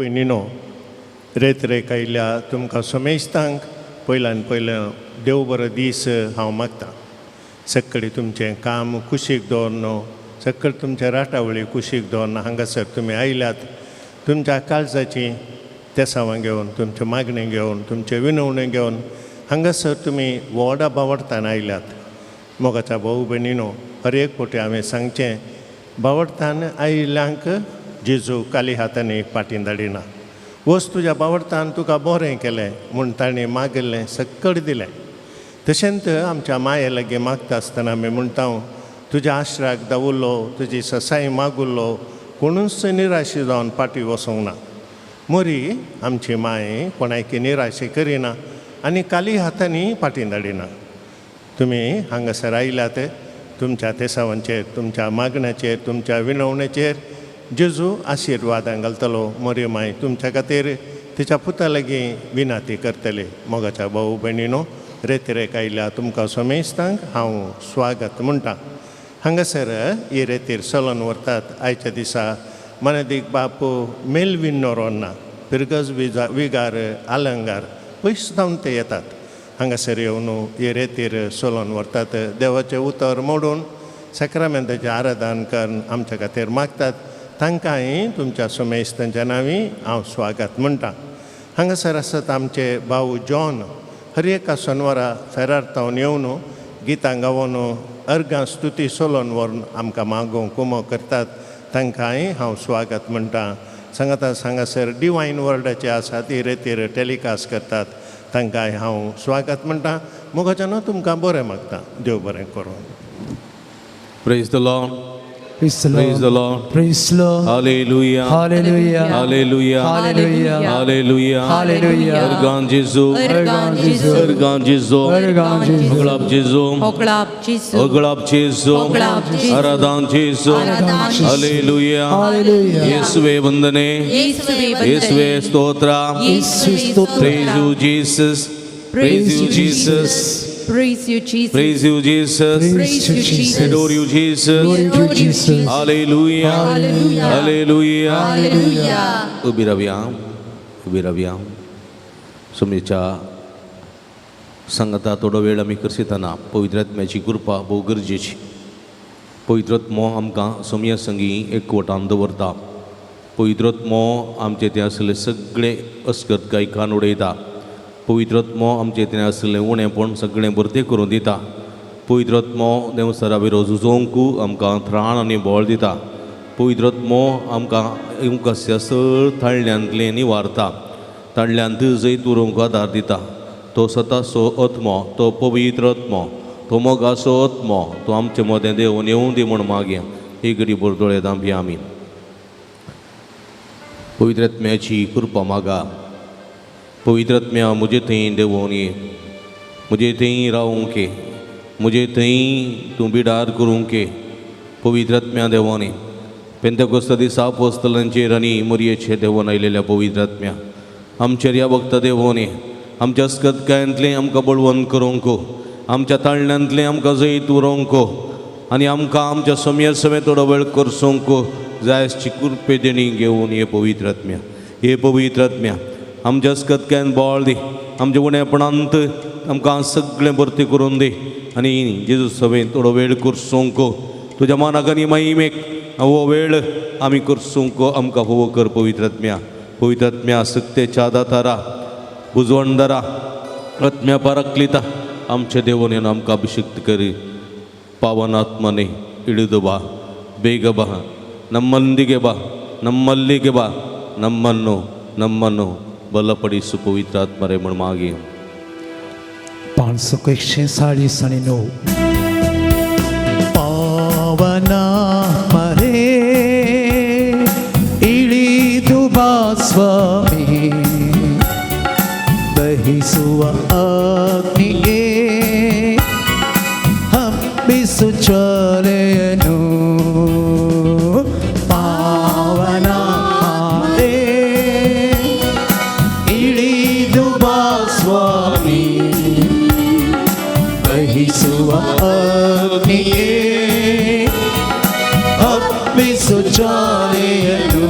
भयणीनो, रेत आयिल्ल्या तुमकां समेस्तांक पयल्यान पयलें देव बरो दीस हांव मागतां. सक्कळी तुमचें काम कुशीक दवरनो, सक्कळ तुमचे राटावळी कुशीक दवरना. हांगासर तुमी आयल्यात तुमच्या काळजाची तेसावां घेवन, तुमचे मागणे घेवन, तुमचे विनवणे घेवन हांगासर तुमी व्हडा बावडतान आयल्यात. मोगाच्या भाऊ भयणीनो, हर एक फावटी हांवें सांगचें, बावडतान आयिल्ल्यांक जेजू काली हातांनी फाटीं धाडिना. वच तुज्या बावडतान तुका बरें केलें म्हूण ताणें मागिल्लें सक्कळ दिलें. तशेंच आमच्या माये लागीं मागता आसतना आमी म्हणटा, तुज्या आश्राक दावुरलो, तुजी ससाय मागुल्लो, कोणूच निराशी जावन फाटीं वचोंक ना. मोरी आमची माय कोणायकी निराशे करिना आनी काली हातांनी फाटीं धाडिना. तुमी हांगासर आयल्यात, तुमच्या तेसावांचेर, तुमच्या मागण्याचेर, तुमच्या विनवणेचेर जेजू आशिर्वादां घालतलो. मोरी माय तुमच्या खातीर तिच्या पुता लागीं विनाती करतले. मोगाच्या भाऊ भयणीनो, रेतीरेक आयल्या तुमकां समेस्तांक हांव स्वागत म्हणटा. हांगासर ही रेतीर चलोन व्हरतात. आयच्या दिसा मनदीक बाप मेलवीन नोरोन्ना, पिरगज विगार आलंगार पयस जावन ते येतात. हांगासर येवन हे रेतीर चलोन व्हरतात. देवाचें उतर मोडून सक्रामेंताचें आराधन करून आमच्या खातीर मागतात. तांकांय तुमच्या समेस्तांच्या नांवी हांव स्वागत म्हणटा. हांगासर आसात आमचे भाऊ जॉन. हर एका शेनवारा फेरार्तावन येवन गितां गावन अर्गां स्तुती चलोन व्हरून आमकां मागोवं कुमो करतात. तांकांय हांव स्वागत म्हणटा. सांगाता हांगासर डिवायन वर्ल्डाचे आसात, ही रेतीर टॅलिकास्ट करतात. तांकांय हांव स्वागत म्हणटा. मोगाच्यान तुमकां बरें मागता. देव बरें करूं. Praise the Lord. Praise the Lord. Praise the Lord. Praise the Lord. Hallelujah. Hallelujah. Hallelujah. Hallelujah. Hallelujah. Hallelujah. Ergan Jesu. Ergan Jesu. Ergan Jesu. Ergan Jesu. Oglap Jesu. Oglap Jesu. Oglap Jesu. Oglap Jesu. Aradan Jesu. Aradan Jesu. Hallelujah. Hallelujah. Yesuve vandane. Yesuve stotra. Yesu stotra. Praise you Jesus. Praise you Jesus. Praise you, Jesus. Praise you Jesus. Praise you, Jesus. Adore you Jesus. Adore you, Jesus. Hallelujah. Hallelujah. Hallelujah. Hallelujah. उभी रावया. सोमेच्या संगता थोडो वेळ आमी करसितना पवित्र आत्म्याची कृपा भोव गरजेची. पवित्र आत्मो आमकां सोमया संगी एकवटान दवरता. पवित्र आत्मो आमचे ते आसले सगळे अस्कतकाय कान उडयता. पवित्र आत्मो आमचे ते आसलें उणेपण सगळें भरतें करून दिता. पवित्र आत्मो देवसरा विरो झुजोवंकू आमकां त्राण आनी बळ दिता. पवित्र आत्मो आमकां कसर ताळल्यांतलें निवारता. ताळल्यांत जैत उरोवंक आदार दिता. तो सताचो आत्मो, तो पवित्र आत्मो, तो मोगाचो आत्मो, तो आमचे मदें देवन येवं दी म्हूण मागया. ही घडी बोरदोळे दांबया आमी. पवित्र आत्म्याची कृपा मागा. पवित्र आत्म्या मुझे थंय देवोन ये, मुझे थंय रावूंक ये, मुझे थंय तूं बिडार करूंक ये. पवित्र आत्म्या देवोन ये. पेंतेकोस्त दिसा अपोस्तलांचेर आनी मोरयेचेर देवोन आयलेल्या पवित्र आत्म्या आमचेर ह्या वखदां देवोन ये. आमच्या अस्कतकायांतलें आमकां बळवंत करूंक, आमच्या ताळण्यांतलें आमकां जैत उरोवंक आनी आमकां आमच्या सोम्या समेत थोडो वेळ करसूंक जाय आसची कृपे देणी घेवन ये पवित्र आत्म्या. हे पवित्र आत्म्या आमच्या अस्कतकायन बळ दी. आमच्या उणेपणांत आमकां सगळें भरती करून दी आनी जेजू सभेंत थोडो वेळ करसूंक तुज्या मनाक आनी महिमेक हो वेळ आमी करसूंक आमकां फोव कर पवित्र आत्म्या. पवित्र आत्म्या सत्तेच्या दातारा, उजवणदारा, आत्म्या पारक्लिता आमचे देवोन येवन आमकां अभिषेक्त कर. पावन आत्मने इळिದು ಬಾ, ಬೇಗ ಬಾ, ನಮ್ಮೊಂದಿಗೆ ಬಾ, ನಮ್ಮಲ್ಲಿಗೆ ಬಾ, ನಮ್ಮನ್ನು ಬಲಪಡಿಸು ಪವಿತ್ರ ಆತ್ಮರೇ म्हण मागे. 549 ಪಾವನ ಮರೇ ಇಳಿದು ಬಾ ಸ್ವಾಮಿ, ದಹಿಸುವ ಅಗ್ನಿಗೆ ಹಬ್ಬಿಸು ಜ್ವಾಲೆಯನ್ನು. ಪಾವನ ಮರೇ ಇಳಿದು ಬಾ ಸ್ವಾಮಿ, ದಹಿಸುವ ಅಗ್ನಿಗೆ ಹಬ್ಬಿಸು ಜ್ವಾಲೆಯನ್ನು.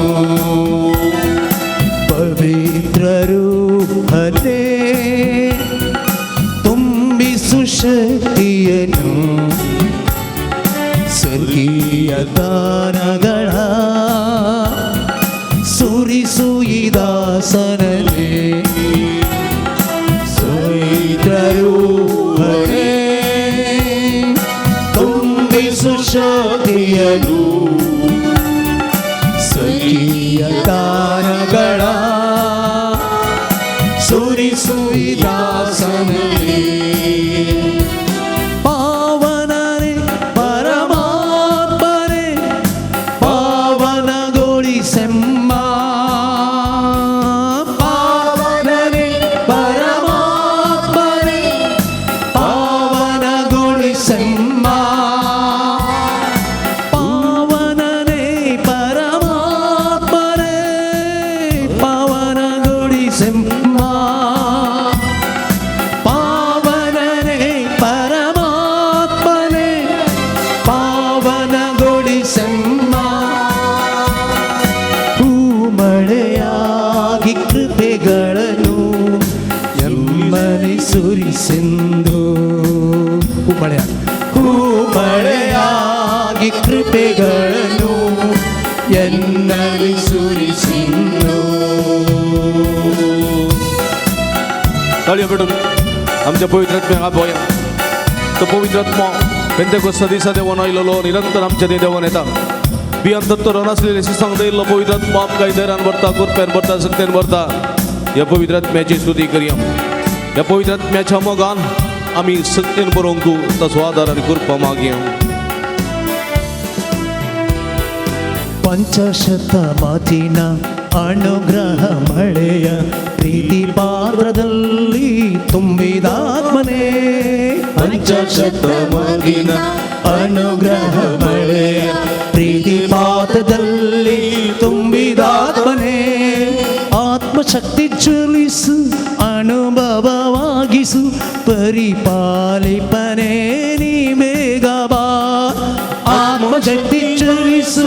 ಸುರಿಸುಯಿದಾಸನನೇ ಸ್ವೈತ್ರರೂಪನೇ ತುಂಬಿಸು ಶಕ್ತಿಯನು ಸಖಿಯ ದಾನಗಳ ಸುರಿಸುಯಿದಾಸನನೇ ಪಾವನನೇ ಪರಮಾತ್ಮನೇ ಪಾವನಗೊಳಿಸೆಮ್ಮ ಪಾವನನೇ ಪರಮಾತ್ಮನೇ ಪಾವನಗೊಳಿಸೆಮ್ಮ ಪಾವನನೇ ಪರಮಾತ್ಮನೇ ಪಾವನಗೊಳಿಸೆಮ್ಮ ಪಾವನನೇ ಪರಮಾತ್ಮನೇ ಪಾವನಗೊಳಿಸೆಮ್ಮ ಹೂಮಳೆಯಾಗಿ ಕೃಪೆಗಳನ್ನು ಎಮ್ಮನೆ ಸುರಿಸೆಂದು ಹೂಮಳೆಯಾಗಿ ಕೃಪೆಗಳನ್ನು ಎನ್ನಲ್ಲಿ ಸುರಿಸೆಂದು तळी भेटून आमच्या पवित्रात्म्याक आपोया तो पवित्रात्मा पेंतेकोस्ता दिसा देवान आयलो निरंतर आमच्या देवान येता बियान दत्तरान आसलेले सिसांग दयल्लो पवित्रात्मा आमकां धैर्यान भरता कृपेन भरता शक्तीन भरता ह्या पवित्रात्म्याची स्तुती करया ह्या पवित्रात्म्याच्या मोगान आमी शक्तीन बरोवंक ताचो आदार आनी कृपा मागया ಪಂಚಶತಮಾತಿನ ಅನುಗ್ರಹ ಮಳೆಯ ಪ್ರೀತಿ ಪಾತ್ರದಲ್ಲಿ ತುಂಬಿದಾತ್ಮನೇ ಪಂಚಶತಮಾತಿನ ಅನುಗ್ರಹ ಮಳೆಯ ಪ್ರೀತಿ ಪಾತ್ರದಲ್ಲಿ ತುಂಬಿದಾತ್ಮನೇ ಆತ್ಮಶಕ್ತಿ ಜ್ವಲಿಸು ಅನುಭವವಾಗಿಸು ಪರಿಪಾಲಿಪನೇ ನೀ ಬೇಗ ಬಾ ಆತ್ಮಶಕ್ತಿ ಜ್ವಲಿಸು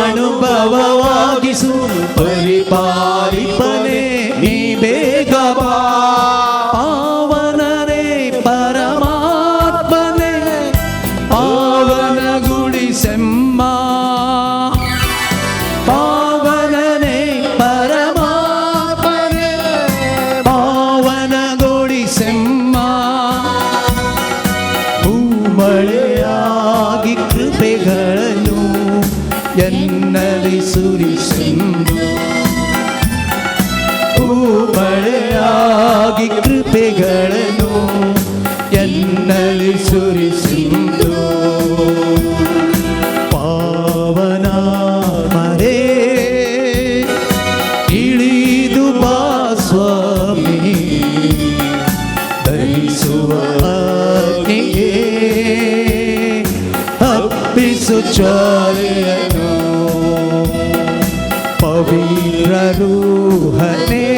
ಅನುಭವವಾಗಿಸು ಪರಿಪಾಲಿಪನೇ ನೀ ಬೇಗ ಬಾ ಪಾವನನೇ ಪರಮಾತ್ಮನೇ ಪಾವನಗೊಳಿಸೆಮ್ಮ ಪಾವನನೇ ಪರಮಾತ್ಮನೇ ಪಾವನಗೊಳಿಸೆಮ್ಮ ಹೂಮಳೆಯಾಗಿ ಕೃಪೆಗಳನ್ನು ಎನ್ನಲ್ಲಿ ಸುರಿಸೆಂದು ಹೂಮಳೆಯಾಗಿ ಕೃಪೆಗಳನ್ನು ಎನ್ನಲ್ಲಿ ಸುರಿಸೆಂದು ಪಾವನ ಮರೇ ಇಳಿದು ಬಾ ಸ್ವಾಮಿ ಧರಿಸುವ ಅಗ್ನಿಗೆ ಹಬ್ಬಿಸು ಜ್ವಾಲೆಯನ್ನು ಪವಿತ್ರ ರೂಹನೇ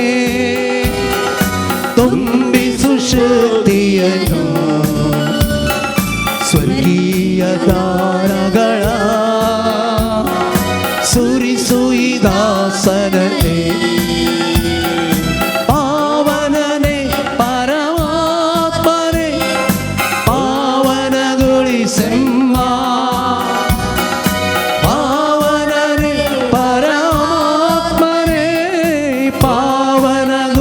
ತುಂಬಿಸು ಶಕ್ತಿಯನ್ನು ಸ್ವರ್ಗೀಯ ದಾನಗಳ ಸುರಿಸುಯಿದಾಸನನೇ ಪಾವನನೇ ಪರಮಾತ್ಮನೇ ಪಾವನಗೊಳಿಸೆಮ್ಮ ಪಾವನನೇ ಪರಮಾತ್ಮನೇ ಪಾವನಗೊಳಿಸೆಮ್ಮ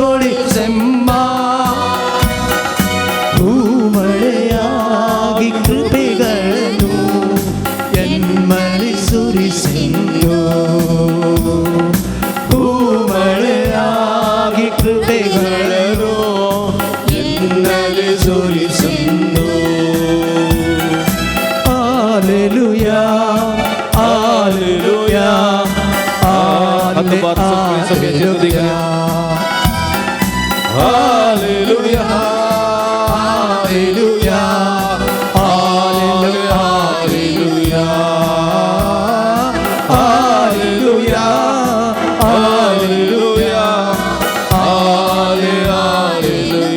ಹೂಮಳೆಯಾಗಿ ಕೃಪೆಗಳನ್ನು ಎನ್ಮನೆ ಸುರಿಸೆಂದು ಹೂಮಳೆಯಾಗಿ ಕೃಪೆಗಳನ್ನು ಎನ್ನಲ್ಲಿ ಸುರಿಸೆಂದು Alleluia, Alleluia, Alleluia, Alleluia, Alleluia, Alleluia, Alleluia,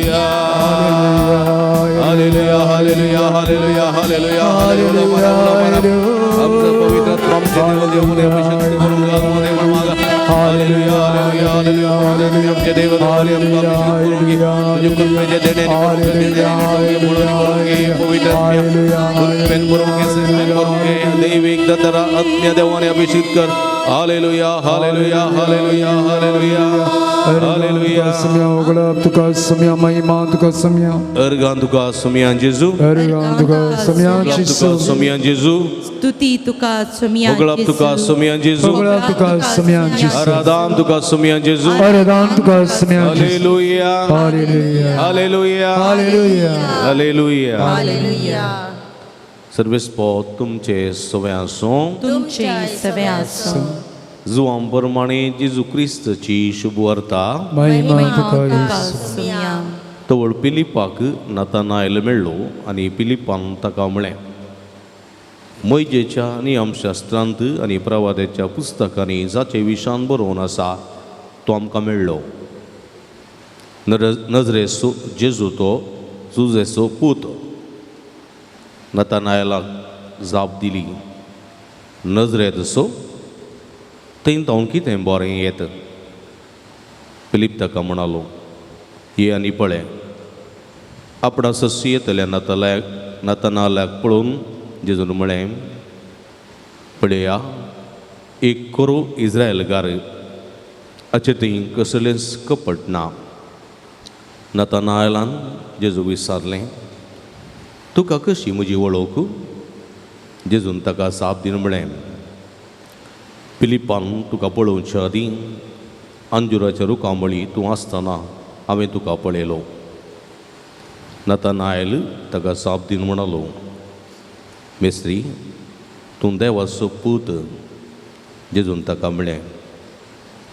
Alleluia, Alleluia, Alleluia, Alleluia, Alleluia, पवित्र हालेलुया आमचे देव हालेलुया हालेलुया तुझे कृपेचे देणे पवित्र दैविक दत्तरा आत्म्या देवाने अभिषेक कर hallelujah hallelujah hallelujah hallelujah hallelujah समय उघडा तुका समय महिमा तुका समय अर्गां तुका सुमियान जेजू अर्गां तुका समय तुका सुमियान जेजू Stuti tuka sumya उगळप तुका सुमियान जेजू उघडा तुका समय आराधन तुका सुमियान जेजू आराधन तुका समय hallelujah hallelujah hallelujah hallelujah hallelujah Hallelujah. सर्वेस्पो तुमचे सवयासो Tumche savyasam. जुवां प्रमाणे जेजू क्रिस्तची शुभ वार्ता महिमा तुका Tuka येसू sumya. तवळ पिलिपाक नतानायल मेळ्ळो आनी पिलिपान ताका म्हळें मोइजेच्या नियमशास्त्रांत आनी प्रवाद्याच्या पुस्तकांनी जाचे विशान बरोवन आसा तो आमकां मेळ्ळो नजरेचो जेजू तो जुजेचो पूत नतानायलाक जाप दिली नजरेचो थंय तावन कितें बरें येत फिलीप ताका म्हणालो ये आनी पळय आपणा सस्सी येतल्या नतानायलाक पळोवन जेजून म्हळें पळया एक कोरो इस्रायलकार हाचे थंय कसलेंच कपट ना नतानायलान जेजू विचारलें तुका कशी म्हजी वळख जेजून ताका साप दिन म्हळें फिलिपान तुका पळोवच्या आदीं अंजुराच्या रुखामळी तूं आसतना हांवें तुका पळयलो नतानायल ताका साप दिन म्हणालो मेस्त्री तूं देवाचो पूत जेजून ताका म्हळें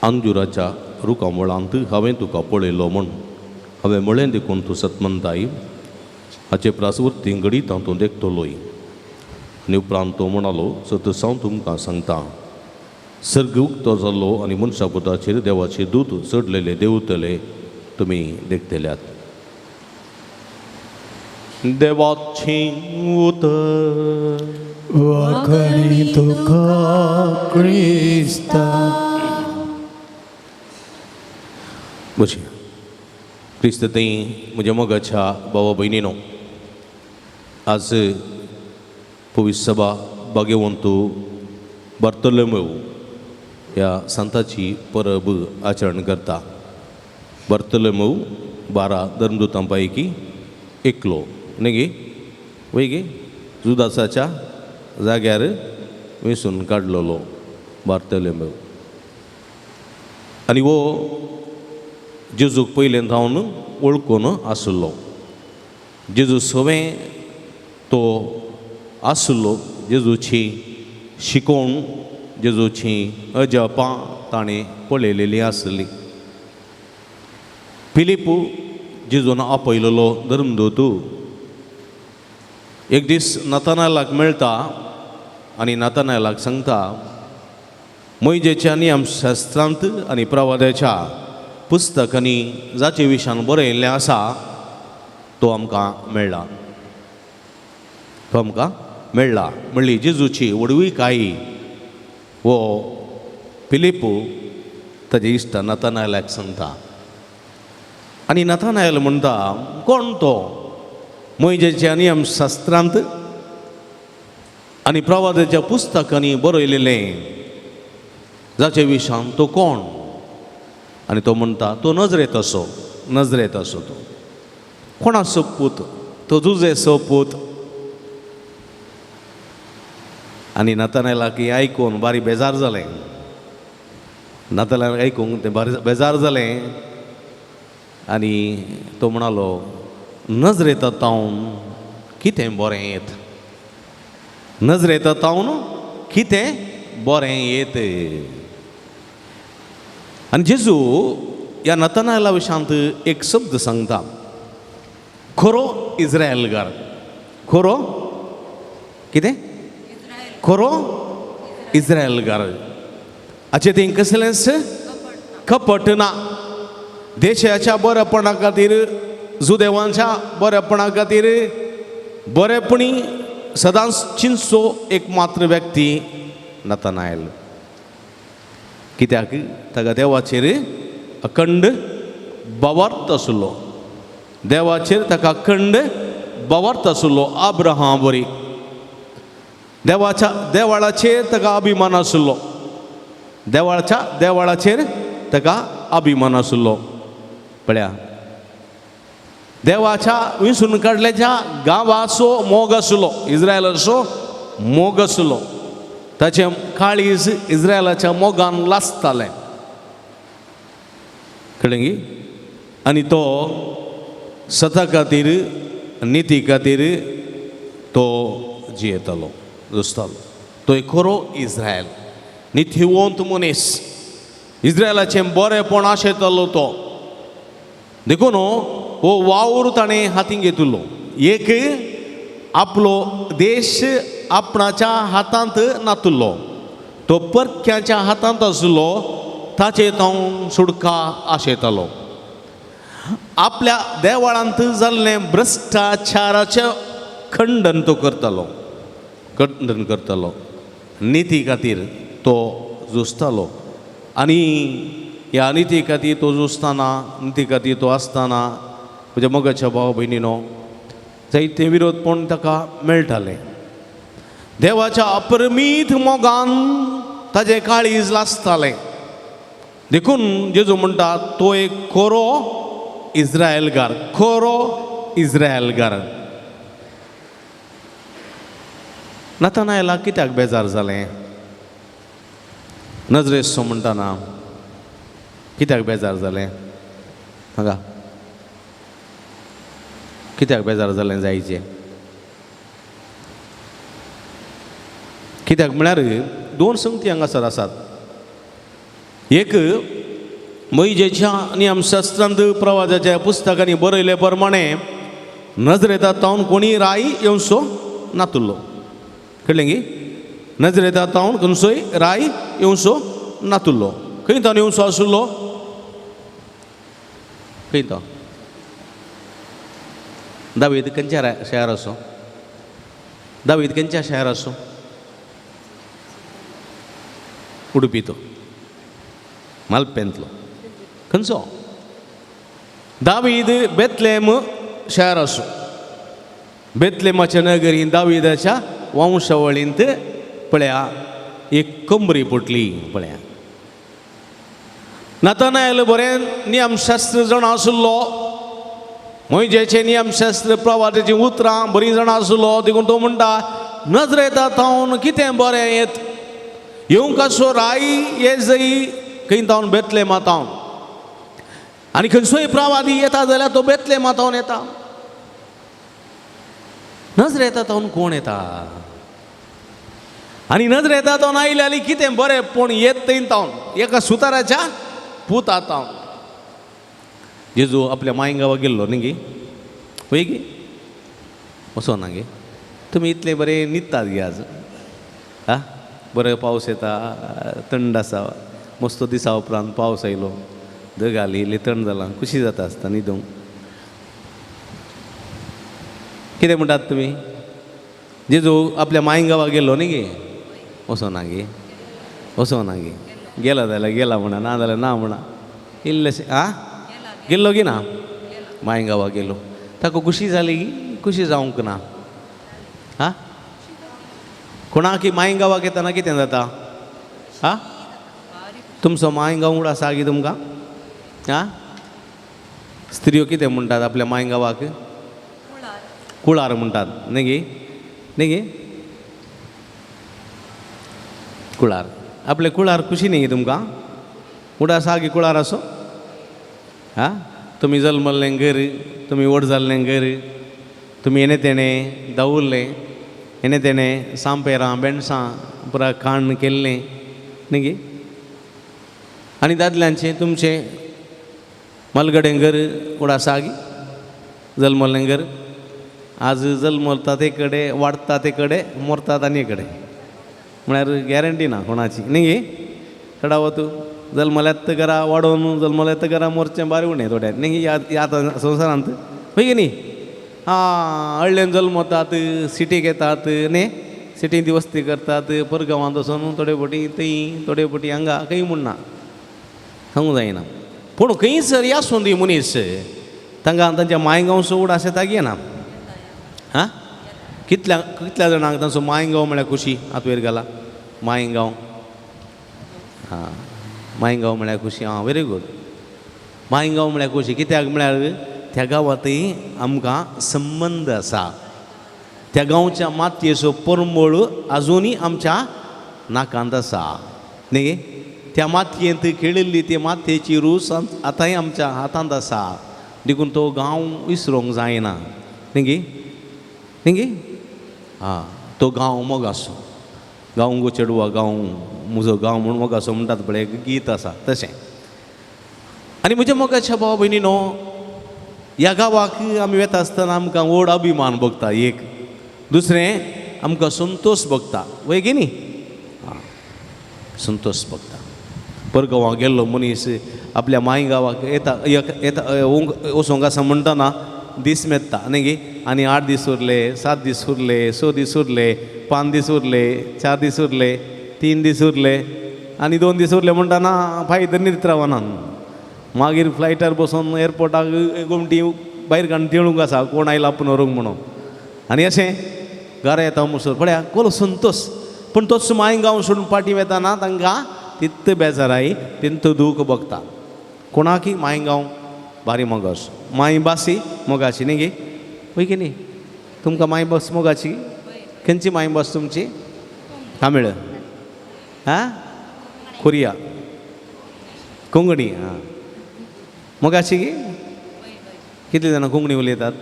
अंजुराच्या रुखामळांत हांवें तुका पळयलो म्हूण हांवें म्हळें देखून तूं सत म्हणटाय हाचे प्रासवृत्ती घडीत हांव तूं देखतलोय आनी उपरांत तो म्हणालो सतत हांव तुमकां सांगता सर्ग उक्तो जाल्लो आनी मनशा पुताचेर देवाचे दूत चडलेले देंवतले तुमी देखतल्यात देवाचें उतर वाखणी तुका क्रिस्ता बशी क्रिस्त थंय म्हज्या मोगाच्या भावा भयणीनो आज पवित्र सभा भाग्यवंतू बार्तोलोमेव ह्या संताची परब आचरण करता बार्तोलोमेव 12 धर्मदुतां पैकी एकलो न्ही गे वय गे जुदासाच्या जाग्यार वेंचून काडलेलो बार्तोलोमेव आनी वो जेजूक पयलें जावन वळखून आसलो जेजू सवें तो आसलो जेजूची शिकोवण जेजूची अजापां ताणें पळयलेली आसली फिलीप जेजून आपयलेलो धर्मदूत एक दीस नतानायलाक मेळटा आनी नतानायलाक सांगता मोइजेच्या नियमशास्त्रांत आनी प्रवाद्याच्या पुस्तकांनी जाचे विशयान बरयल्लें आसा तो आमकां मेळ्ळा म्हणली जेजूची वडवीकाई वो फिलीप ताजे इश्ट नतानायलाक सांगता आनी नतानायल म्हणटा कोण तो मोइजेच्या नियमशास्त्रांत आनी प्रवाद्याच्या पुस्तकांनी बरयलेलें जाचे विशयान तो कोण आनी तो म्हणटा तो नजरेत असो तो कोणाचो पूत तो जुजेचो पूत आनी नतानायलाक आयकून बारी बेजार जालें नतानायलाक आयकूंक तें बारी बेजार जालें आनी तो म्हणालो नजरेत तावन कितें बरें येत नजरेत तावन कितें बरें येत आनी जेजू ह्या नतानायला विशयांत एक शब्द सांगता खरो इस्रायलकार खरो कितें खरो इस्रायलकार हाचे थंय कसलेंच कपट ना देशाच्या बरेपणा खातीर जुदेवांच्या बरेपणा खातीर बरेपणी सदांच चिंतचो एक मात्र व्यक्ती नतानायल कित्याक ताका देवाचेर अखंड बावर्त आसलो देवाचेर ताका अखंड बावर्त आसलो अब्राहाम वरी देवाच्या देवाळाचेर ताका अभिमान आसलो देवाळाचेर ताका अभिमान आसलो पळया देवाच्या विसरून काडल्याच्या गांवाचो मोग आसलो इस्रायलाचो मोग आसलो ताचें काळीज इस्रायलाच्या मोगान लासतालें कळ्ळें गी आनी तो सता खातीर निती खातीर तो जियेतालो जुजतालो तो एक खरो इस्रायल निथिवंत मनीस इस्रायलाचें बरेंपण आशेतालो तो देखून हो वावर ताणें हातीन घेतिल्लो एक आपलो देश आपणाच्या हातांत नातुल्लो तो परक्याच्या हातांत आसलो ताचे तो सुडका आशेतालो आपल्या देवळांत जाल्लें भ्रश्टाचाराचें खंडन तो करतालो निती खातीर तो झुजतालो आनी ह्या निती खातीर तो झुजताना निती खातीर तो आसतना म्हज्या मोगाच्या भाव भयणीनो जायते विरोधपण ताका मेळटाले देवाच्या अपरमीत मोगान ताजें काळीज लासतालें देखून जेजू म्हणटा तो एक खरो इस्रायलकार नातानायलाक कित्याक बेजार जालें नजरेचो म्हणटाना कित्याक बेजार जालें हांगा कित्याक बेजार जालें जायचें कित्याक म्हळ्यार दोन संगती हांगासर आसात एक मोइजेच्या नियमशास्त्रांत प्रवाजाच्या पुस्तकांनी बरयले प्रमाणे नजरेतांत कोणी राई येवचो नातुल्लो कळ्ळें गी नजरेतांत खंयचोय राय येवचो नातुल्लो खंय तो येवचो आसुल्लो खंय तो दावीद खंयच्या शहर असो दावीद खंयच्या शहर असो उडपी तो मालपेंतलो खंयचो दावीद बेतलेम शहर असो बेतलेमाच्या नगरीन दावीदाच्या वंशावळींत पळया एक कंबरी फुटली पळया नातानायल बरें नियमशास्त्र जाणा आसलो मोइजेचें नियमशास्त्र प्रवादाचीं उतरां बरीं जाणा आसलो देखून तो म्हणटा नजरेतांत कितें बरें येवंक आसो राय ये जई खंय तावन बेतलेमांत आनी खंयचोय प्रवादी येता जाल्यार तो बेतलेमांत येता नजरेतांत कोण येता आनी नजरेतांत आयल्यार कितें बरें पूण येत थंय एका सुताराच्या पुतात जेजू आपल्या मायंग गांवा गेल्लो न्ही गे पळय गे वचो ना गे तुमी इतले बरें न्हिदतात गे आज आ बरो पावस येता थंड आसा मस्त दिसा उपरांत पावस आयलो धग आली इल्ली थंड जालां खुशी जाता आसता न्हिदूंक कितें म्हणटात तुमी जेजू आपल्या मायंग गांवा गेल्लो न्ही गे वचो ना गे गेला जाल्यार गेला म्हणा ना जाल्यार ना म्हणा इल्लेशें आ गेल्लो गी ना मायंग गांवा गेलो ताका खुशी जाली खुशी जावंक ना आ कोणाक मायंग गांवाक येतना कितें जाता आ तुमचो मायंग गांव आसा गी तुमकां आ स्त्रियो कितें म्हणटात आपल्या मायंग गांवाक कुळार म्हणटात न्ही गे कुळार आपले कुळार खुशी न्ही तुमकां उडा सागी कुळार असो हा तुमी जल्मल्लें घर तुमी व्हड जाल्लें घर तुमी येणे तेणें दावुरलें येणे तेणें सांपेरां बेणसां पुरा खाण केल्लें न्ही गे आनी दादल्यांचें तुमचें मलगडें घर उडा सागी जल्मल्लें घर आज जल्मता ते कडेन वाडटा ते कडेन मरतात आनी कडेन म्हळ्यार गॅरंटी ना कोणाची न्ही गे चडा वतू जल्मल्यात घरा वाडोवन जल्मल्यात घरा मरचें बारी उणें थोड्या न्ही गे आतां संवसारांत पळय गे न्ही हळ्ळेन जल्मतात सिटीक येतात न्ही सिटींत वस्ती करतात परगांवांत वचून थोडे फावटी थंय थोडे फावटी हांगा खंय म्हूण ना सांगूंक जायना पूण खंयसर आसूं दी मनीस तांकां तांच्या मायगांव सोड आसा तागे ना हां कितल्या जाणांक तांचो मायगांव म्हळ्यार खुशी हातवेर घाला मायगांव हां मायगांव म्हळ्यार खुशी हां व्हेरी गूड मायगांव म्हळ्यार खुशी कित्याक म्हळ्यार त्या गांवांतय आमकां संबंद आसा त्या गांवच्या मातयेचो परमळ आजुनूय आमच्या नाकांत आसा न्ही त्या मातयेंत खेळिल्ली ती मातयेची रूच आतांय आमच्या हातांत आसा देखून तो गांव विसरूंक जायना न्ही न्ही हां तो गांव मोगासो गांव गो चेडवा गांव म्हजो गांव म्हूण मोगासो म्हणटात पळय गीत आसा तशें आनी म्हज्या मोगाच्या भाव भयणीनो ह्या गांवाक आमी वेता आसतना आमकां व्हड अभिमान भोगता एक दुसरें आमकां संतोश भोगता वय गे न्ही संतोश भोगता परगांवां गेल्लो मनीस आपल्या माय गांवाक येता वचोंक आसा म्हणटना दीस मेत्ता न्ही आनी 8 दीस उरले 7 दीस उरले 6 दीस उरले 5 दीस उरले 4 दीस उरले 3 दीस उरले आनी 2 दीस उरले म्हणटना फायदर न्हीद रावनान मागीर फ्लायटार बसून एअरपोर्टाक घुमटी भायर काडून तिळूंक आसा कोण आयला आपूण व्हरूंक म्हणून आनी अशें घरा येता मुसोर पळया कोलो संतोश पूण तोच माय गांव सोडून पाटी वेताना तांकां तित्त बेजाराय तिंत दूख भोगता कोणाकी माय गांव भारी मोगास माय बासी मोगाची न्ही गे वय की न्ही तुमकां माय बस मोगाची खंयची माय बस तुमची तामिळ हां कोरिया कोंकणी हां मोगाची गे कितले जाणां कोंकणी उलयतात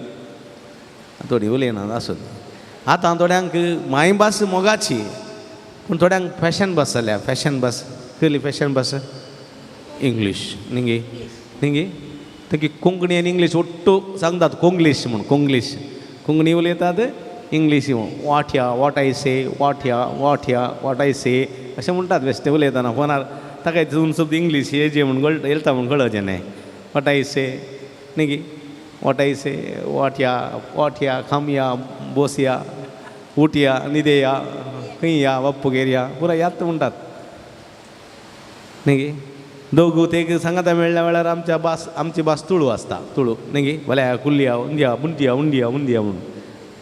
थोडी उलयनात आसूं आतां थोड्यांक मायभास मोगाची पूण थोड्यांक फॅशन बस जाल्या फॅशन बस कसली फॅशन बस इंग्लीश न्ही न्ही ताकी कोंकणी आनी इंग्लीश ओट्टू सांगतात कोंग्लीश म्हूण कोंकणी उलयतात इंग्लीश वाट्या वॉट आय से वाट्या वॉट आय से अशें म्हणटात बेश्टे उलयतना फोनार ताका दोन शब्द इंग्लीश हेजे म्हूण येता म्हूण कळचें न्ही वॉट आय से न्ही वॉट आय से वाट्या खामया बोसया उठया न्हिदेया खंयया बाप्पूगेरया पुराय याद म्हणटात न्ही दोगू ते सांगाता मेळ्ळ्या वेळार आमची भास तुळू आसता तुळू न्ही भल्या कुल्ल्या उंदिया उंदिया म्हणून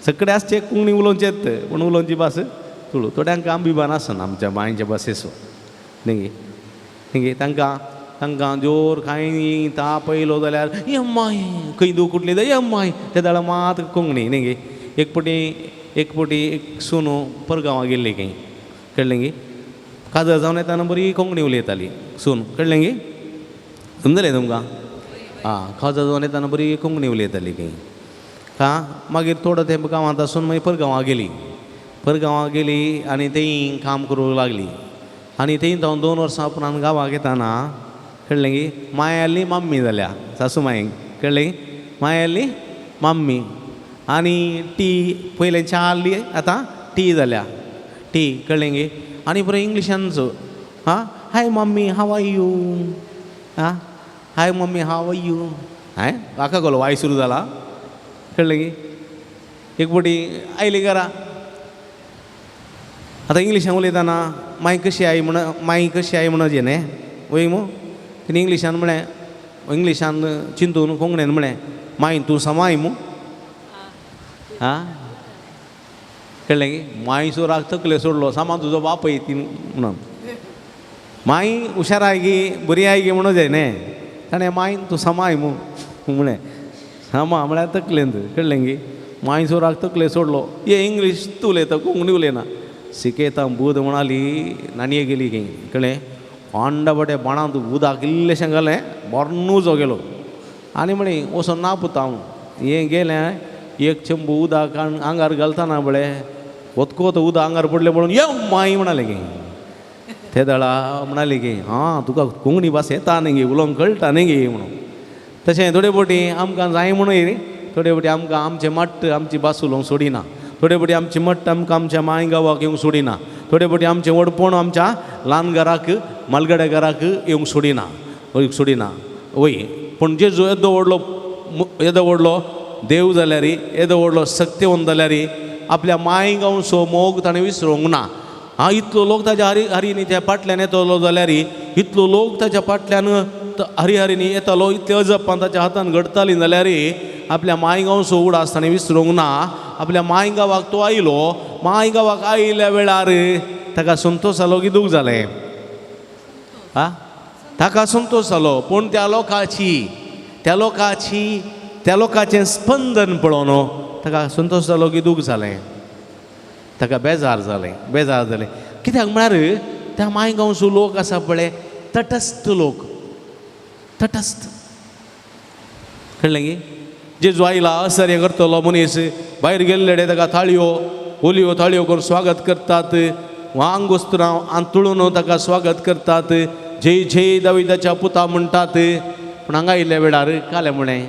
सगळे आसचे कोंकणी उलोवचेत पूण उलोवची भास तुळू थोड्यांक अभिमान आसना आमच्या बायच्या भाशेचो न्ही तांकां जोर खांय ताप येयलो जाल्यार माय खंय दूख उठली जाल्यार माय ते दाळा मात कोंकणी न्ही एक पोटी एक सोनू परगांवां गेल्ली खंय कळ्ळें गे काजर जावन येताना बरी कोंकणी उलयताली सून कळ्ळें गे समजलें तुमकां आं काजर जावन येताना बरी कोंकणी उलयताली खंय मागीर थोडो तेंप गांवांत आसून मागीर परगांवां गेली आनी थंय काम करूंक लागली आनी थंय जावन 2 वर्सां उपरांत गांवांक येताना कळ्ळें गे मायाली मम्मी जाल्या सासू मायक कळ्ळें माय आली मम्मी आनी टी पयलें च्या आसली आतां टी जाल्या टी कळ्ळें गे आनी बरें इंग्लिशानचो हां hi mummy how are you आं hi mummy how are you hi काका गलो वाय सुरू जाला कळ्ळें गे एक फावटी आयली घरा आतां इंग्लिशान उलयतना माय कशी आई म्हणजे न्ही वय मू तिणें इंग्लिशान म्हळें इंग्लिशान चिंतून कोंकणीन म्हळें माय तूं समाय मू आं कळ्ळें गे मायसोराक तकले सोडलो सामान तुजो बापय ती म्हणून माय हुशार आय गे बरी आय गे म्हणून जाय न्ही ताणें माय तूं समाय मू म्हळें सामा म्हळ्यार तकलेंत कळ्ळें गे मायसोराक तकले सोडलो हे इंग्लीश तूं उलयता कोंकणी उलयना शिकयता बूद म्हणाली नाणये गेली खंय कळ्ळें पांडा बटे बाणांत उदक इल्लेशें घालें बरो गेलो आनी म्हणे वचोन ना पुता हांव हें गेलें एक चंबू उदक आंगार घालतना बळे कोतकोत उदक आंगार पडलें म्हणून ये माय म्हणाले गे ते दळा म्हणाले गे हां तुका कोंकणी भास येता न्ही गे उलोवंक कळटा न्ही गे म्हणून तशें थोडे फावटी आमकां जाय म्हणून रे थोडे फावटी आमकां आमचें मट्ट आमची भास उलोवंक सोडिना थोडे फावटी आमची मट्ट आमकां आमच्या माय गांवाक येवंक सोडिना थोडे फावटी आमचें वडपण आमच्या ल्हान घराक मालगड्या घराक येवंक सोडिना वय पूण जेजू येदो व्हडलो देव जाल्यार येदो व्हडलो सत्यवंत जाल्यार आपल्या माय गांवचो मोग ताणें विसरूंक ना इतलो लोक ताच्या हरिनी त्या फाटल्यान येतलो जाल्यार इतलो लोक ताच्या फाटल्यान हरिहरीनी येतालो इतले अजपान ताच्या हातान घडताली जाल्यार आपल्या मायगांव सोवड आसतना विसरूंक ना. आपल्या मायगांवाक तो आयलो. मायगांवाक आयिल्ल्या वेळार ताका संतोश जालो की दूख जालें? ताका संतोश जालो. पूण त्या लोकाचें स्पंदन पळोवन ताका संतोश जालो की दूख जालें? ताका बेजार जालें. कित्याक म्हळ्यार त्या मायगांवचो लोक आसा पळय, तटस्थ लोक, तटस्थ. कळ्ळें गे? जेजू आयला आसर्य करतलो मनीस, भायर गेल्ले ताका ओलियो थाळयो करून स्वागत करतात. आंगोस्तरां आंतळून ताका स्वागत करतात. जय जय दाविदाच्या पुता म्हणटात. पूण हांगा आयिल्ल्या वेळार काले म्हणें,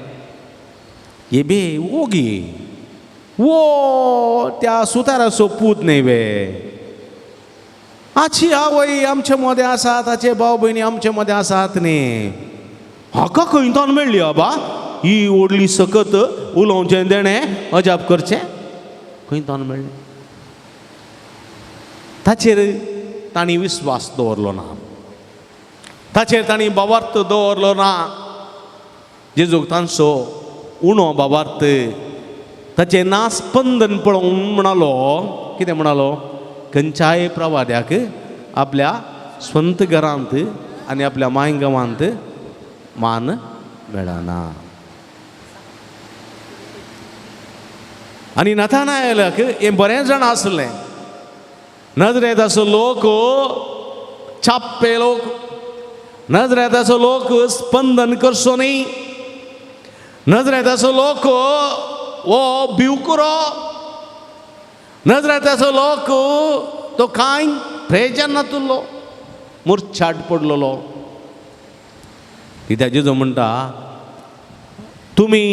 ये बे वो गे, वो त्या सुताराचो पूत न्ही बे. आची आवय आमचे मदें आसा, ताचे भाव भयणी आमचे मदें आसात न्ही. हाका खंयच्यान मेळ्ळी बाबा ही व्हडली सकत उलोवचें देणें अजाप करचें? खंयच्यान मेळ्ळें? ताचेर तांणी विस्वास दवरलो ना. ताचेर तांणी भावार्थ दवरलो ना. जेजूक तांचो उणो भावार्थ, ताचें नास्पंदन पळोवन म्हणालो, कितें म्हणालो? खंयच्याय प्रवाद्याक आपल्या स्वंत घरांत आनी आपल्या मायगांवांत मान मेळना. आनी नथानायलाक हें बरें जाण आसलें. नजरेताचो लोक, छाप्पे लोक, नजरेताचो लोक स्पंदन करचो न्ही. नजरेताचो लोक वो भिवकुरो. नजरेताचो लोक तो कांय प्रेजन नातुल्लो, मुर्चाट पडलेलो. कित्याक जेजू म्हणटा, तुमी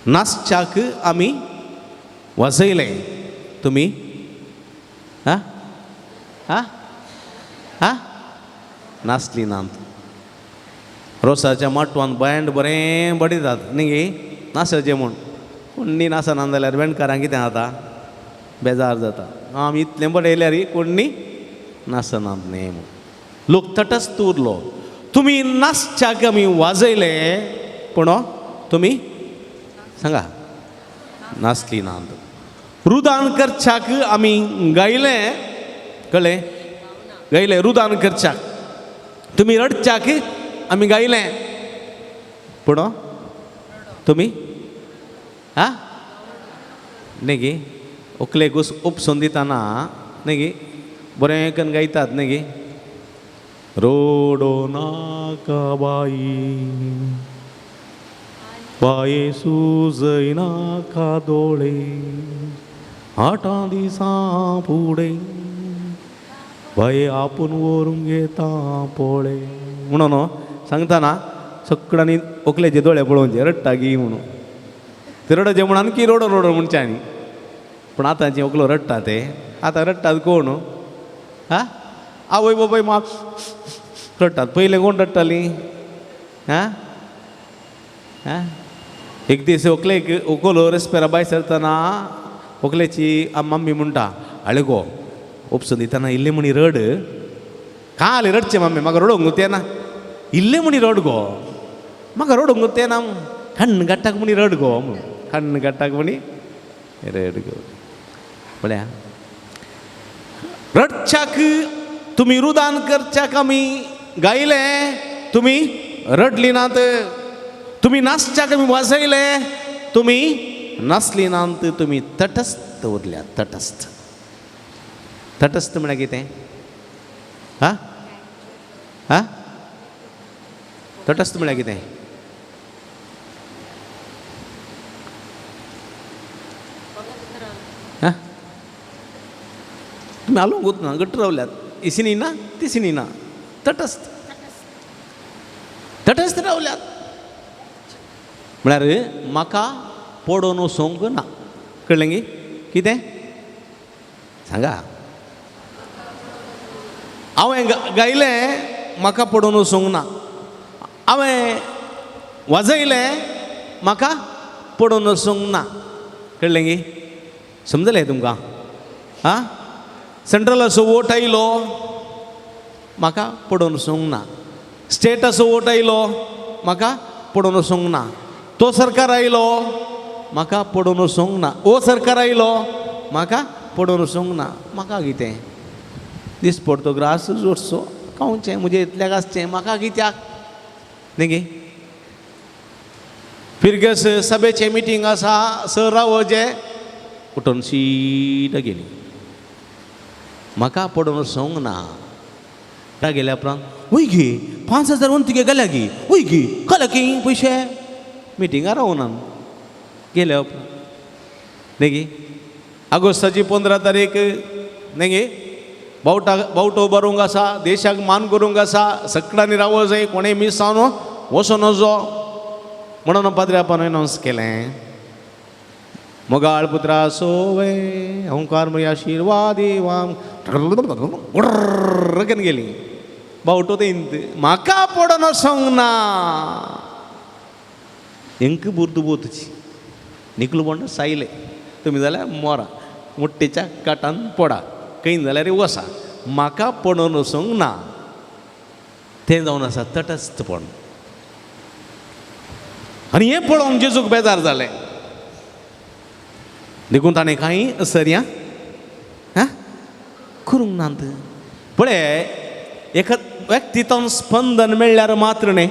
नासच्याक आमी वाजयले, तुमी नासली नात. रोसाच्या माटवान बँड बरें बडयतात न्ही गे, नासचे म्हूण. कोणी नासना जाल्यार बँडकारांक कितें जाता? बेजार जाता. आमी इतलें बडयल्यार कोणी नासनात न्ही म्हूण. लोक तटस्थ उरलो. तुमी नासच्याक आमी वाजयले, पूण तुमी सांगा नासली नात. रुदान करच्याक आमी गायलें, कळ्ळें? गायलें रुदान करच्याक. तुमी रडच्याक आमी गायलें, पूण तुमी न्ही गे. उकले घुस उपसून दितना न्ही गे बरें करून गायतात न्ही गे. रोडो नाका बाई, बाये सुजय नाका दोळे, 8 दिसां फुडें बाये आपूण व्हरून घेता पोळे म्हणून सांगतना सगळ्यांनी ओकलेचे दोळे पळोवचे, रडटा गी म्हणून. ते रडचे म्हणून की रोडो म्हणच्यांनी. पूण आतांचे ओकलो रडटा ते. आतां रडटात कोण? आवय बाबाय मा रडटात. पयले कोण रडटाली? एक दीस ओकलो रेस्पेरा भायर सरतना ओकलेची मम्मी म्हणटा, आळे गो उपसून दितना इल्ले म्हणी रड. काले रडचे मम्मी, म्हाका रडोंक तेना. इल्ले म्हणी रड गो, म्हाका रडोंक तेना. खण्ण गाठाक म्हणी रड गो, खण्ण गाठाक म्हणी रड गो. पळया, रडच्याक तुमी रुदान करच्याक आमी गायले, तुमी रडली नात. तुमी नाचच्याक आमी वाजयले, तुमी नाचली नात. तुमी तटस्थ उरल्या. तटस्थ. तटस्थ म्हळ्यार कितें? तटस्थ म्हळ्यार कितें? तुमी आलोवंक वचना, गट्ट रावल्यात. इसिनी ना तिसिनी ना, तटस्थ. तटस्थ रावल्यात म्हळ्यार म्हाका पडोवन वचोंक ना. कळ्ळें गे? कितें सांगा? हांवें गायलें, म्हाका पडोवन वचोंक ना. हांवें वाजयलें, म्हाका पडोवन वचोंक ना. कळ्ळें गे? समजलें तुमकां? सेंट्रलाचो वोट आयलो, म्हाका पडोवन वचोंक ना. स्टेटस वोट आयलो म्हाका पडून वचोंक ना, तो सरकार आयलो म्हाका पडून वचोंक ना, ओ सरकार आयलो म्हाका पडून वचोंक ना. म्हाका कितें दिसपडतो ग्रास जोडचो खावचें म्हणजे इतल्याक आसचें म्हाका कित्याक न्ही गे. फिरगस सभेचें मिटींग आसा, सर रावोजे उठून सीट गेली, म्हाका पडून वचोंक ना. गेल्या उपरांत वय गे 5,000 वरून तुगे गेल्या गे, वय गे घाला की पयशे, मिटिंगां रावना गेल्या उपरांत न्ही गे. ऑगस्टाची 15 तारीख न्ही गे, बावटो बरोवंक आसा, देशाक मान करूंक आसा, सकडांनी रावो जाय, कोणें मिस जावन वचो नजो म्हणून पाद्र्यापान अनावन्स केलें. मोगाळ पुत्रा सोवे ओंकार मय आशिर्वाद देवाम घेवन गेली. बावटो तेंत म्हाका पडोन वचोंक ना. हेंक बुर्द बोतची निकलो बोंड सायले, तुमी जाल्यार मोरा मुट्टेच्या काटान पडा, खंय जाल्यार वसा, म्हाका पडोन वचोंक ना. तें जावन आसा तटस्थपण. आनी हें पळोवन जेजूक बेजार जालें. देखून ताणें कांय सरया करूंक नात. पळय एका व्यक्तितन स्पंदन मेळ्ळ्यार मात्र न्ही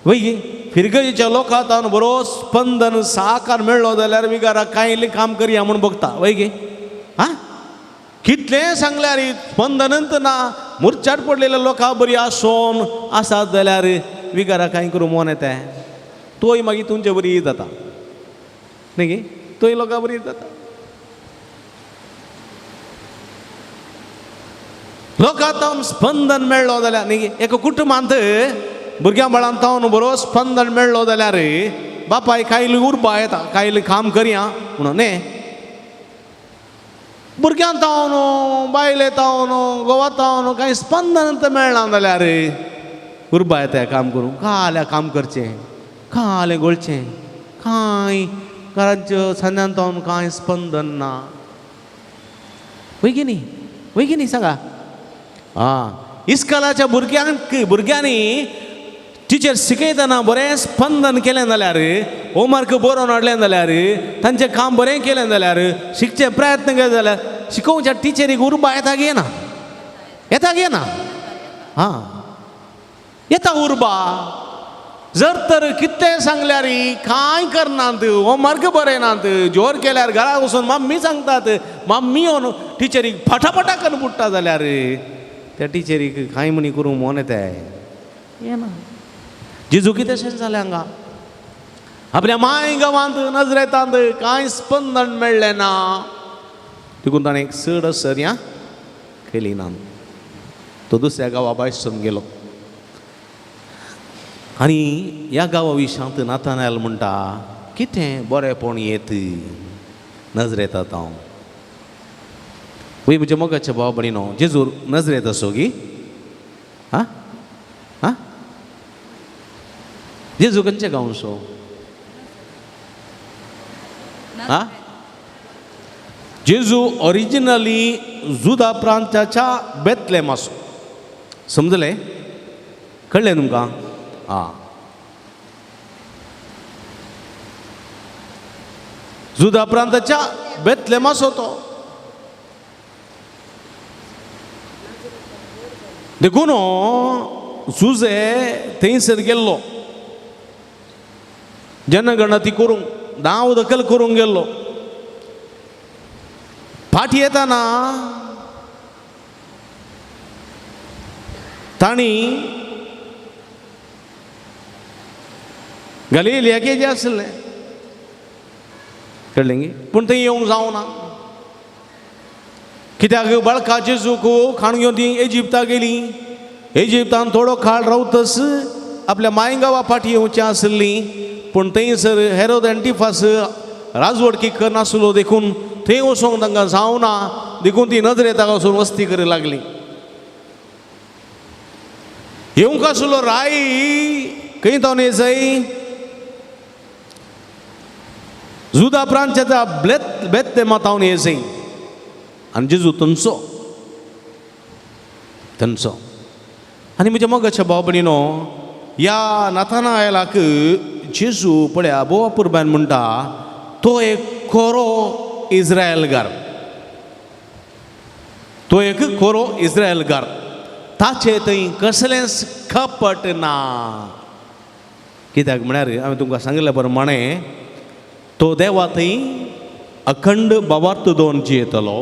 वय गे, फिरगजेच्या लोकांत बरो स्पंदन साकार मेळ्ळो जाल्यार विगाराक कांय इल्लें काम करया म्हूण बगता वय गे. कितलें सांगल्यार स्पंदनंत ना, मुर्चार पडलेल्या लोकां बरी आसोन आसात जाल्यार विगाराक कांय करूं मोन येता. तोय मागीर तुमचे बरी जाता न्ही गे, तोय लोकां बरी जाता. लोकांत स्पंदन मेळ्ळो जाल्यार न्ही गे, एका कुटुंबांत भुरग्यां बाळांत तावन बरो स्पंदन मेळ्ळो जाल्यार बापाय कायली उर्बा येता, कायली काम करया म्हणून न्ही. भुरग्यां तावन बायले तावन गोवा तावन कांय स्पंदन मेळना जाल्यार उर्बा येता काम करूं. काल्या काम करचें, कालें गोळचें, कांय घरांच्या सांजान तावन कांय स्पंदन ना. वय गे न्ही सांगा. इस्कॉलाच्या भुरग्यांनी टिचर शिकयतना बरें स्पंदन केलें जाल्यार, होमवर्क बरोवन हाडलें जाल्यार, तांचें काम बरें केलें जाल्यार, शिकचे प्रयत्न केले जाल्यार शिकोवच्या टिचरीक उर्बा येता गे ना, येता गे ना. येता उर्बा. जर तर कितें सांगल्यार कांय करनात, होमवर्क बरयनात, जोर केल्यार घरा वचून मम्मी सांगतात, मम्मी येवन टिचरीक फटाफटा करून पुट्टा जाल्यार त्या टिचरीक कांय म्हणी करूंक मोन येताय येना. जेजू कितें शें जालें हांगा. आपल्या माय गांवांत नजरेतांत कांय स्पंदन मेळ्ळें ना, देखून ताणें एक चड सरया केली ना. तो दुसऱ्या गांवा भायर सरून गेलो. आनी ह्या गांवा विशांत नातानायल म्हणटा, कितें बरेंपण येत नजरेतात हांव. वय म्हज्या मोगाच्या भाव भयणीनो, जेजूर नजरेत असो गी. जेजू खंयच्या गांवचो? जेजू ओरिजिनली जुदा प्रांताच्या बेतलेमाचो. समजलें? कळ्ळें तुमकां? जुदा प्रांताच्या बेतलेमाचो तो. देखून जुजे थंयसर गेल्लो, जनगणती करूंक, नांव दखल करूंक गेल्लो. फाटी येताना तांणी गलिलियाक येजें आसलें, कळ्ळें गे. पूण थंय येवंक जावना. कित्याक बाळका जेजूक खाण घेवन ती इजिप्ताक गेली. इजिप्तान थोडो काळ रावतस आपल्या मायगांवा फाटी येवची आसली, पूण थंयसर हेरोद एंटिफास राजवडकी करनासलो, देखून थंय वचोंक तांकां जावना. देखून ती नजरेताक वचून वस्ती करूंक लागली. येवंक आसलो राय खंय तावन येजय जुदा प्रांताच्या बेतलेमा तावन येजय. आनी जेजू थंयचो आनी म्हज्या मोगाच्या भाव भयणीनो, ह्या नाथानायलाक जेजू पळया बोवा पुरबान म्हणटा तो एक खरो इस्रायलकार, तो एक खरो इस्रायलकार, ताचे थंय कसलेंच कपट ना. कित्याक म्हळ्यार हांवें तुमकां सांगिल्ल्या प्रमाणे तो देवा थंय अखंड भावार्थ दोन जियेतलो.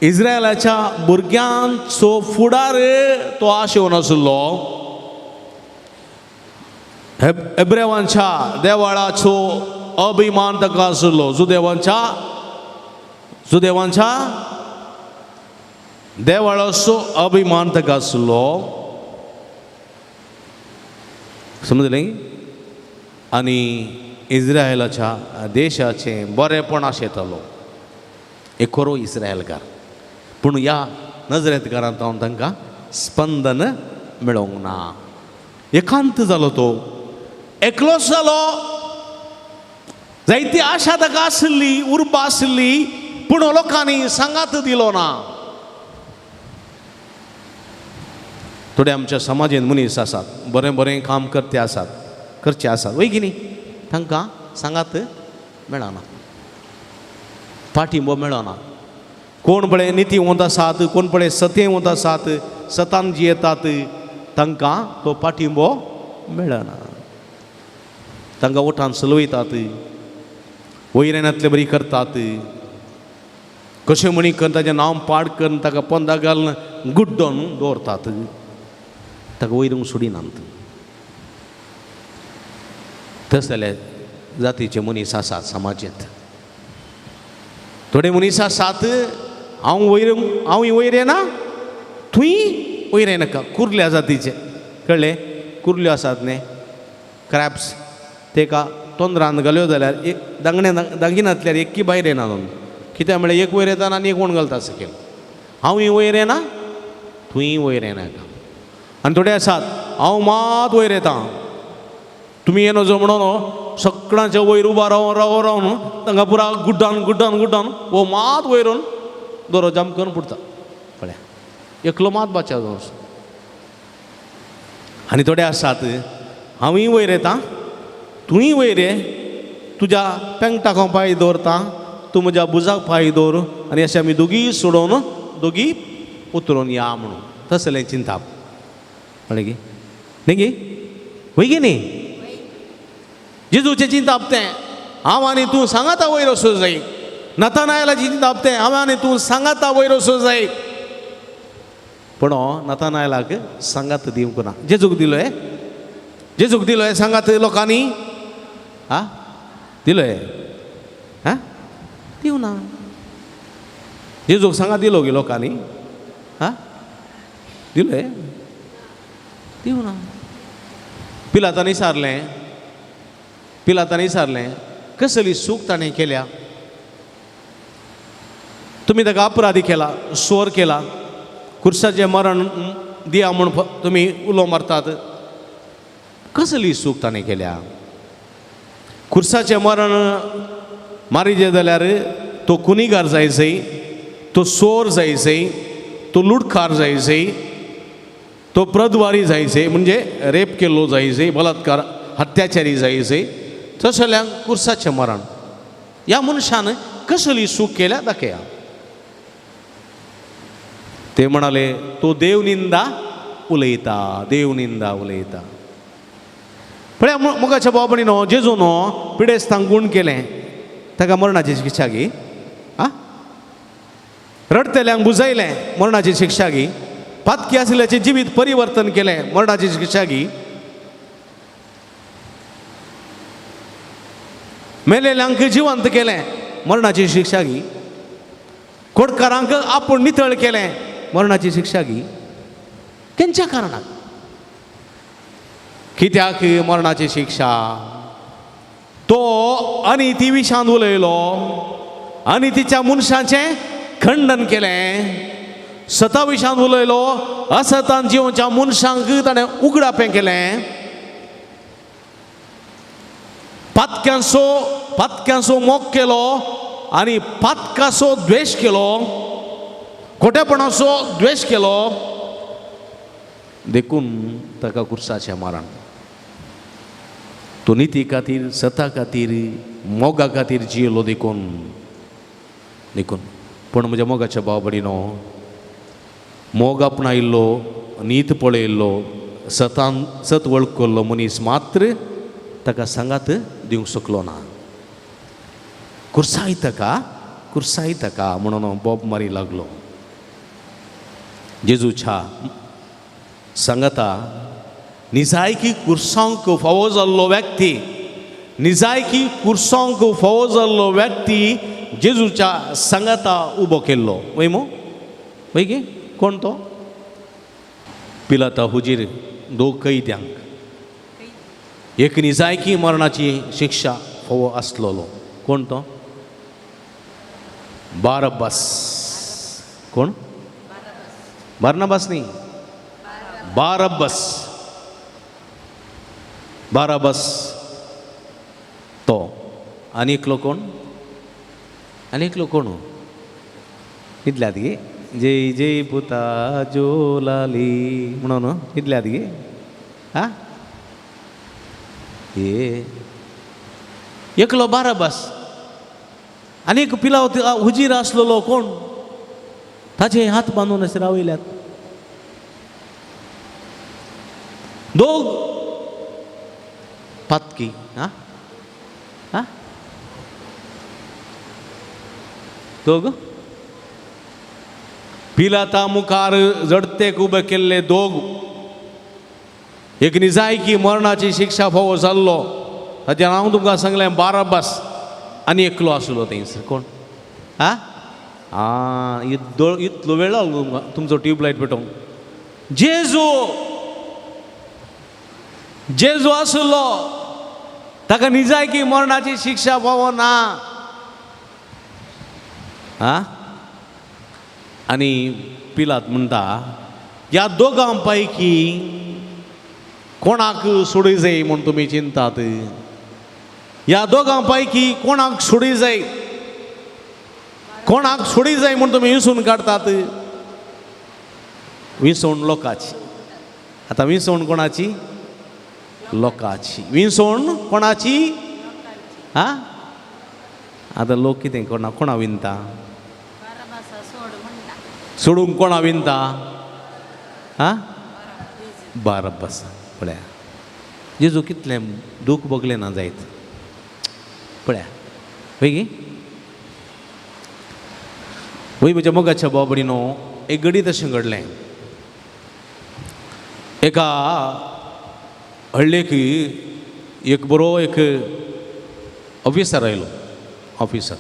इस्रायलाच्या भुरग्यांचो फुडार तो आशेवन आशिल्लो. हेब्रेवांच्या देवाळाचो अभिमान ताका आशिल्लो. जुदेवांच्या देवाळाचो अभिमान ताका आशिल्लो. समजलें? आनी इस्रायलाच्या देशाचें बरेंपण आशेतालो. एक खरो इस्रायलकार. पूण ह्या नजरेतकारांत तांकां स्पंदन मेळोंक ना. एकांत जालो तो, एकलोच जालो. जायती आशा ताका आशिल्ली, उर्बा आशिल्ली, पूण लोकांनी सांगात दिलो ना. थोडे आमच्या समाजान मनीस आसात, बरें बरें काम करचे आसात वय की न्ही, तांकां सांगात मेळना, पाठिंबो मेळना. कोण पळय नितीवंत आसात, कोण पळय सत्यवंत आसात, सतान जियेतात, तांकां तो पाठिंबो मेळना. तांकां ओठान चलयतात, वैऱ्यांतले बरी करतात, कशें म्हणी करून ताचें नांव पाड करून ताका पोंदा घालून गुड्डोन दवरतात, ताका वैरूंक सोडिनात. तसले जातीचे मनीस आसात समाजांत. थोडे मनीस आसात, हांव वैरे ना, तुय वैरे नाका. कुर्ल्या जातीचे, कळ्ळे? कुर्ल्यो आसात न्ही, क्रॅप्स, तेका तोंदरान घाल्यो जाल्यार एक दागिनांतल्यार एक्की भायर येना. कित्याक म्हळ्यार एक वयर येता आनी एक कोण घालता सकयल. हांव वयर येना, तुय वयर येनाका. आनी थोडे आसात, हांव मात वयर येता, तुमी येनो जो म्हणून सगळ्यांच्या वयर उबा रावन तांकां पुरा गुड्डान वो मात वयरून दोरो जाम करून पुडता. कळ्ळें? एकलो मात बाच्या दवरस. आनी थोडे आसात, हांवूय वयर येता, तुंय वयर ये, तुज्या पेंगटाक हांव पांय दवरता, तूं म्हज्या बुजाक पांय दवर, आनी अशें आमी दोगी सोडोवन दोगी उतरून या म्हणून. तसलें चिंताप. कळ्ळें गी? न्ही गी? वय गी न्ही? जेजूचें चिंताप तें हांव आनी तूं सांगाता वयर वचूं जाय. नाथानायलाचें चिंताप तें हांव आनी तूं सांगाता वयर वचूं जाय. पूण नाथानायलाक सांगात दिवंक ना. जेजूक दिलोय सांगात लोकांनी, दिलोय, दिवं ना. जेजूक सांगात दिलो गे लोकांनी, दिलोय, दिवं ना. पिलातांनी सारलें कसली चूक ताणें केल्या. तुमी ताका अपराधी केला, स्वर केला, खुर्साचें मरण दिया म्हूण तुमी उलो मारतात. कसली चूक ताणें केल्या. खुर्साचें मरण मारिजे जाल्यार तो कुनिगार जायचय, तो चोर जायचय, तो लुटखार जायचय, तो प्रद्वारी जायचय, म्हणजे रेप केल्लो जायचय, बलात्कार हत्याचारी जायचय. तसल्यांक खुर्साचें मरण. ह्या मनशान कसली चूक केल्या दाखया. ते म्हणाले तो देवनिंदा उलयता. पळया मोगाच्या भाव भयणीनो, जेजून पिडेस्तांक गुण केलें, ताका मरणाची शिक्षा घे. रडतेल्यांक बुजयलें, मरणाची शिक्षा घे. पातकी आशिल्ल्याचें जिवीत परिवर्तन केलें, मरणाची शिक्षा घे. मेलेल्यांक जिवंत केलें, मरणाची शिक्षा घे. खोडकारांक आपूण नितळ केलें, मरणाची शिक्षा घे. केंच्या कारणाक? कित्याक मरणाची शिक्षा? तो अनिती विशांत उलयलो, अनितीच्या मनशाचें खंडन केलें, सता विशांत उलयलो, असतान जिवच्या मनशांक ताणें उगडापें केलें. पातक्यांचो मोग केलो आनी पातकाचो द्वेश केलो, खोटेपणाचो द्वेश केलो. देखून ताका कुर्साचें मारण तो निती खातीर सता खातीर मोगा खातीर जियेलो देखून पूण म्हज्या मोगाच्या भाव भयणीनो मोग आपणायिल्लो नीत पळयल्लो सत वळख केल्लो मनीस मात्र ताका सांगात दिवंक शकलो ना. कुर्साय ताका म्हणून बोब मारी लागलो. जेजूच्या सांगता निजायकी कुर्सांक फावो जाल्लो व्यक्ती जेजूच्या सांगता उबो केल्लो. वय गे कोण तो? पिलाता हुजीर दोग कैद्यांक एक निजायकी मरणाची शिक्षा फावो आसलोलो. कोण तो? बारब्बास. कोण? बारनाबास न्ही, बारब्बास तो. आनी एकलो कोण? इतल्यात गे जय जय पुता जोलाली म्हणून इतल्यात गे. हा एकलो बारब्बास आनी एक पिला हुजीर आसलेलो कोण? ताचे हात बांदून अशे रावयल्यात. दोग पातकी. दोग पिलाता मुखार जडतेक उबे केल्ले दोग. एक निजायकी मरणाची शिक्षा फावो जाल्लो ताचें हांव तुमकां सांगलें बारब्बास. आनी एकलो आसलो थंयसर कोण? इतलो वेळ लागलो तुमचो ट्यूबलायट पेटोवंक. जेजू आसलो ताका निजायकी मरणाची शिक्षा फावो ना. आनी पिलात म्हणटा ह्या दोगां पैकी कोणाक सोडूंक जाय म्हूण तुमी चिंतात? ह्या दोगां पैकी कोणाक सोडूंक जाय म्हूण तुमी विंचून काडतात? विंचवण लोकाची. आतां विंचवण कोणाची? लोकाची. विंचवण कोणाची? आतां लोक कितें कोणा विनता? सोडूंक कोणा विनता? बारब्बास. पळया जेजू कितलें दूख भोगलें ना जायत. पळया वय म्हज्या मोगाच्या भाव भयणीनो एक घडीत अशें घडलें. एका हळ्ळेक एक बरो एक ऑफिसर आयलो. ऑफिसर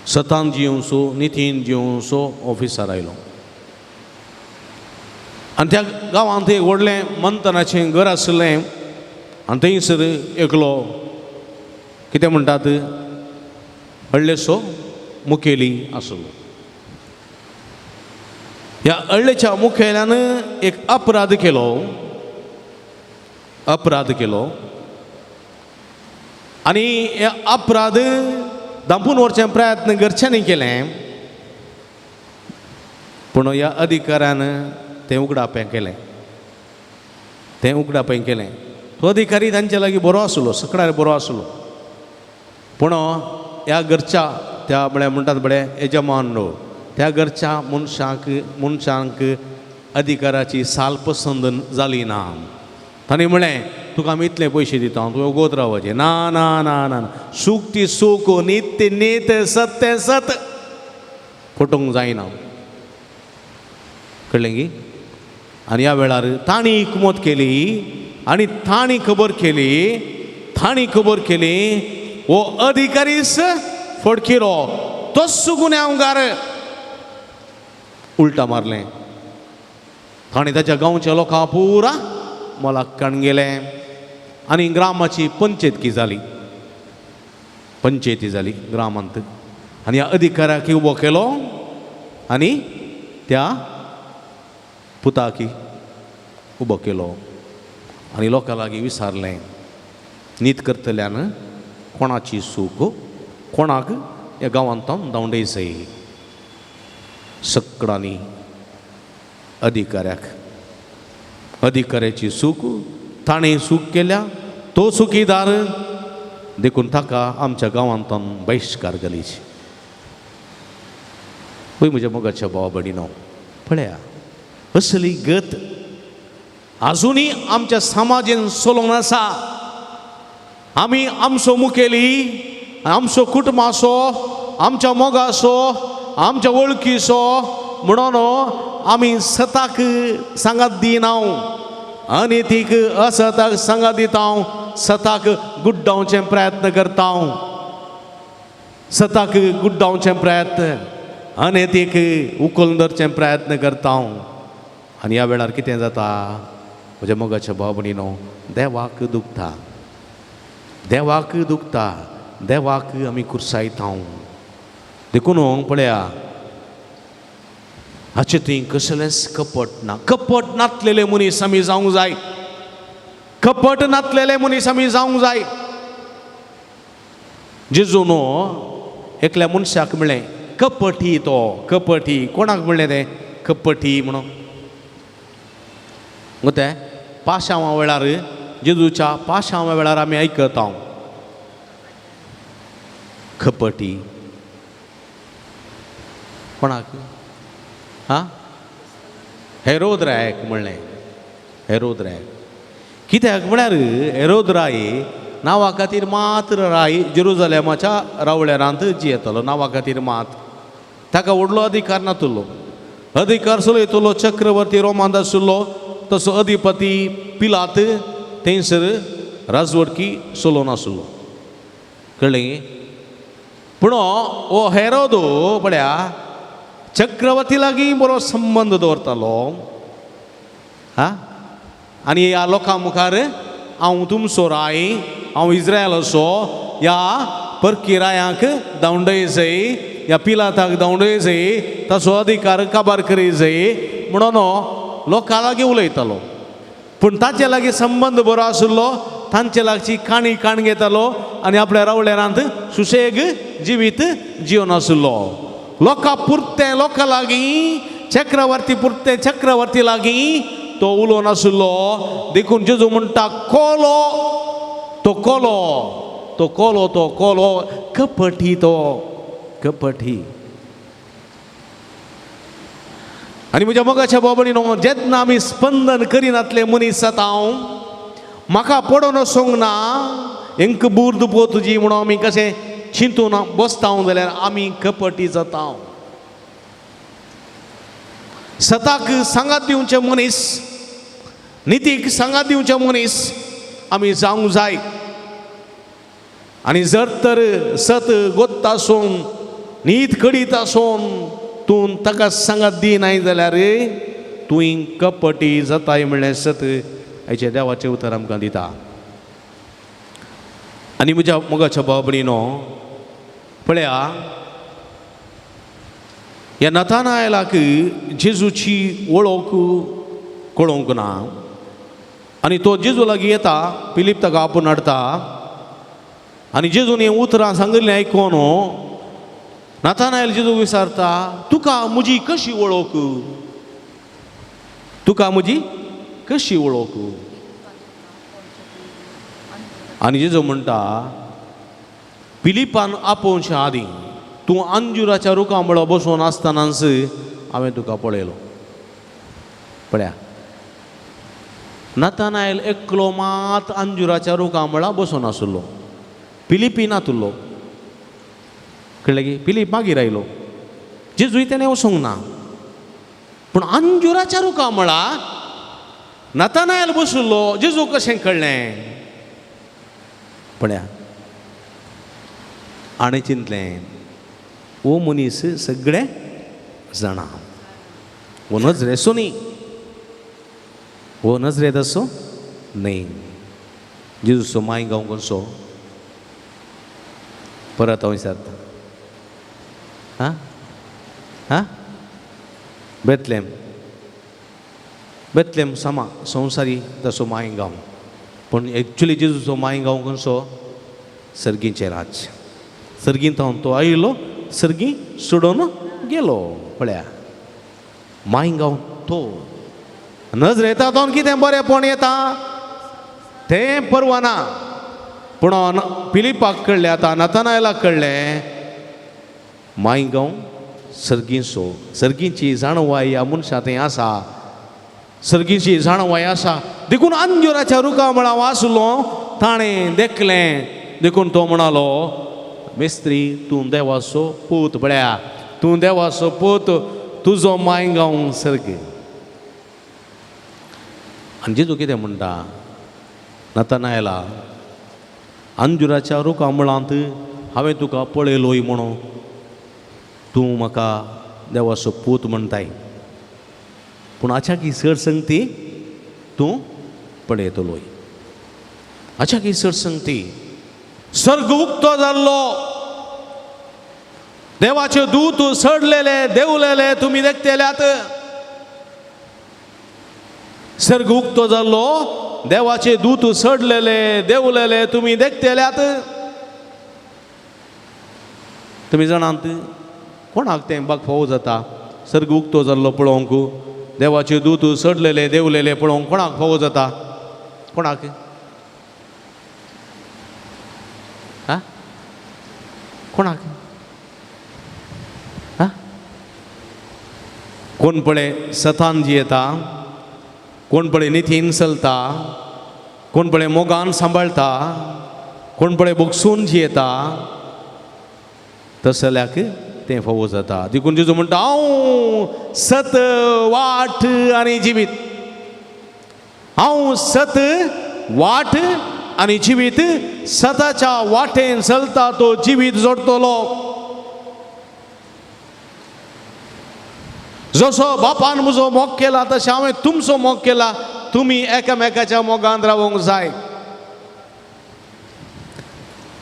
सतान जिवंसो नितीन जिवंसो ऑफिसर आयलो. आनी त्या गांवांत एक व्हडलें मंथनाचें घर आसलें आनी थंयसर एकलो कितें म्हणटात व्हडलेसो मुखेली आसलो. ह्या हळ्ळेच्या मुखेल्यान एक अपराध केलो आनी हे अपराध धांपून व्हरचे प्रयत्न घरच्यांनी केलें पूण ह्या अधिकाऱ्यान तें उगडापें केलें. तो अधिकारी तांचे लागीं बरो आसलो, सकणार बरो आसलो. पूण ह्या घरच्या त्या म्हणटात बडे यजमान त्या घरच्या मनशांक अधिकाराची साल पसंद जाली ना. ताणें म्हळें तुका आमी इतले पयशे दिता तुवें वोगोत रावचें. ना ना ना ना सूख ती सूख नीत ती नीत सत तें सत फटोवंक जायना. कळ्ळें गी. आनी ह्या वेळार तांणी कुमत केली आनी तांणी खबर केली हो अधिकारीच फडकिरो तोच गुन्यांवकार उलटा मारलें. ताणें ताच्या गांवच्या लोकां पुरा मोलाक काडून गेलें आनी ग्रामाची पंचायती जाली ग्रामांत. आनी ह्या अधिकाऱ्याक उबो केलो आनी त्या पुताक उबो केलो आनी लोकां लागीं विचारलें नीत करतल्यान कोणाची सूख कोणाक ह्या गांवांत धांवडय जाय. सकडांनी अधिकाऱ्याक अधिकाऱ्याची चूक ताणें चूक केल्या तो चुकीदार देखून ताका आमच्या गांवांतून बहिष्कार घालीचे. पळय म्हज्या मोगाच्या भावा भयणीनो, पळया असली गत अजुनूय आमच्या समाजान चलोवन आसा. आमी आमचो मुखेली, आमचो कुटुंब आसो, आमच्या मोगा आसो, आमच्या वळखीचो म्हणून आमी सताक सांगात दिनाव, अनैतीक असताक सांगात दिता, सताक गुड्डावचे प्रयत्न करता, सताक गुड्डावचे प्रयत्न, अनैतीक उखलून धरचे प्रयत्न करता. आनी ह्या वेळार कितें जाता म्हज्या मोगाच्या भाव भयणीनो, देवाक दुखता, देवाक दुखता, देवाक आमी कुर्सायता. देखून पळया हाचे थंय कसलेंच कपट ना. कपट नातलेले मनीस आमी जावंक जाय, कपट नातलेले मनीस आमी जावंक जाय. जेजून एकल्या मनशाक म्हणलें कपटी, तो कपटी. कोणाक म्हणलें तें कपटी म्हणून? ते पाशांवा वेळार, जेजूच्या पाशांवा वेळार आमी आयकता कपटी. कोणाक? हां, हेरोद्रायक म्हणलें. हेरोद्रायक कित्याक म्हळ्यार हेरोद्राय नांवा खातीर मात्र राय जेरुजलेमाच्या रावळेरांत जियेतालो. नांवा खातीर मात ताका व्हडलो अधिकार नासलो. अधिकार चलयतलो चक्रवर्ती रोमांत आशिल्लो, तसो अधिपती पिलात थंयसर राजवडकी चलोवन आशिल्लो. कळ्ळें? पूण हो हेरोद पळया चक्रवर्ती लागीं बरो संबंद दवरतालो. हां, आनी ह्या लोकां मुखार हांव तुमचो राय, हांव इस्रायलाचो, ह्या परकी रायांक धांवडयजय, ह्या पिलाताक धांवडयजय, ताचो अधिकार काबार करीजय म्हणून लोकां लागीं उलयतालो. पूण ताचे लागीं संबंद बरो आशिल्लो, तांचे लागची काणी काण घेतालो आनी आपल्या रावळेरांत सुशेग जिवीत जिवन आशिल्लो. लोकां पुरते लोकां लागीं, चक्रवर्ती पुरते चक्रवर्ती लागीं तो उलोवन आशिल्लो. देखून जेजू म्हणटा कोलो, तो कोलो, तो कोलो, तो कोलो कपटी, तो कपटी. आनी म्हज्या मोगाच्या भाव भयणीनो, जेन्ना आमी स्पंदन करिनातले मनीस जाता, म्हाका पडोवन वचोंक ना, हेंक बुर्द पोत जी म्हणून आमी कशें चिंतून बसता जाल्यार आमी कपटी जाता. सताक सांगात दिवचे मनीस, नितीक सांगात दिवचे मनीस आमी जावंक जाय. आनी जर तर सत गोत्त आसून, नीत करीत आसून तूं ताका सांगात दिनाय जाल्यार तुवें कपटी जाताय म्हणलें सत हेचें देवाचें उतर आमकां दिता. आनी म्हज्या मोगाच्या भाव भयणीनो, पळया ह्या नतानायलाक जेजूची वळख कळोवंक ना. आनी तो जेजू लागीं येता, फिलीप ताका आपूण हाडटा. आनी जेजून हें उतरां सांगिल्लें आयकोन नतानायल जेजू विचारता, तुका म्हजी कशी वळख? तुका म्हजी कशी वळख? आनी जेजू म्हणटा, फिलिपान आपोवच्या आदीं तूं अंजुराच्या रुखा म्हळो बसून आसतनाच हांवें तुका पळयलो. पळया, नतानायल एकलो मात अंजुराच्या रुखा म्हळा बसून आशिल्लो, फिलिपी नातुल्लो. कळ्ळें की? फिलीप मागीर आयलो, जेजूय तेणें वचोंक ना. पूण अंजुराच्या रुखा म्हळा नतानायल बशिल्लो, जेजू कशें कळ्ळें? पळया, आनी चिंतलें, वो मनीस सगळे जाणा, वो नजरेचो न्ही, वो नजरेत असो न्ही. जेजूचो मायगांव खंयचो? परत हांव विचारता. हां हां, बेतलेम. बेतलेम समा संवसारी तसो मायगांव, पूण एक्चुली जेजूचो मायगांव खंयचो? सर्गीचें राज्य. सर्गींत तो आयलो, सर्गी सोडून गेलो. पळया, मायगांव तो नजरेंतातून कितें बरेंपण येता तें परवाना. पूण फिलिपाक कळलें, आतां नतनायलाक कळलें, मायगांव सर्गीची जाणवाय ह्या मनशा थंय आसा, सर्गीची जाणवाय आसा. देखून अंजुराच्या रुखा म्हळा वाचलो ताणें देखलें. देखून तो म्हणालो, मेस्त्री तूं देवाचो पूत बळ्या, तूं देवाचो पूत, तुजो मायगांव सर्ग. आनी जेजू कितें म्हणटा, नतनायला अंजुराच्या रुखा मुळांत हांवें तुका पळयलोय म्हणून तूं म्हाका देवाचो पूत म्हणटाय, पूण आचाकी सरसंगती तूं पळयतलोय. आचाकी सरसंगती सर्ग उक्तो जाल्लो, देवाचे दूत सडलेले देवलेले तुमी देखतेल्यात. सर्ग उक्तो जाल्लो, देवाचे दूत सडलेले देवलेले तुमी देखतेल्यात. तुमी जाणात कोणाक तें बाग फोव जाता? सर्ग उक्तो जाल्लो पळोवंक, देवाचे दूत सडलेले देवलेले पळोवंक कोणाक फोव जाता? कोणाक? हा, कोणाक? हा, कोण पळय सतान जियेता, कोण पळय निथीन चलता, कोण पळय मोगान सांबाळटा, कोण पळय बुगसून जियेता, तसल्याक तें फोव जाता. देखून जेजू म्हणटा, हांव सत वाट आनी जिवीत, हांव सत वाट आनी जिवीत, सताच्या वाटेन चलता तो जिवीत जोडटलो. जसो बापान म्हजो मोग केला तशें हांवें तुमचो मोग केला. तुमी एकामेकाच्या मोगान रावंक जाय.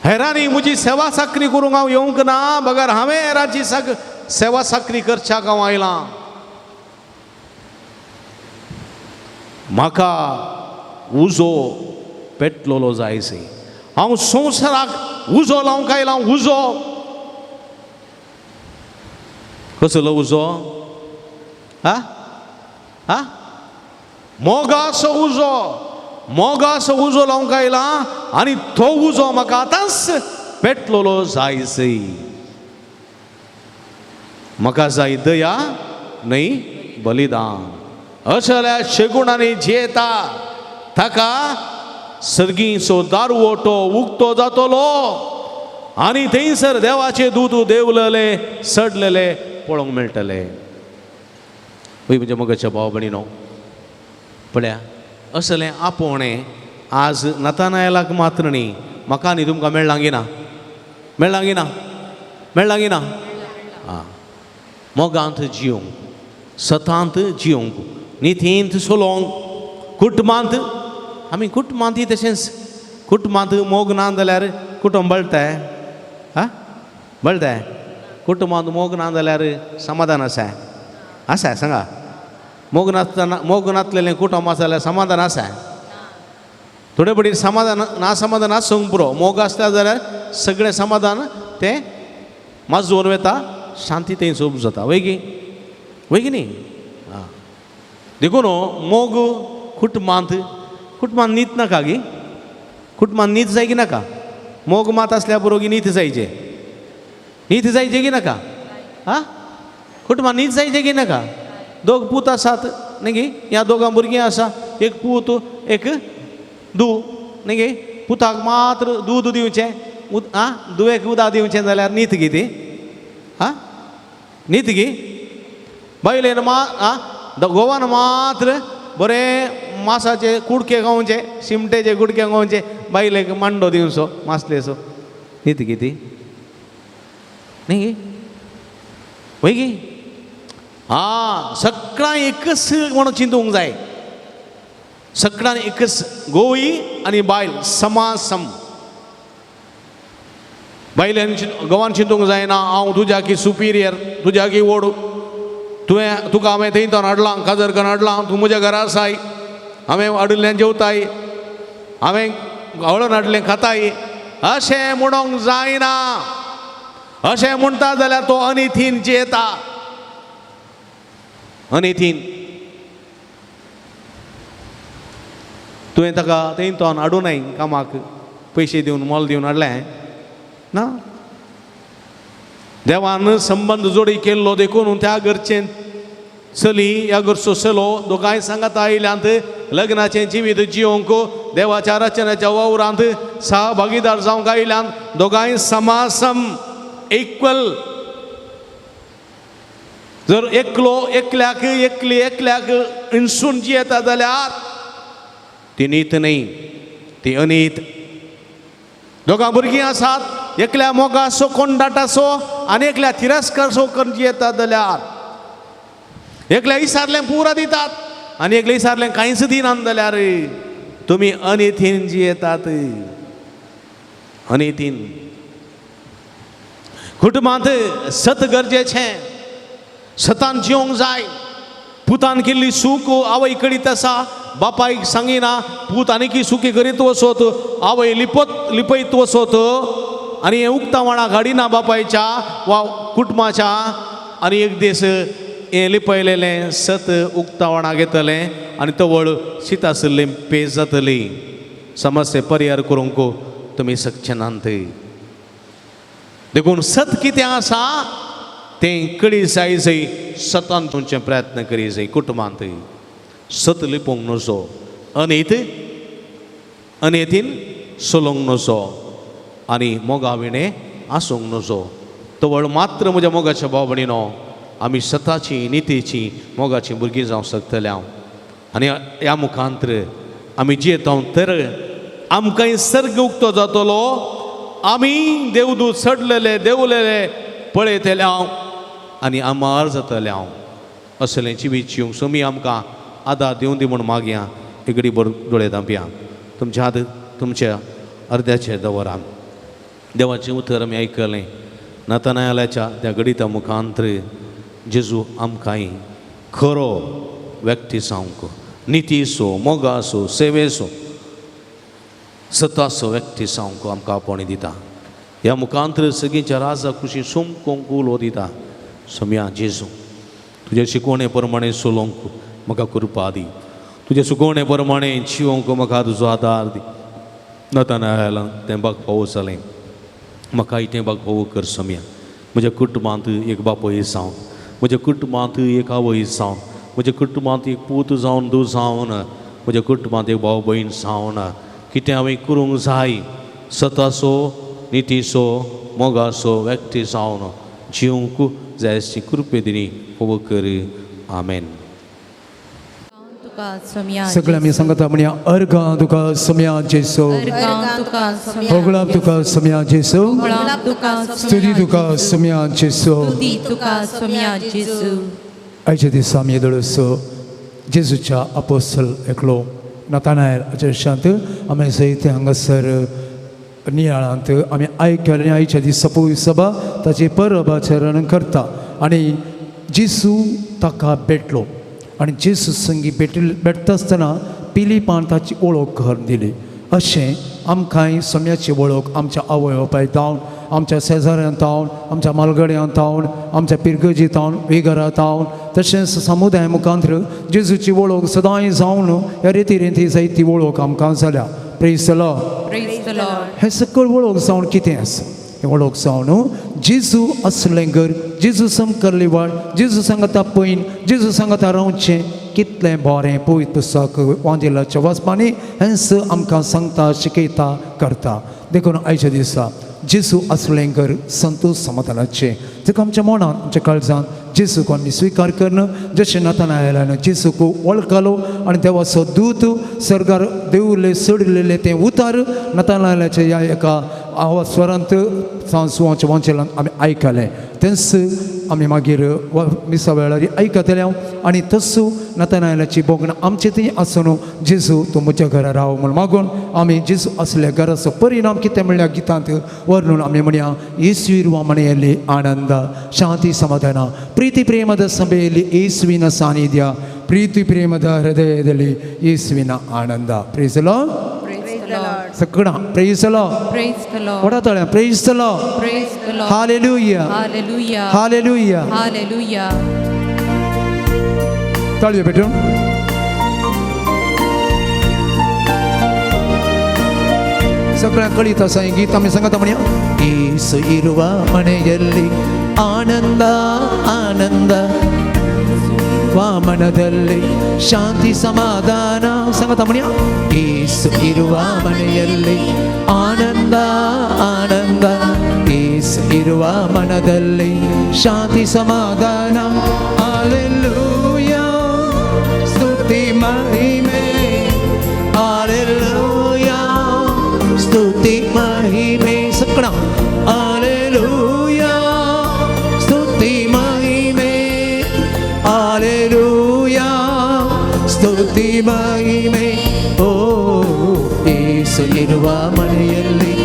हेरांनी म्हजी सेवा साकरी करूंक हांव येवंक ना, बगर हांवें हेरांची सेवा साकरी करच्याक हांव आयलां. म्हाका उजो पेटलोलो जायसै. हांव संवसाराक उजो लावंक आयलां. उजो कसलो उजो? हा, हा, मोगाचो उजो. मोगाचो उजो लावंक आयला आनी तो उजो म्हाका आतांच पेटलोलो जायसै. म्हाका जाय दया न्हय बलिदान. अशल्या शेगुणांनी जियेता ताका सर्गीचो दारवटो उक्तो जातलो आनी थंयसर देवाचे दूत देवलेले सडलेले पळोवंक मेळटले. वय म्हणजे मगाच्या भाव भयणीनो, पळया असलें आपोवणें आज नतनायलाक मात्र न्ही, म्हाका न्ही तुमकां मेळ्ळां गी ना? मेळ्ळां गी ना? मेळ्ळां गी ना? आं, मोगांत जियोंक, सतांत जियोंक, निथींत चलोवंक, कुटुंबांत. आमी कुटुंबांतय तशेंच. कुटुंबांत मोग ना जाल्यार कुटुंब बळटाय. हा, बळटाय. कुटुंबांत मोग ना जाल्यार समाधान आसा? आसा सांगा. मोग नासतना, मोग नासलेलें कुटुंब आसा जाल्यार समाधान आसा? थोडे बडी समाधान नासमाधान आसूंक पुरो. मोग आसता जाल्यार सगळें समाधान तें माजून वेता, शांती थंय सोब जाता. वय गी? वय की न्ही? आं, देखून मोग कुटुंबांत नीत नाका गी. कुटुंबांत नीत जाय की नाका? मोग मात आसल्या पुरो गी नीत जायचे? नीत जायचे की नाका? आं, कुटुंबांत नीत जायचे की नाका? दोग पूत आसात न्ही गे, ह्या दोगां भुरगीं आसा, एक पूत एक धूव न्ही गे. पुताक मात्र दूद दिवचें, दुवेक उदक दिवचें जाल्यार न्हीत गी ती? आं, न्हीत गी? बायलेन घोवान मात्र बरें मासाचे कुडके खावचे, शिमटेचे कुडके खावचे, बायलेक मांडो दिवचो मासलेचो, न्हीत गी ती? न्ही गे? वय गी? हां, सगळां एकच म्हणून चिंतूंक जाय. सगळ्यान एकच, गोई आनी बायल समासम. बायलेन घोवान चिंतूंक जायना हांव तुज्याकी सुपिरियर, तुज्याकी व्हड, तुका हांवें थंयच्यान हाडलां, काजर करून हाडलां, तूं म्हज्या घरा आसाय, हांवें हाडिल्लें जेवताय, हांवें हळद हाडलें खाताय, अशें म्हणूंक जायना. अशें म्हणटा जाल्यार तो अनिथीन जियेता. अनिथीन. तुवें ताका थंय हाडूनाय कामाक पयशे दिवन मोल दिवन हाडलें ना. देवान संबंध जोडी केल्लो देखून त्या घरचें चली ह्या घरचो चलो दोगांय सांगात आयल्यांत लग्नाचें जिवीत जिवंक देवाच्या रचनेच्या वावरांत सहभागीदार जावंक आयल्यांत दोगांय समासम इक्वल. जर एकल्याक इन्सून जियेता जाल्यार ती नीत न्ही, ती अनीत. दोगां भुरगीं आसात, एकल्या मोगा आसो कोंडाट आसो आनी एकल्या तिरस्कार सो करून जियेतात जाल्यार, एकल्या इसारलें पुरा दितात आनी एकल्या इसारलें कांयच दिनात जाल्यार तुमी अनितीन जियेतात. अनितीन कुटुंबांत सत गरजेचें. सतान जिवंक जाय. पुतान केल्ली सूख आवय करीत आसा, बापायक सांगिना पूत आनीक सुखी करीत वचत, आवय लिपयत वचत आनी हें उक्तावणां घाडिना बापायच्या वा कुटुंबाच्या. आनी एक दीस हें लिपयलेलें सत उक्तावणां घेतलें आनी तवळ शीत आसलें पेज जातली. समस्या परिहार करूंक तुमी शकचे नात. देखून सत कितें आसा तें कडी जाय जंय सतान तुमचे प्रयत्न करी जाय. कुटुंबांत सत लिपोवंक नजो, अनेतीन सोलोवंक नजो आनी मोगाविणें आसूंक नजो. तवळ मात्र म्हज्या मोगाच्या भाव भयणीनो आमी सताची नितीची मोगाची भुरगीं जावंक शकतले. आनी ह्या मुखांतर आमी जियेता तर आमकांय सर्ग उक्तो जातलो. आमी देवदूत चडलेले देंवलेले पळयतले हांव आनी आमार जातले हांव. असलें जिवीत जिवंक समी आमकां आदार दिवं दी म्हूण मागया. एगडी बरो दोळे धांपया. तुमच्या हात तुमच्या अर्द्याचेर दवरा. देवाचें उतर आमी आयकलें नातानायालाच्या त्या गडिता मुखांतर जेजू आमकांय खरो व्यक्ती जावंक, नितीसो मोगासो सेवेसो सतासो व्यक्ती जावंक आमकां आपणे दिता. ह्या मुखांतर सगळींच्या राजा खुशी सोमकोंक उलो दिता. सम्या जेजू तुज्या शिकवणे प्रमाणे चलोवंक म्हाका कृपा दी. तुज्या शिकवणे प्रमाणे जिवंक म्हाका तुजो आदार दी. नातानायाला तें बाग फावो जालें, म्हाकाय तें बाग फावो कर. सम्या म्हज्या कुटुंबांत एक बापूय जावन, म्हज्या कुटुंबांत एक आवय जावन, म्हज्या कुटुंबांत एक पूत जावन धूव जावन, म्हज्या कुटुंबांत एक भाव भयण जावन कितें हांवें करूंक जाय सतासो नितीसो मोगासो व्यक्ती जावन जिवंक जाय अशी कृपे दिनी फावो कर. आमेन. सगळें आमी सांगता म्हणया अर्गां तुका सम्या जेसो, होगळाप तुका सम्या जेसो, स्तुती तुका सम्या जेसो. आयच्या दिसा आमी येदोळसो जेजूच्या अपोस्तल एकलो नातानायल चर्चांत आमी जैते हांगासर नियाळांत आमी आयकलें. आयच्या दिसा पळय सभा ताची परबाचरण करता आनी जेजू ताका भेटलो आनी जेजू संगी भेटता आसतना पिलिपान ताची वळख करून दिली. अशें आमकांय सम्याची वळख आमच्या आवय बापाय जावन, आमच्या शेजाऱ्यांत जावन, आमच्या मालगड्यांत जावन, आमच्या पिरगजीत जावन, वेगरांत जावन, तशेंच समुदाया मुखांतर जेजूची वळख सदांय जावन ह्या रितीन ती जायती वळख आमकां जाल्या. Praise the Lord. हें सकयल वळख जावन कितें आसा? हें वळख जावन जेजू असलें घर, जेजू समकरली वाड, जेजू सांगता पयन, जेजू सांगता रावचें कितलें बरें पवित्र पुस्तक वांजेलाच्या वाचपांनी हेंच आमकां सांगता, शिकयता, करता. देखून आयच्या दिसा जेजू असलें घर संतोश समाधानाचें ताका आमच्या मनांत, आमच्या काळजांत जेजूक आमी स्विकार करून जशें नातानायलान जेजूक वळखलो आनी देवाचो दूत सर्गार देवले चडलेले तें उतार नातानायलाच्या ह्या एका आवाज स्वरांत सुवाच्या वांचेलांत आमी आयकलें. तेंच आमी मागीर मिसा वेळार आयकतले आनी तसो नातानायलाची बोगणां आमचे थंय आसून जेजू तूं म्हज्या घरा राव म्हूण मागून आमी जेजू असल्या घराचो परिणाम कितें म्हणल्या गितांत वर्णून आमी म्हणया येसुविरवा मणयली आनंद शांती समाधाನ ಪ್ರೀತಿ ಪ್ರೇಮದ ಸಭೆಯಲ್ಲಿ ಯೇಸುವಿನ ಸಾನ್ನಿಧ್ಯ ಪ್ರೀತಿ ಪ್ರೇಮದ ಹೃದಯದಲ್ಲಿ ಯೇಸುವಿನ ಆನಂದ. Praise the Lord. ಸಕಡ ಪ್ರೇಸ್ ದ ಲಾರ್ಡ್. ಒಡತಾಳೆ praise the Lord. Hallelujah hallelujah hallelujah. ತಾಳಿಯ ಬಿಟ್ಟು ಸಕಲ ಕಳಿತ ಸಂಗೀತ ಸಂಗತ ಮಣಿಯ ಯೇಸು ಇರುವ ಮನೆಯಲ್ಲಿ ಆನಂದ ಆನಂದ ವಾಮನದಲ್ಲಿ ಶಾಂತಿ ಸಮಾಧಾನ ಸಂಗತ ಮಣಿಯ ಯೇಸು ಇರುವ ಮನೆಯಲ್ಲಿ ಆನಂದ ಆನಂದ ಯೇಸು ಇರುವ ಮನದಲ್ಲಿ ಶಾಂತಿ ಸಮಾಧಾನ ಹಲ್ಲೆಲೂಯಾ ಸ್ತುತಿ ಮಹಿಮೆ ಹಲ್ಲೆಲೂಯಾ ಸ್ತುತಿ ಮಹಿಮೆ ಸಕಣ ಹಲ್ಲೆಲೂಯಾ ಸ್ತುತಿ ಮಹಿಮೆ ಹಲ್ಲೆಲೂಯಾ ಸ್ತುತಿ ಮಹಿಮೆ ಓ ಯೇಸು ಇರುವ ಮನೆಯಲ್ಲಿ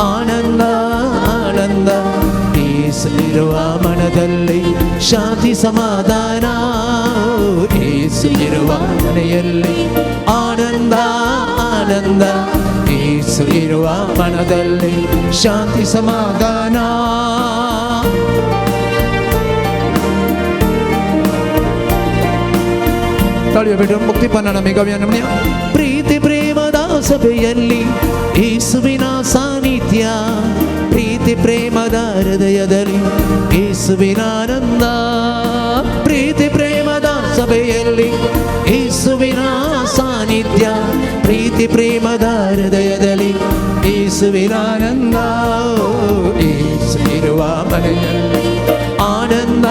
ಆನಂದ ಆನಂದ ಯೇಸು ಇರುವ ಮನದಲ್ಲಿ ಶಾಂತಿ ಸಮಾಧಾನ ಯೇಸು ಇರುವ ಮನೆಯಲ್ಲಿ ಆನಂದ ಆನಂದ ಯೇಸು ಇರುವ ಮನದಲ್ಲಿ ಶಾಂತಿ ಸಮಾಧಾನ ತಳಿಯ ಬಿಟ್ಟು ಮುಕ್ತಿ ಪನ್ನ ನಮಗೆ ಪ್ರೀತಿ ಪ್ರೇಮದ ಸಭೆಯಲ್ಲಿ ಯೇಸುವಿನ ಸಾನ್ನಿಧ್ಯ ಪ್ರೀತಿ ಪ್ರೇಮದ ಹೃದಯದಲ್ಲಿ ಯೇಸುವಿನ ಆನಂದ ಪ್ರೀತಿ ಪ್ರೇಮದ ಸಭೆಯಲ್ಲಿ ಯೇಸುವಿನ ಸಾನ್ನಿಧ್ಯ ಪ್ರೀತಿ ಪ್ರೇಮದ ಹೃದಯದಲ್ಲಿ ಯೇಸುವಿನ ಆನಂದ ಯೇಸು ಇರುವ ಮನೆಯಲ್ಲಿ ಆನಂದ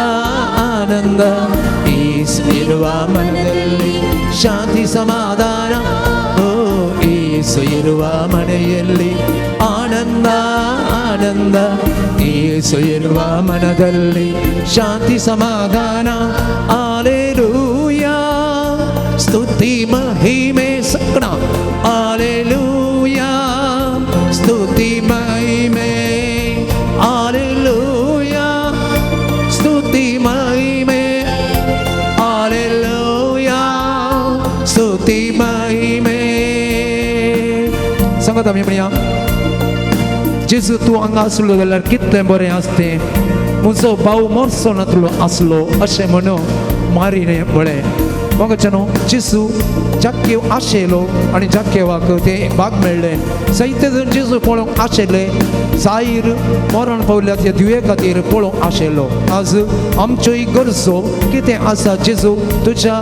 ಆನಂದ ಯೇಸು ಇರುವ ಮನೆಯಲ್ಲಿ ಶಾಂತಿ ಸಮಾಧಾನ ಓ ಯೇಸು ಇರುವ ಮನೆಯಲ್ಲಿ ಆನಂದ ಆನಂದ ಯೇಸು ಇರುವ ಮನದಲ್ಲಿ ಶಾಂತಿ ಸಮಾಧಾನ ಹಲ್ಲೆಲೂಯಾ ಸ್ತುತಿ ಮಹಿಮೆ ಸಕಣ ಹಲ್ಲೆಲೂಯಾ ಸ್ತುತಿ ಮಹಿಮೆ ಹಲ್ಲೆಲೂಯಾ ಸ್ತುತಿ ಮಹಿಮೆ ಹಲ್ಲೆಲೂಯಾ ಸ್ತುತಿ ಮಹಿಮೆ ಸಂಗತ ಮಿಮಣಿಯ जेजू तूं हांगा आसलो जाल्यार कितलें बरें आसतें म्हजो भाव मोरचो नातलो आसलो अशें म्हणून मारिनें बळें मगच्यानो जेजू जाक्यो आशेलो आनी जाक्येवाक तें भाग मेळ्ळें जायते जण जेजू पळोवंक आशिल्ले जायीर मरण पावल्या त्या दुये खातीर पळोवंक आशिल्लो आज आमच्योय गरजो कितें आसा जेजू तुज्या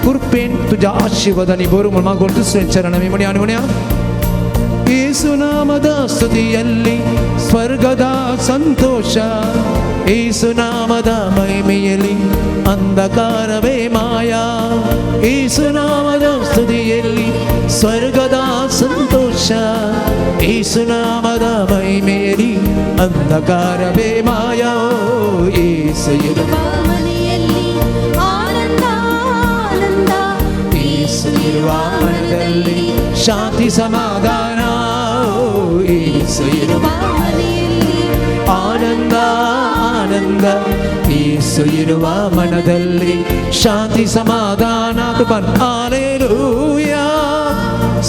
कृपेन तुज्या आशिर्वादांनी भरूं म्हूण मागून दुसऱ्या चरण आमी म्हणया आनी म्हणया ಯೇಸು ನಾಮದ ಸ್ತುತಿಯಲ್ಲಿ ಸ್ವರ್ಗದ ಸಂತೋಷ ಯೇಸು ನಾಮದ ಮಹಿಮೆಯಲ್ಲಿ ಅಂಧಕಾರವೇ ಮಾಯ ಯೇಸು ನಾಮದ ಸ್ತುತಿಯಲ್ಲಿ ಸ್ವರ್ಗದ ಸಂತೋಷ ಯೇಸು ನಾಮದ ಮಹಿಮೆಯಲ್ಲಿ ಅಂಧಕಾರವೇ ಮಾಯ ಯೇಸು ಇರುವ ಮನೆಯಲ್ಲಿ ಆನಂದ ಆನಂದ ಯೇಸು ಇರುವ ಮನದಲ್ಲಿ ಶಾಂತಿ ಸಮಾಧಾನ ಯೇಸು ಇರುವ ಮನೆಯಲ್ಲಿ ಆನಂದ ಆನಂದ ಯೇಸು ಇರುವ ಮನದಲ್ಲಿ ಶಾಂತಿ ಸಮಾಧಾನ ತುಪನ್ ಹಲ್ಲೆಲೂಯಾ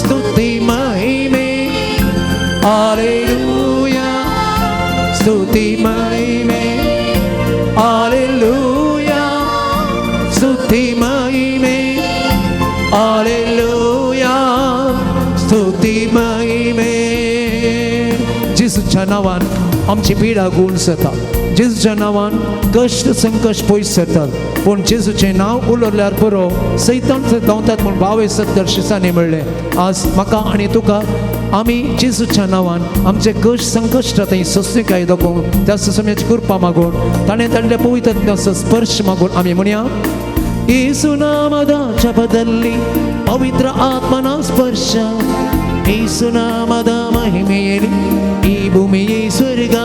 ಸ್ತುತಿ ಮಹಿಮೆ ಹಲ್ಲೆಲೂಯಾ ಸ್ತುತಿ ಮಹಿಮೆ ಹಲ್ಲೆಲೂಯಾ ಸ್ತುತಿ ಮಹಿಮೆ हल्लेलूया स्तुती महिमे जेजूच्या नावान आमची पिडा गुण जाता जेजूच्या नावान कश्ट संकश्ट पयस जातात पूण जेजूचें नांव उलयल्यार बरो सैतान धांवतात म्हूण बावे 70 शिसांनी म्हणलें आज म्हाका आनी तुका आमी जेजूच्या नांवान आमचे कश्ट संकश्ट थंय सस्तीकाय दाखोवन त्या समयाची कृपा मागून ताणें ताणले पवित्र स्पर्श मागून आमी म्हणया ಯೇಸು ನಾಮದ ಜಪದಲ್ಲಿ ಪವಿತ್ರ ಆತ್ಮನ ಸ್ಪರ್ಶ ಯೇಸು ನಾಮದ ಮಹಿಮೆಯಲ್ಲಿ ಈ ಭೂಮಿಯೇ ಸ್ವರ್ಗ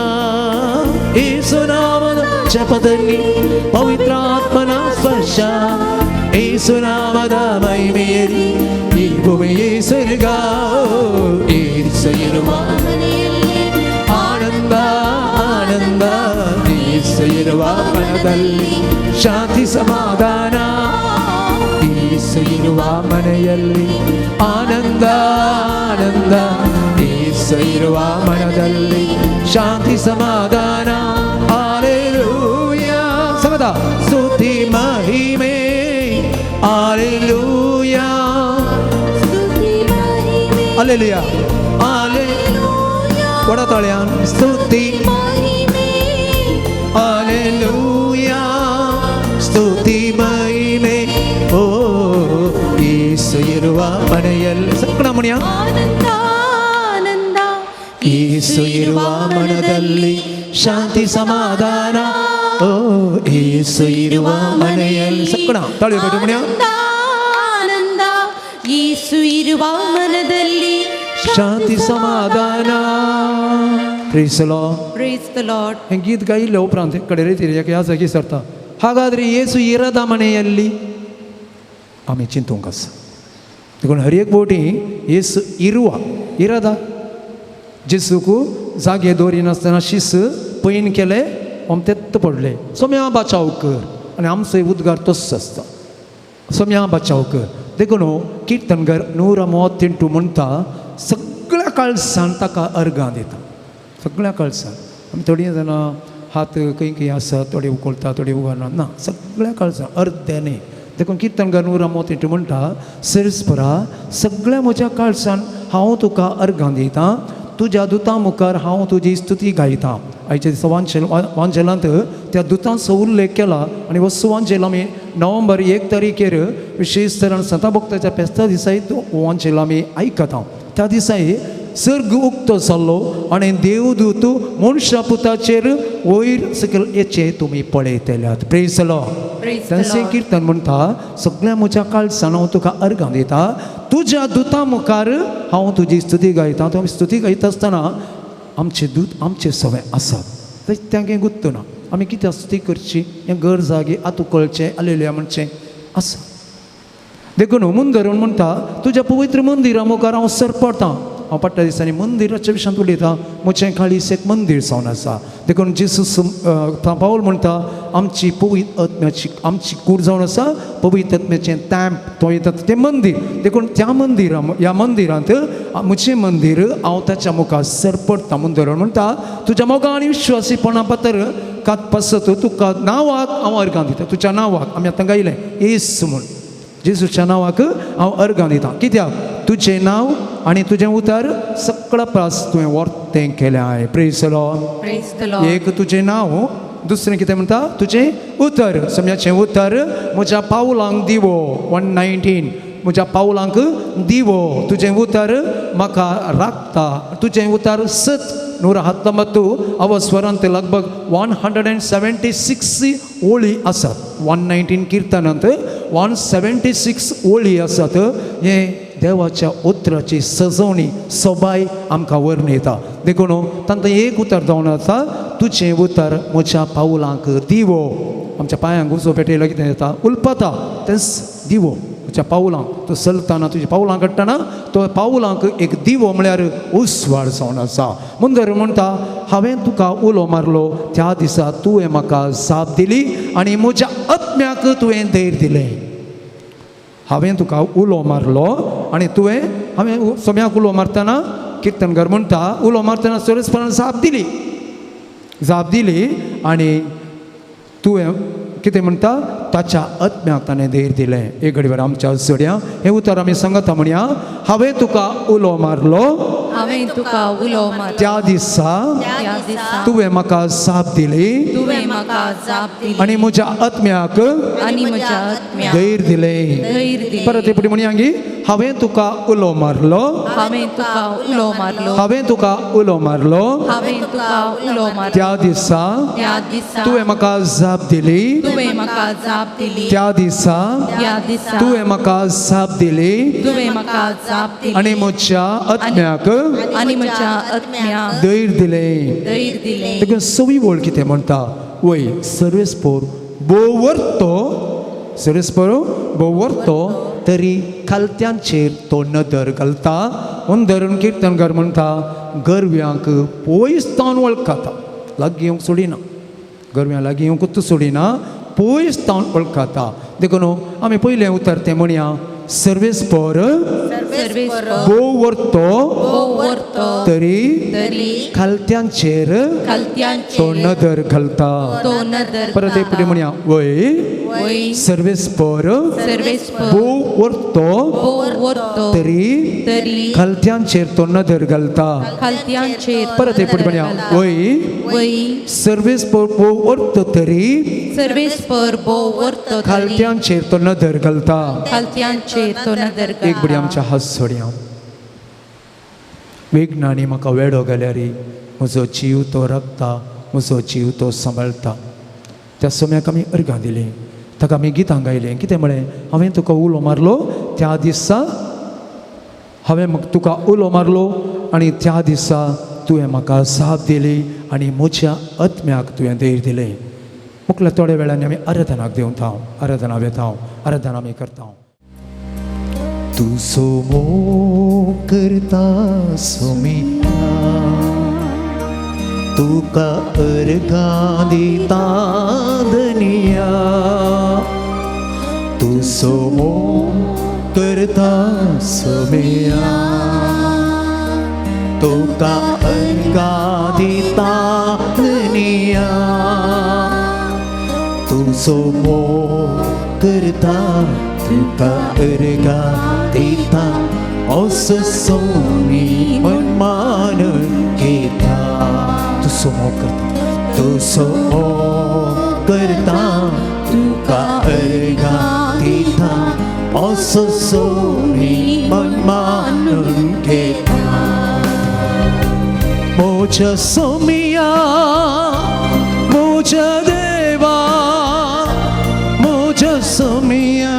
ಯೇಸು ನಾಮದ ಜಪದಲ್ಲಿ ಪವಿತ್ರ ಆತ್ಮನ ಸ್ಪರ್ಶ ಯೇಸು ನಾಮದ ಮಹಿಮೆಯಲ್ಲಿ ಈ ಭೂಮಿಯೇ ಸ್ವರ್ಗ ಯೇಸು ಇರುವ ಮನೆಯಲ್ಲಿ ಆನಂದ ಆನಂದ ಯೇಸು ಇರುವ ಮನದಲ್ಲಿ ಶಾಂತಿ ಸಮಾಧಾನ ಯೇಸು ಇರುವ ಮನೆಯಲ್ಲಿ ಆನಂದ ಆನಂದ ಯೇಸು ಇರುವ ಮನದಲ್ಲಿ ಶಾಂತಿ ಸಮಾಧಾನ ಹಲ್ಲೆಲೂಯಾ ಸಮದ ಸ್ತುತಿ ಮಹಿಮೆ ಹಲ್ಲೆಲೂಯಾ ಸ್ತುತಿ ಮಹಿಮೆ ಹಲ್ಲೆಲೂಯಾ ಹಲ್ಲೆಲೂಯಾ वडाताळ्यान स्तुती महिमे हालेलुया स्तुती महिमे ओ येसु इरुव मನೆಯಲ್ಲಿ ಸಕ್ಕಣ ಮುನಿಯ ಆನಂದ ಆನಂದ येसु इरुव ಮನದಲ್ಲಿ ಶಾಂತಿ ಸಮಾಧಾನ ಓ येसु इरुव ಮನೆಯಲ್ಲಿ ಸಕ್ಕಣ ತಾಳಿಬೇಕು ಮುನಿಯ ಆನಂದ ಆನಂದ ಯೇಸು ಇರುವ ಮನದಲ್ಲಿ ಶಾಂತಿ ಸಮಾಧಾನ praise the Lord Praise the Lord. ಗೀತ ಗಾಯಿಲ್ಲ ಉಪರಾಂತ ಕಡೆ ರೀತಿಯಲ್ಲಿ ಯಾಕೆ ಯಾವ ಜಾಗಿ ಸರ್ತ ಹಾಗಾದರೆ ಯೇಸು ಇರದ ಮನೆಯಲ್ಲಿ आम्ही चिंतून कसं देखून हर एक बोटी येसु इरुवा इरादा जेसूकू जागे दोरी नासतना शिस पयन केले तेत्त पडले सोम्या बचाव कर आनी आमचो उद्गार तसो आसता सोम्या बचाव कर देखून किर्तनगर 138 म्हणटा सगळ्या काळसान ताका अर्गां दिता सगळ्या काळसान आमी थोडीं जाणां हात खंय आसा थोडे उखलता थोडे उगारना ना सगळ्या काळसान अर्द्याने देखून किर्तनगर 138 म्हणटा सिरस्परा सगळ्या म्हज्या काळसान हांव तुका अर्गां दितां तुज्या दुतां मुखार हांव तुजी स्तुती गायतां आयच्या दिसा वांजेलांत त्या दुतांचो उल्लेख केला आनी हो सुवांजेल आमी नोव्हेंबर 1 तारीखेर विशेश तरेन संता भक्ताच्या फेस्ता दिसाय वांजेल आमी आयकता त्या दिसाय सर्ग उक्तो जाल्लो आनी देवदूत मनशा पुताचेर वयर सकयल येचे तुमी पळयतल्यात praise the Lord Praise the तांचे Lord. किर्तन म्हणटा सगळ्या म्हज्या काळसान हांव तुका अर्गां दिता तुज्या दुतां मुखार हांव तुजी स्तुती गायतां तो आमी स्तुती गायता आसतना आमचे दूत आमचे सवय आसात तेंगे गुत्त ना आमी कित्याक स्तुती करची हें घर जागे आतुकळचें आलेल्या म्हणचें आसा देखून मुंदरून म्हणटा तुज्या पवित्र मंदिरा मुखार हांव सरपडटां हांव पडट्या दिसांनी मंदिराच्या विशयांत उलयतां म्हजें काळीस एक मंदीर जावन आसा देखून जेसूस पावल म्हणटा आमची पवित्र आत्म्याची आमची कूड जावन आसा पवित्र आत्म्याचें तॅम्प तो येता तें मंदीर देखून त्या ह्या मंदिरांत म्हजें मंदीर हांव ताच्या मुखार सरपडटां मुंदरून म्हणटा तुज्या मोगा आनी विश्वासीपणा पातर कात पासत तुका नांवाक हांव अर्गां दिता तुज्या नांवाक आमी आतां गायलें येस म्हूण जेजूच्या नांवाक हांव अर्गां दितां कित्याक तुजें नांव आनी तुजें उतर सगळा प्रास तुवें वर्तें केल्याय praise the Lord Praise the Lord. एक तुजें नांव दुसरें कितें म्हणटा तुजें उतर सम्याचें उतर म्हज्या पावलांक दिवो 119 म्हज्या पावलांक दिवो तुजें उतर म्हाका राखता तुजें उतर सत 119 अव स्वरांत लगभग 176 ओळी आसात 119 किर्तनांत 176 ओळी आसात हें देवाच्या उतराची सजवणी सोबाय आमकां वर्णयता देखून तांकां एक उतर जावन आसा तुजें उतर म्हज्या पावलांक दिवो आमच्या पांयांक उजो पेटयलो कितें जाता उलपता तेंच दिवो तुज्या पावलांक तूं चलतना तुज्या पावलांक काडटना तो पावलांक एक दिवो म्हळ्यार उस्वार जावन आसा मुंदर म्हणटा हांवें तुका उलो मारलो त्या दिसा तुवें म्हाका जाप दिली आनी म्हज्या आत्म्याक तुवें धैर्य दिलें हांवें तुका उलो मारलो आनी तुवें हांवें सोम्याक उलो मारतना किर्तनगर म्हणटा उलो मारतना सरस्परान जाप दिली आनी तुवें कितें म्हणटा ताच्या आत्म्याक ताणें धैर्य दिलें एक घडीवर आमच्या सोड्या हें उतर आमी सांगता म्हणया हांवें तुका उलो मारलो हांवें तुका उलो मारलो त्या दिसा त्या दिसा तुवें म्हाका जाप दिली तुवें म्हाका जाप दिली आनी म्हज्या आत्म्याक आनी म्हज्या आत्म्याक धैर्य दिलें धैर्य दिलें परत हे फुडें म्हणया हांवें तुका उलो मारलो हांवें तुका उलो मारलो हांवें तुका उलो मारलो हांवें तुका उलो मारलो त्या दिसा त्या दिसा तुवें म्हाका जाप दिली तुवें म्हाका जाप दिली त्या दिसा त्या दिसा तुवें म्हाका जाप दिली तुवें म्हाका जाप दिली आनी म्हज्या आत्म्याक आनी म्हज्या आत्म्याक धैर्य दिलें धैर्य दिलें देखून सवी वळ कितें म्हणटा वय सर्वेस्पोर बोवर्तो सर्वेस्पोर बोवर्तो तरी खालत्यांचेर तो नदर घालता म्हूण धरून किर्तनकार म्हणटा गरव्यांक पयस तावन वळखता लागीं येवंक सोडिना गरव्यां लागीं येवंकूच सोडिना पयस तावन वळखता देखून आमी पयलें उतर तें म्हणया सर्वेस्पर सर्वेस्पर बोवरतो बोवरतो तरी तरी खालत्यांचेर खालत्यांचेर तो नदर घालता. तो नदर परत एक पुढे म्हणूया वय वय सर्वेस्पर सर्वेस्पर बोवरतो बोवरतो तरी तरी खालत्यांचेर तो नदर घालता. खालत्यांचेर परत एक पुढे म्हणूया वय वय सर्वेस्पर बोवरतो तरी सर्वेस्पर बोवरतो तरी खालत्यांचेर तो नदर घालता. खालत्यांचेर तो नदर एक बुडी आमच्या हात सोडया. वेगनानी म्हाका वेडो गेल्यार म्हजो जीव तो रगता, म्हजो जीव तो सांबाळटा. त्या समयाक आमी अर्गां दिली, ताका आमी गितां गायलें. कितें म्हळें, हांवें तुका उलो मारलो त्या दिसा, हांवें तुका उलो मारलो आनी त्या दिसा तुवें म्हाका साथ दिली आनी म्हज्या आत्म्याक तुवें धैर्य दिलें. मुखल्या थोड्या वेळांनी आमी आराधनाक देंवता, आराधना वेता, आराधना आमी करता. तुजो मोग करता सोमिया, तुका अर्गां दिता धनिया. तुजो मोग करता सोमिया, तुका अर्गां दिता धनिया. तुजो मोग करता तुका अर्गां दिता, असो सोमी मन मानून घेता. तुजो मोग करता, तुजो मोग करता तुका अर्गां दिता, असो सोमी मन मानून घेता. मोच्या सोमिया मोच्या देवा, मोच्या सोमिया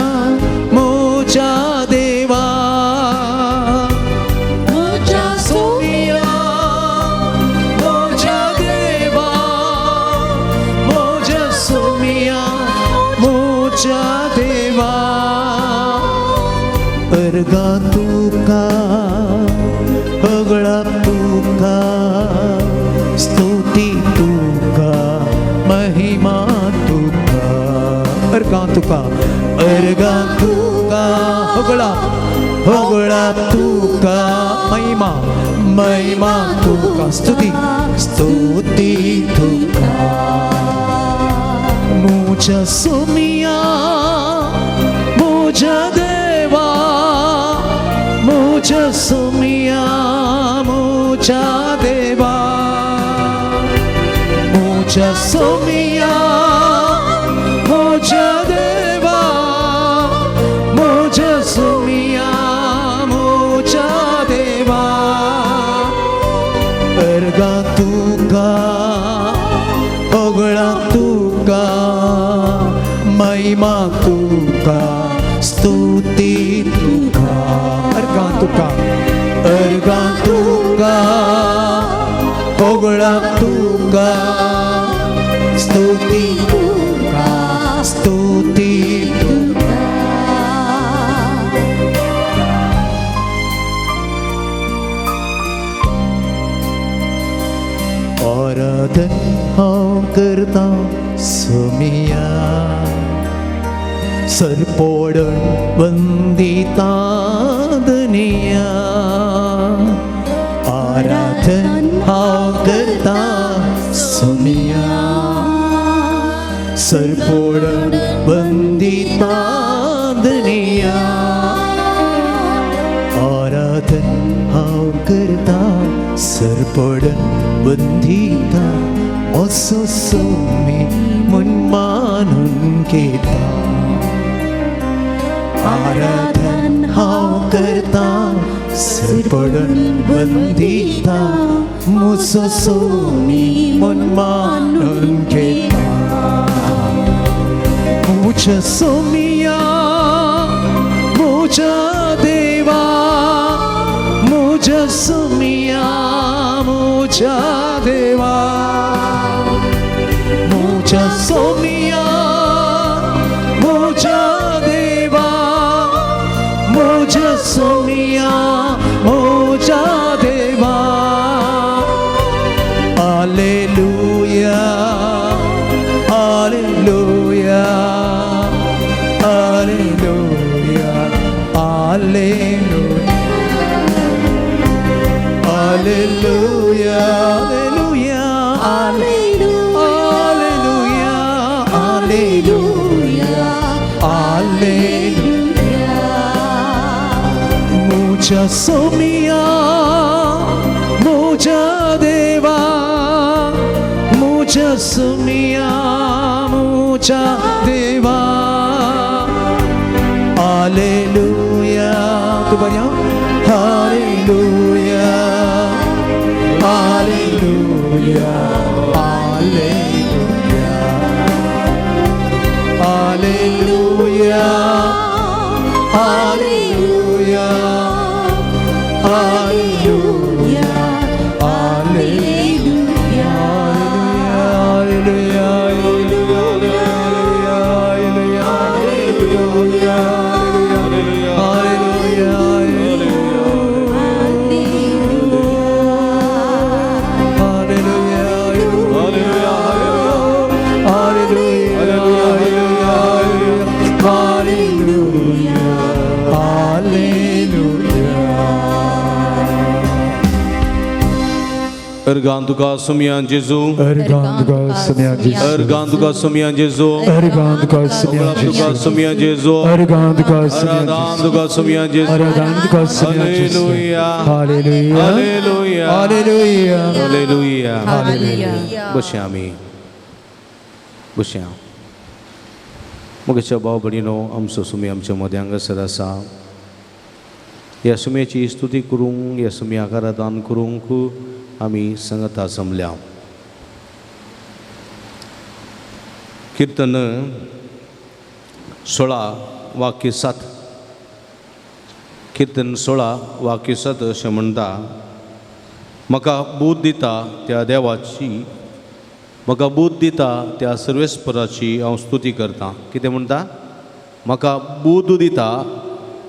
मोच्या देवा, मोच्या सोमिया मोच्या देवा, मोच्या सोमिया मोच्या देवा. अर्गा तुका हगळा तुका, स्तुती तुका, महिमा तुका. अर्गा तुका, अर्गा तुका हगळा, हगळा तुका, महिमा, महिमा तुका, स्तुती, स्तुती तुका. मोच्या सोमिया मोच्या देवा, मोच्या सोमिया मोच्या देवा, मोच्या सोमिया मोच्या देवा, मोच्या सोमिया मोच्या देवा. अर्गा तुका हगळा तुका, महिमा तुका, स्तुती तुका. अर्गा तुका, अर्गा तुका हगळा तुका, स्तुती तुका, स्तुती तुका. आराधन हांव करता सोमिया, सरपोडण वंदिता धनिया. आराधन हांव करता सोमिया, सरपोडण वंदिता धनिया. आराधन हांव करता सरपोडण वंदिता, असो सोमी मन मानून घेता. आराधन हांव करता सरपोडण वंदिता, म्हजो सोमी मन मानून घेता. मोच्या सोमिया मोच्या देवा, मोच्या सोमिया मोच्या देवा, मोच्या सोमिया मोच्या देवा, मोच्या सोमिया मोच्या देवा. हालेलुया, हालेलुया, हालेलुया, मुझा सोमिया मुझा देवा मुझा सोमिया मुझा देवा हालेलुया तू बनिया hallelujah hallelujah hallelujah hallelujah hallelujah hallelujah hallelujah Erganduka sumyan Jesu. Erganduka sumyan Jesu. Erganduka sumyan Jesu. Erganduka sumyan Erganduka Jesu. sumyan Jesu. Erganduka sumyan Jesu. Erganduka sumyan Jesu. Erganduka sumyan Jesu. Hallelujah. Hallelujah. Hallelujah. Hallelujah. Hallelujah. Boshyami. Boshyam. Mugacha भाव बडीनो आमचो सुमी आमच्या मध्यांग सदासा या सुम्याची स्तुती करूंक या सुम्याक आराधन करूंक आमी संगता जमल्या कीर्तन 16 वाक्य 7 कीर्तन 16 वाक्य 7 अशें म्हणटा म्हाका बूध दिता त्या देवाची म्हाका बूध दिता त्या सर्वेस्पराची हांव स्तुती करतां कितें म्हणटा म्हाका बूध दिता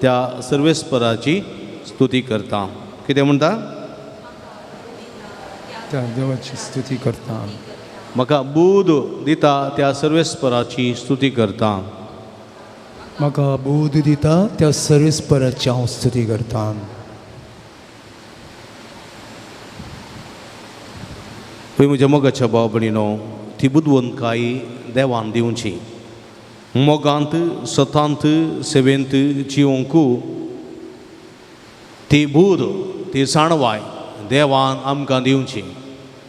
त्या सर्वेस्पराची स्तुती करतां कितें म्हणटा त्या देवाची स्तुती करता म्हाका बूध दिता त्या सर्वेस्पराची स्तुती करतां म्हाका बूध दिता त्या सर्वेस्पराची हांव स्तुती करता पळय म्हज्या मोगाच्या भाव भयणीनो ती बुदवंतकाय देवान दिवची मोगांत सतांत सेवेंत जिवंक ती बूद ती जाणवाय देवान आमकां दिवची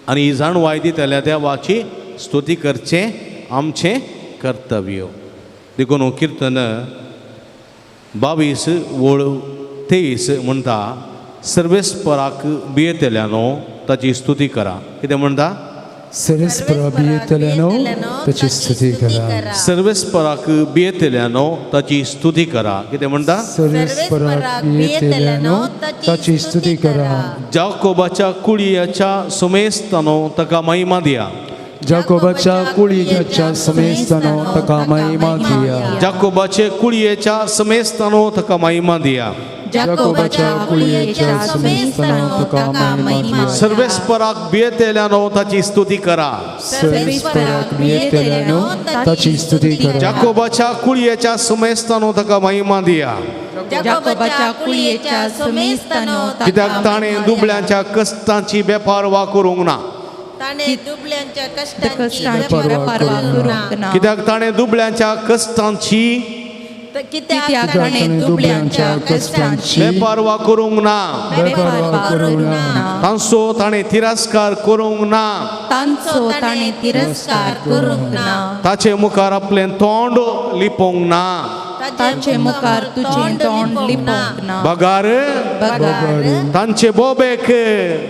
आनी ही जाणवाय दितल्या देवाची स्तुती करचें आमचें कर्तव्य देखून कीर्तन 22 वळ 23 म्हणटा सर्वेस्पराक भियेतल्यानो ताची स्तुती करा कितें म्हणटा सर्वेस्परा भियेतल्यानो ताची स्तुती करा सर्वेस्पराक भियेतल्यानो ताची स्तुती करा कितें म्हणटा सर्वेस्पराक भियेतल्यानो ताची स्तुती करा जाकोबाच्या कुळयाच्या समेस्तानो ताका महिमा दिया जाकोबाच्या कुळयाच्या समेस्तानो ताका महिमा दिया जाकोबाचे कुळयेच्या समेस्तानो ताका महिमा दिया जाकोबाच्या कुळयाच्या समेस्तानो ताका महिमा दिया सर्वेस्पराक भियेतल्यानो ताची स्तुती करा सर्वेस्पराक भियेतल्यानो ताची स्तुती करा जाकोबाच्या कुळयेच्या समेस्तानो ताका महिमा दिया जाकोबाच्या कुळयेच्या समेस्तानो कित्याक ताणें दुबळ्यांच्या कश्टांची बेपारवा करूंक ना ताणे दुबळ्यांच्या कष्टांची कष्टांची परवा करूंक ना कित्याक ताणें दुबळ्यांच्या कश्टांची कित्याक ताणें दुबळ्यांच्या कष्टांची बेपारवा करूंक ना बेपारवा करूंक ना तांचो ताणें तिरस्कार करूंक ना तांचो ताणें तिरस्कार करूंक ना ताचे मुखार आपलें तोंड लिपोवंक ना ताचे मुखार तुजें तोंड लिपोवंक ना बगार बगार तांचे बोबेक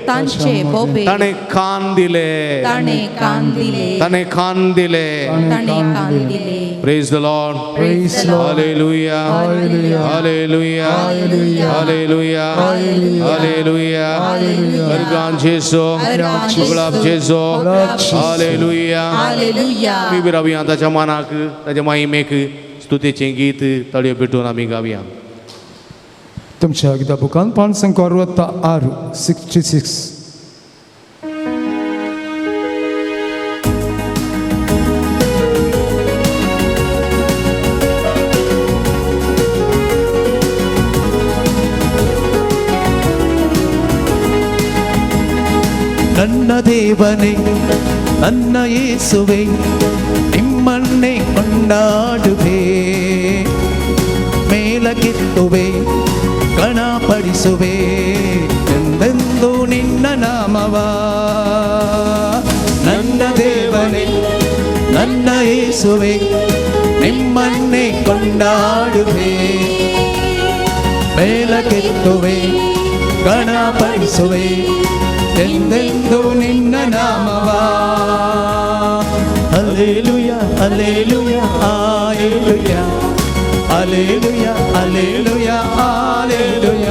तांचे बोबे ताणें कान दिले ताणें कान दिले ताणें कान दिले ताणें कान दिले praise the Lord Praise the Lord. Hallelujah hallelujah hallelujah hallelujah organ जेसो gulab जेसो hallelujah hallelujah आमी बी रावया ताच्या मानाक ताच्या महिमेक स्तुतीचें गीत तळयो पेटून आमी गावया तुमच्या गीता बुकान 566 ी ನನ್ನ ದೇವನೇ ನನ್ನ ಯೇಸುವೆ ನಿಮ್ಮನ್ನೇ ಕೊಂಡಾಡುವೆ ಮೇಲಕ್ಕೆತ್ತುವೆ ಗಣಪಡಿಸುವೆ ಎಂದೆಂದು ನಿನ್ನ ನಾಮವ ನನ್ನ ದೇವನೇ ನನ್ನ ಯೇಸುವೆ ನಿಮ್ಮನ್ನೇ ಕೊಂಡಾಡುವೆ ಮೇಲಕ್ಕೆತ್ತುವೆ ಗಣಪಡಿಸುವೆ ಎಂದೆಂದು ನಿನ್ನ ನಾಮವ hallelujah hallelujah hallelujah hallelujah hallelujah hallelujah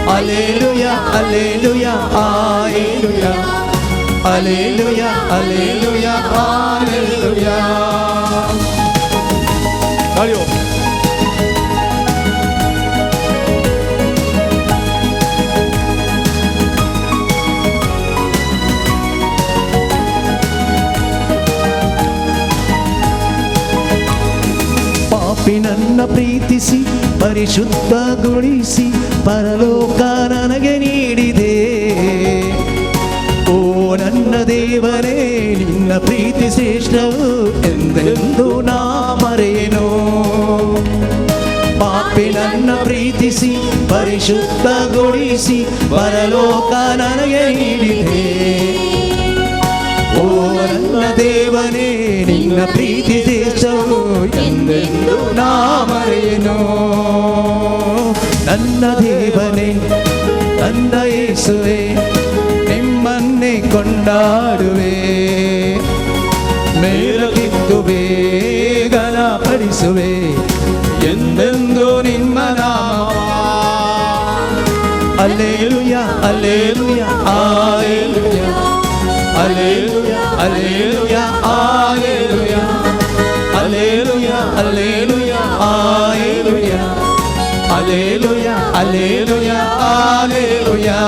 hallelujah hallelujah hallelujah hallelujah hallelujah hallelujah ತಾಳಿಯೋ ನನ್ನ ಪ್ರೀತಿಸಿ ಪರಿಶುದ್ಧಗೊಳಿಸಿ ಪರಲೋಕ ನನಗೆ ನೀಡಿದೆ ಓ ನನ್ನ ದೇವರೇ ನಿನ್ನ ಪ್ರೀತಿ ಶ್ರೇಷ್ಠವು ಎಂದೆಂದು ನಾ ಮರೆಯೇನೋ ಪಾಪಿ ನನ್ನ ಪ್ರೀತಿಸಿ ಪರಿಶುದ್ಧಗೊಳಿಸಿ ಪರಲೋಕ ನನಗೆ ನೀಡಿದೆ ಓ ನನ್ನ ದೇವನೇ ನಿನ್ನ ಪ್ರೀತಿ ಶ್ರೇಷ್ಠವು ಎಂದೆಂದು ನಾ ಮರೆಯೇನೋ ನನ್ನ ದೇವನೇ ನನ್ನ ಯೇಸುವೆ ನಿಮ್ಮನ್ನೇ ಕೊಂಡಾಡುವೆ ಮೇಲಕ್ಕೆತ್ತುವೆ ಘನಪಡಿಸುವೆ ಎಂದೆಂದು ನಿಮ್ಮ ನಾಮ hallelujah hallelujah hallelujah Alleluia, alleluia, alleluia, alleluia, alleluia, alleluia, alleluia, alleluia, alleluia.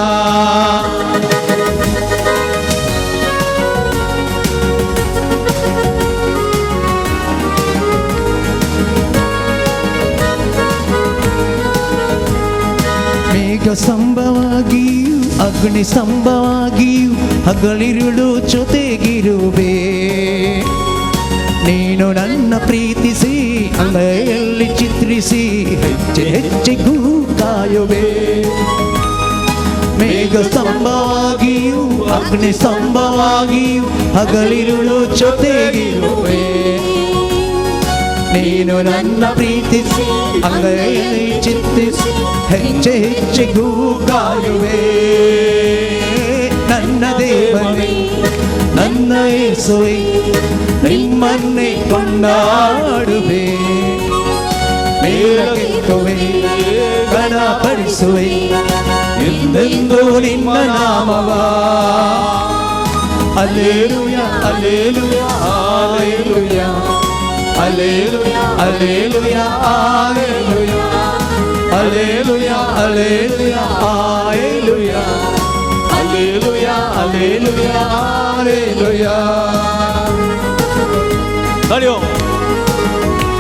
ಮೇಘ ಸಂಭವಾಗಿಯೂ ಅಗ್ನಿ ಸಂಭವಾಗಿಯೂ ಹಗಲಿರುಳು ಜೊತೆಗಿರುವೆ ನೀನು ನನ್ನ ಪ್ರೀತಿಸಿ ಅಂಗೈಯಲ್ಲಿ ಚಿತ್ರಿಸಿ ಹೆಜ್ಜೆ ಹೆಜ್ಜೆಗೂ ಕಾಯುವೆ ಮೇಘ ಸ್ತಂಭವಾಗಿಯೂ ಅಗ್ನಿ ಸ್ತಂಭವಾಗಿಯೂ ಹಗಲಿರುಳು ಜೊತೆಗಿರುವೆ ನೀನು ನನ್ನ ಪ್ರೀತಿಸಿ ಅಂಗೈಯಲ್ಲಿ ಚಿತ್ರಿಸಿ ಹೆಜ್ಜೆ ಹೆಜ್ಜೆಗೂ ಕಾಯುವೆ ನನ್ನ ದೇವನೇ ನನ್ನ ಯೇಸುವೆ ನಿಮ್ಮನ್ನೇ ಕೊಂಡಾಡುವೆ ಮೇಲಕ್ಕೆತ್ತುವೆ ಘನಪಡಿಸುವೆ ಎಂದೆಂದು ನಿಮ್ಮ ನಾಮವ hallelujah hallelujah hallelujah hallelujah hallelujah hallelujah hallelujah hallelujah Alleluia, alleluia, alleluia. ताळ्यो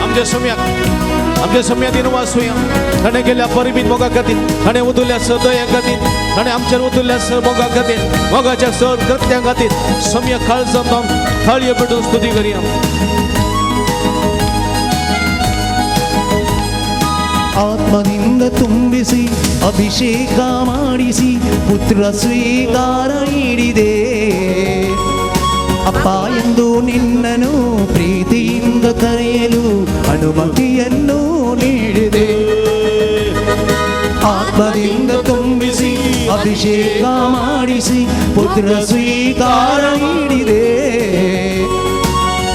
आमच्या सम्यात येऊन वासूया ताणे गेल्या परिमित मोगा खातीर ताणे उदुल्या सदया खातीर ताणे आमच्या उदुल्या स मोगा खातीर मोगाच्या सर कृत्यां खातीर सम्य काळ जमताम थाळये पेटून स्तुती करूया ಆತ್ಮದಿಂದ ತುಂಬಿಸಿ ಅಭಿಷೇಕ ಮಾಡಿಸಿ ಪುತ್ರ ಸ್ವೀಕಾರ ನೀಡಿದೆ ಅಪ್ಪ ಎಂದು ನಿನ್ನನು ಪ್ರೀತಿಯಿಂದ ಕರೆಯಲು ಅನುಮತಿಯನ್ನು ನೀಡಿದೆ ಆತ್ಮದಿಂದ ತುಂಬಿಸಿ ಅಭಿಷೇಕ ಮಾಡಿಸಿ ಪುತ್ರ ಸ್ವೀಕಾರ ನೀಡಿದೆ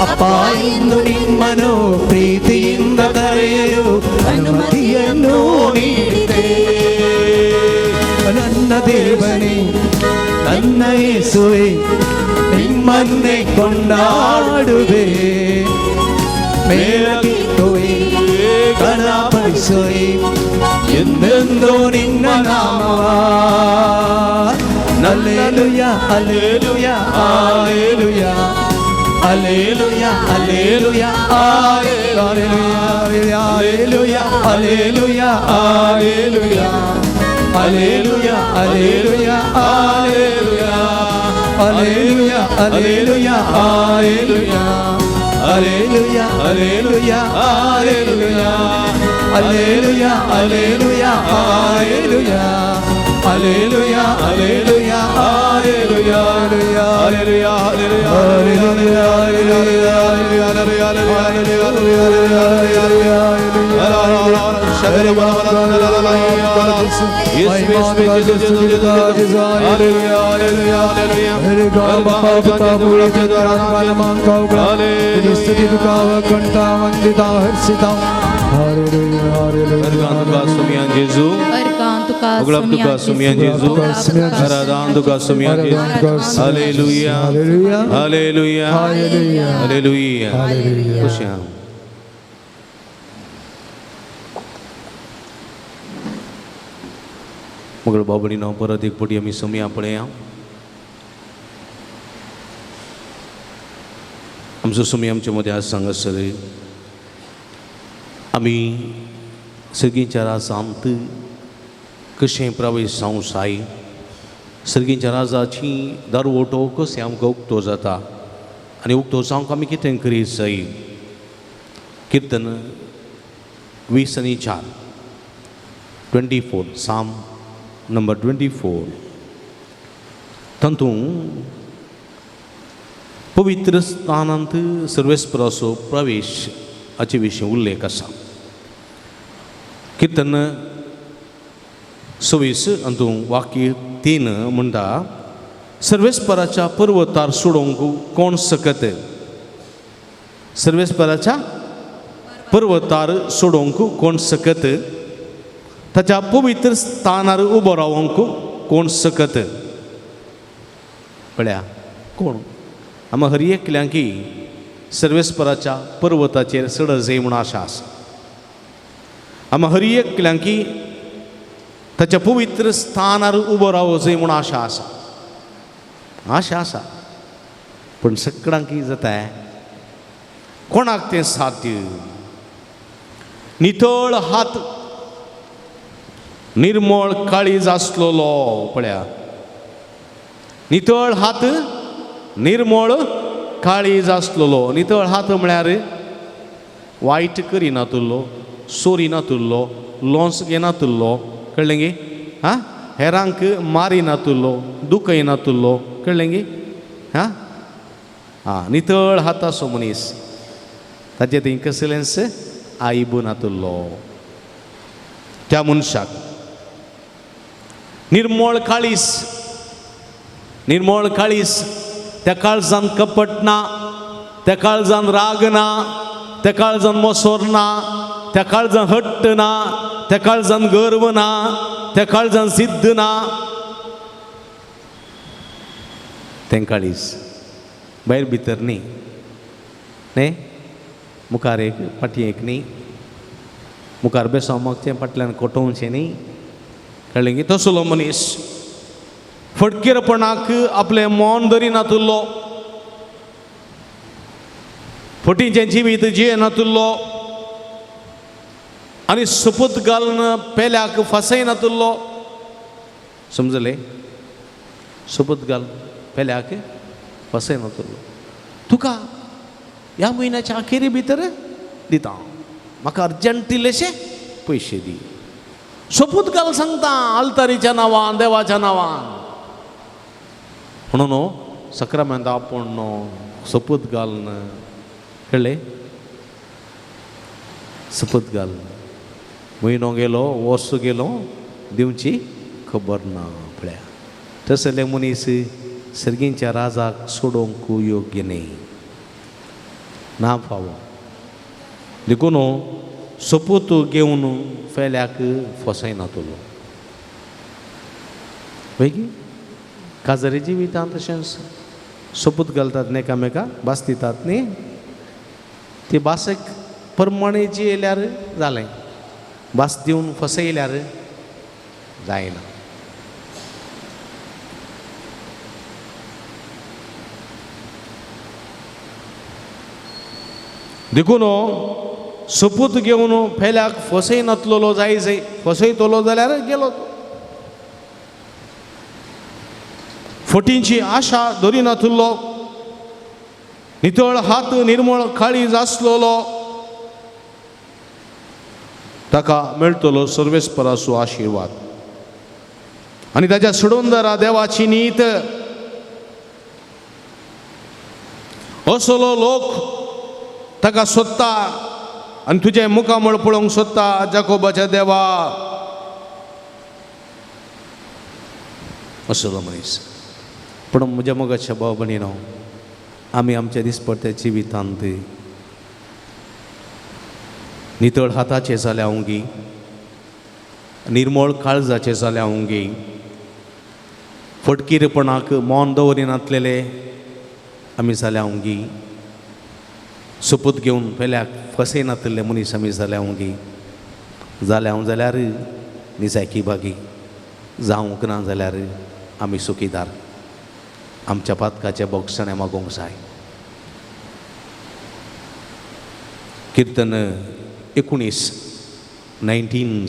ಅಪ್ಪ ಎಂದು ನಿಮ್ಮನು ಪ್ರೀತಿಯಿಂದ ಕರೆಯಲು ಅನುಮತಿಯನ್ನು ನೀಡಿದೆ ನನ್ನ ದೇವನೇ ನನ್ನ ಯೇಸುವೆ ನಿಮ್ಮನ್ನೇ ಕೊಂಡಾಡುವೆ ಮೇಲಕ್ಕೆತ್ತುವೆ ಘನಪಡಿಸುವೆ ಎಂದೆಂದು ನಿನ್ನ ನಾಮವ hallelujah hallelujah hallelujah Alleluia, alleluia, alleluia, alleluia, alleluia, alleluia, alleluia, alleluia, alleluia. Alleluia, Alleluia, Alleluia. Alleluia, Alleluia, Alleluia. Alleluia, Alleluia, Alleluia. Alleluia, Alleluia, Alleluia, Alleluia, Alleluia, Sumian Jesu, Berkat Tuhan Uglap Tuhan Sumian Jesu, Haradan Tuhan Sumian Jesu, Haleluya, Haleluya, Haleluya, Haleluya. मग बाबडीनं परत एक पटी आम्ही समी आपण या आमचं समी आमच्यामध्ये आज सांगत सर आम्ही सर्गींच्या राजांत कशें प्रवेश जावं जाय सर्गींच्या राजाची दरवटो कशें आमकां उक्तो जाता आनी उक्तो जावंक आमी कितें करीत जाय कीर्तन 20:4 24 साम नंबर 24 तातूंत पवित्र स्थानांत सर्वेस्पराचो प्रवेश हाचे विशीं उल्लेख आसा कीर्तन 26 हातूंत वाक्य 3 म्हणटा सर्वेस्पराच्या पर्वतार सोडोवंक कोण सकत सर्वेस्पराच्या पर्वतार सोडोवंक कोण सकत ताच्या पवित्र स्थानार उबो रावंक कोण सकत पळया कोण आमी हर एकल्यांकी सर्वेस्पराच्या पर्वताचेर चड जाय म्हूण आशा आसा आमी हर एकल्यांकी ताच्या पवित्र स्थानार उबो रावो जाय म्हूण आशा आसा पूण सगळ्यांक कितें जाता कोणाक तें साध्य नितळ हात निर्मळ काळीज आसलोलो पळया नितळ हात निर्मळ काळीज आसलोलो नितळ हात म्हळ्यार वायट करिना तुल्लो सोरिना तुल्लो लोंस घेना तुल्लो कळ्ळें गे हां हेरांक मारिना तुल्लो दुखयना तुल्लो कळ्ळें गे हां हां नितळ हात आसो मनीस ताचे थंय कसलेंच आयब ना तुल्लो त्या मनशाक निर्मळ काळीस त्या काळजान कपट ना त्या काळजान राग ना त्या काळजान मोसोर ना त्या काळजान हट्ट ना त्या काळजान गर्व ना त्या काळजान सिद्ध ना तें काळीस भायर भितर न्ही मुखार एक फाटयेक न्ही मुखार बेसांव मागचें फाटल्यान कोटोवचें न्ही कळ्ळें गे तसलो मनीस फटकेरपणाक आपलें मौन धरिना तुल्लो फटीचें जिवीत जियेना तुल्लो आनी सपूत घालून पेल्याक फसयना तुल्लो समजलें सपूत घाल पेल्याक फसयना तुल्लो तुका ह्या म्हयन्याच्या अखेरी भितर दिता म्हाका अर्जंट इल्लेशे पयशे दी सोपूत घाल सांगता आल्तारीच्या नांवान देवाच्या नांवान म्हणून सक्रामेंत आपूण सोपूत घालन कळ्ळें सोपूत घाल म्हयनो गेलो वर्स गेलो दिवची खबर ना पळया तसले मनीस सर्गींच्या राजाक सोडोवंक योग्य न्ही ना फावो देखून सोपूत घेवन फेल्याक फसयना तुलो पळय काजरी जिवितांत तशेंच सोपूत घालतात एकामेकाक भास दितात न्ही ती भासेक प्रमाणे जियेल्यार जालें भास दिवन फसयल्यार जायना देखून सोपूत घेवन फेल्याक फसयनातलो जाय फसयतलो जाल्यार गेलो फटींची आशा दरिनाथुल्लो नितळ हात निर्मळ काळीज आसलोलो ताका मेळटलो सर्वेस्पराचो आशिर्वाद आनी ताच्या सुडोंदरा देवाची नीत असलो लोक ताका सोदता आनी तुजें मुखामळ पळोवंक सोदता जाकोबाच्या देवा असलो मनीस. पूण म्हज्या मोगाच्या भाव भयणीनो आमी आमच्या दिसपट्ट्या जिवितांत नितळ हाताचे जाल्या उंगी निर्मळ काळजाचे जाल्या उंगी फटकीरपणाक मौन दवरिनातलेले आमी जाल्या उंगी सोपूत घेवन पेल्याक फसयनातले मनीस आमी जाल्या उंगी जाल्यार निसायकी बागी जावंक ना जाल्यार आमी सुखीदार आमच्या पातकाचे बोगसणे मागोवंक जाय. कीर्तन 19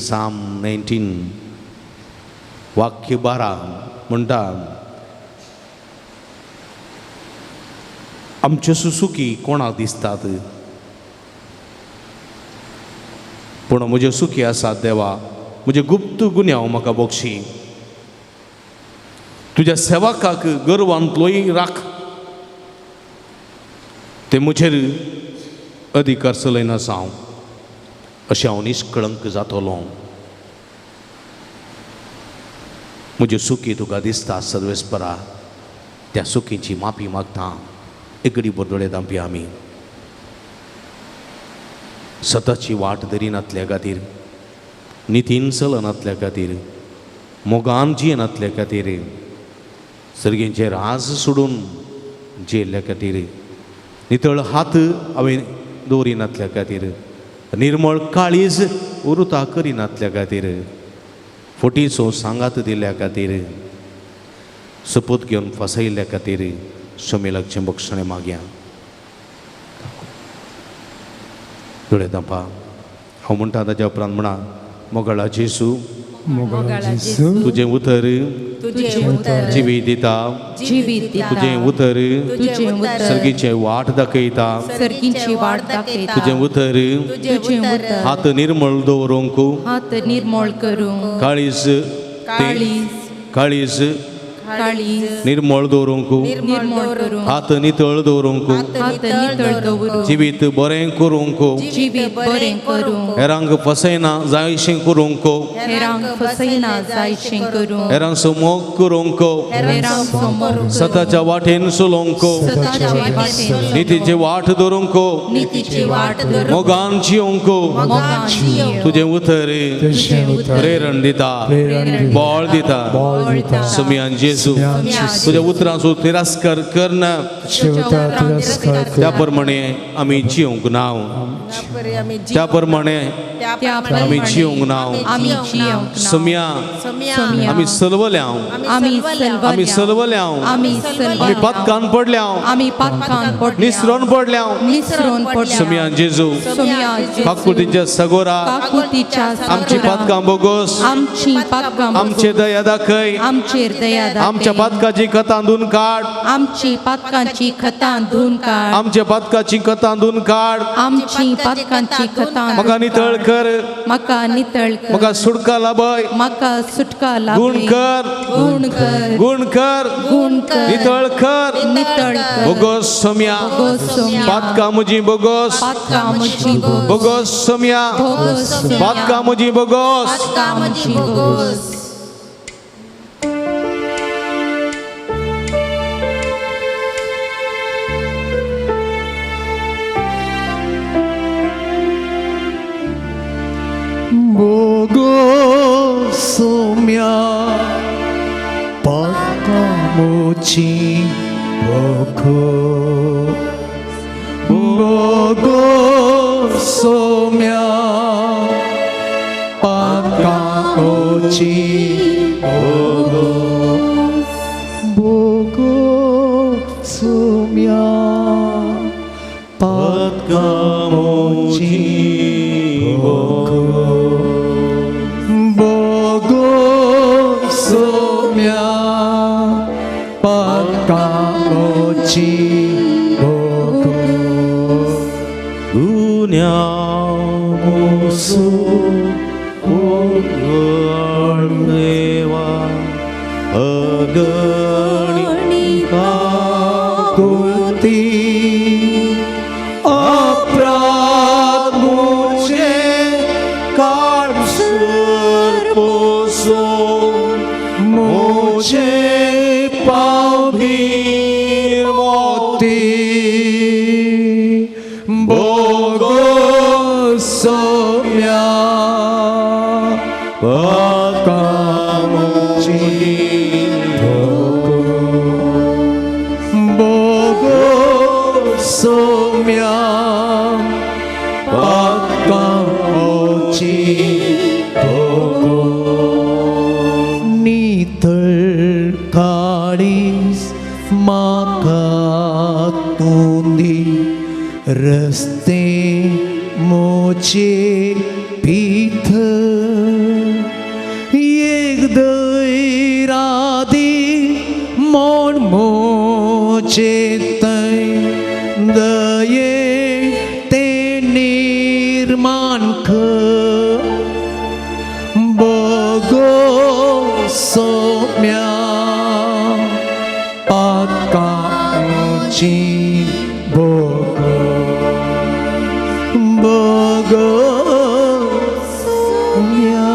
साम 19 वाक्य 12 म्हणटा आमच्यो सुखी कोणाक दिसतात पूण म्हज्यो सुखी आसात देवा म्हजे गुप्त गुन्यांव म्हाका बक्षी तुज्या सेवकाक गर्वांतलोय राख ते म्हजेर अधिकार चलयना जावं अशें हांव निश्कळंक जातलो. म्हज्यो सुखी तुका दिसता सर्वेस्परा त्या सुखींची माफी मागता. एकडी बरदोळे दांपया आमी सताची वाट धरिनातल्या खातीर नितीन चलनातल्या खातीर मोगान जियेनातल्या खातीर सर्गेंचे राज सोडून जेल्ल्या खातीर नितळ हात हांवें दवरिनातल्या खातीर निर्मळ काळीज उरुता करिनातल्या खातीर फटीचो सांगात दिल्ल्या खातीर सपूत घेवन फसयल्ल्या खातीर शमेलाचे बक्षणे मागया. दोळे दांपा हांव म्हणटा ताच्या उपरांत म्हणा मोगाळा जेसू तुजें उतर जिवीत दिता तुजें उतर सर्गीचे वाट दाखयता तुजें उतर हात निर्मळ दवरूंक काळीज निर्मळ दवरूंक हात नितळ दवरूंक जिवीत बरें करूंक हेरांक फसयना जायशें करूंक हेरांक समोग करूंक सताच्या वाटेन चलोवंक नितीची वाट धरूंक मोगान जियोंक तुजें उतर प्रेरण दिता बळ दिता समियान जेसू तुझ्या उतरांचो तिरस्कार करना त्या प्रमाणे आमी जियोंक नाव त्या प्रमाणे आमी जियोंक नाव समिया आमी सलवल्याव आमी पातकान पडल्याव निसरून पडल्याव समियान जेजू काकुतीच्या सगोरा आमची पातकां बोगोस आमचे दया दाखय आमच्या पातकाची कथा धुवन काड आमची पातकांची खतां धुवन काड आमच्या पातकाची कथा धुवन काड आमची पातकांची खतां म्हाका नितळ कर म्हाका सुटका लाभय म्हाका सुटका लाभ गुण कर नितळ कर बोगोस सोम्या पातका म्हजी बोगोस बोगोस सोम्या पातका म्हजी बोगोस Sumya Pakamuchi Boko Bogo Sumya Pakamuchi Bogo Bogo Sumya Pakamuchi Bogo Bogo Sumya 오지 보고 우냐무수 오을레와 어거니까 굴띠 어프라무제 갈슬 보소 모제 빠비 모띠 보고 서면 바까무지 보고 서면 바까무지 보고 니들 가리스 마카투니 रस्ते मोचे पीठ एक दैरादी मन मोचे तै दये ते निर्माण ख बगो सोम्या आकांची बोगो बोगो म्या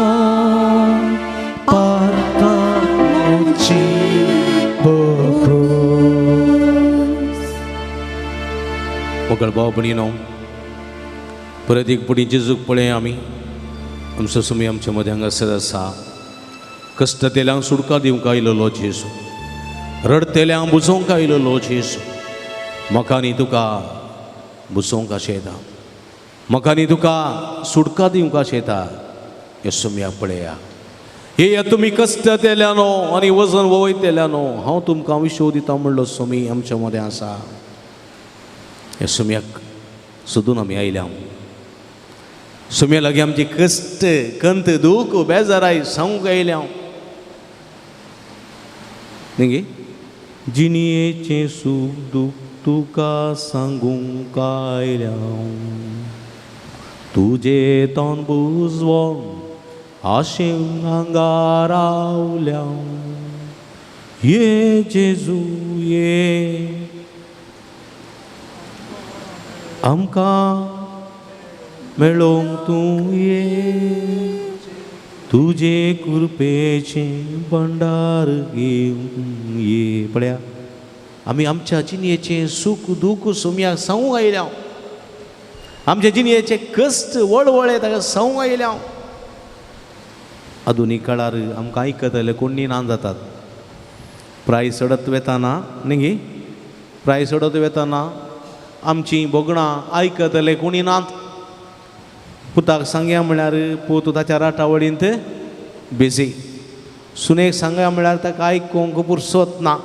पाकांची बोगो मोकळ भाव भयणीनो परत एक पुढे जेजूक पळय आमी आमचो समय आमच्या मदें हांगासर आसा कश्टतेल्यांक सुटका दिवंक आयिल्लो जेजू रडतेल्यांक बुजोवंक आयिल्लो जेजू म्हाका न्ही तुका बुजोवंक आशें येता म्हाका न्ही तुका सुटका दिवंक आशें येता ह्या सुमयाक पळया हे तुमी कश्टतेल्यांनो आनी वजन वयतेल्यांनो हांव तुमकां विश्व दिता म्हणलो सुमी आमच्या मदें आसा ह्या सुमयाक सोदून आमी आयल्या सुमया लागीं आमची कश्ट कंत दूख बेजाराय सांगूंक आयल्या न्ही जिणयेचें सूख दूख तुका सांगूंक आयल्या तुजे तोंड बुजवून आशेन हांगा रावल्या ये जेजू ये आमकां मेळोंक तूं ये तुजे कृपेचें भंडार घेवन ये पळया आमी आमच्या जिणयेचें सूख दूख सुमयाक सांगूंक आयल्या आमच्या जिणयेचे कश्ट वळवळे ताका सांगूंक आयल्या आधुनीक काळार आमकां आयकतले कोणी ना जातात प्राय सडत वेताना न्ही प्राय सडत वेताना आमची बोगणां आयकतले कोणी नात पुताक सांगया म्हळ्यार पूत ताच्या राटावळींत बिजी सुनेक सांगया म्हळ्यार ताका आयकूंक पुरसत ना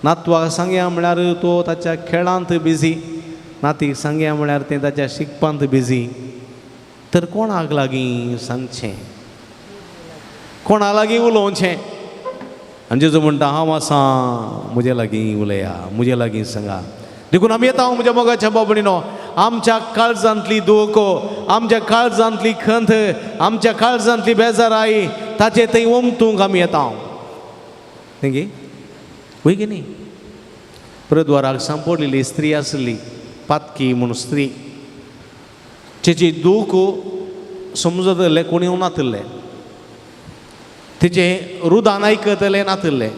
नातवाक सांगया म्हळ्यार तो ताच्या खेळांत बिजी नातीक सांगया म्हळ्यार तें ताच्या शिकपांत बिजी तर कोणाक लागीं सांगचें कोणा लागीं उलोवचें आनी जेजू म्हणटा हांव आसा म्हजे लागीं उलया म्हजे लागीं सांगा देखून आमी येता म्हज्या मोगाच्या बाबडीनो आमच्या काळजांतली दूख आमच्या काळजांतली खंत आमच्या काळजांतली बेजाराई ताचे थंय उमथूंक आमी येता न्ही वय की न्ही प्रद्वाराक सांपडलेली स्त्री आसली पातकी म्हणून स्त्री तिची दूख समजतले कोणी नातले तिचे रुदान आयकतले नातले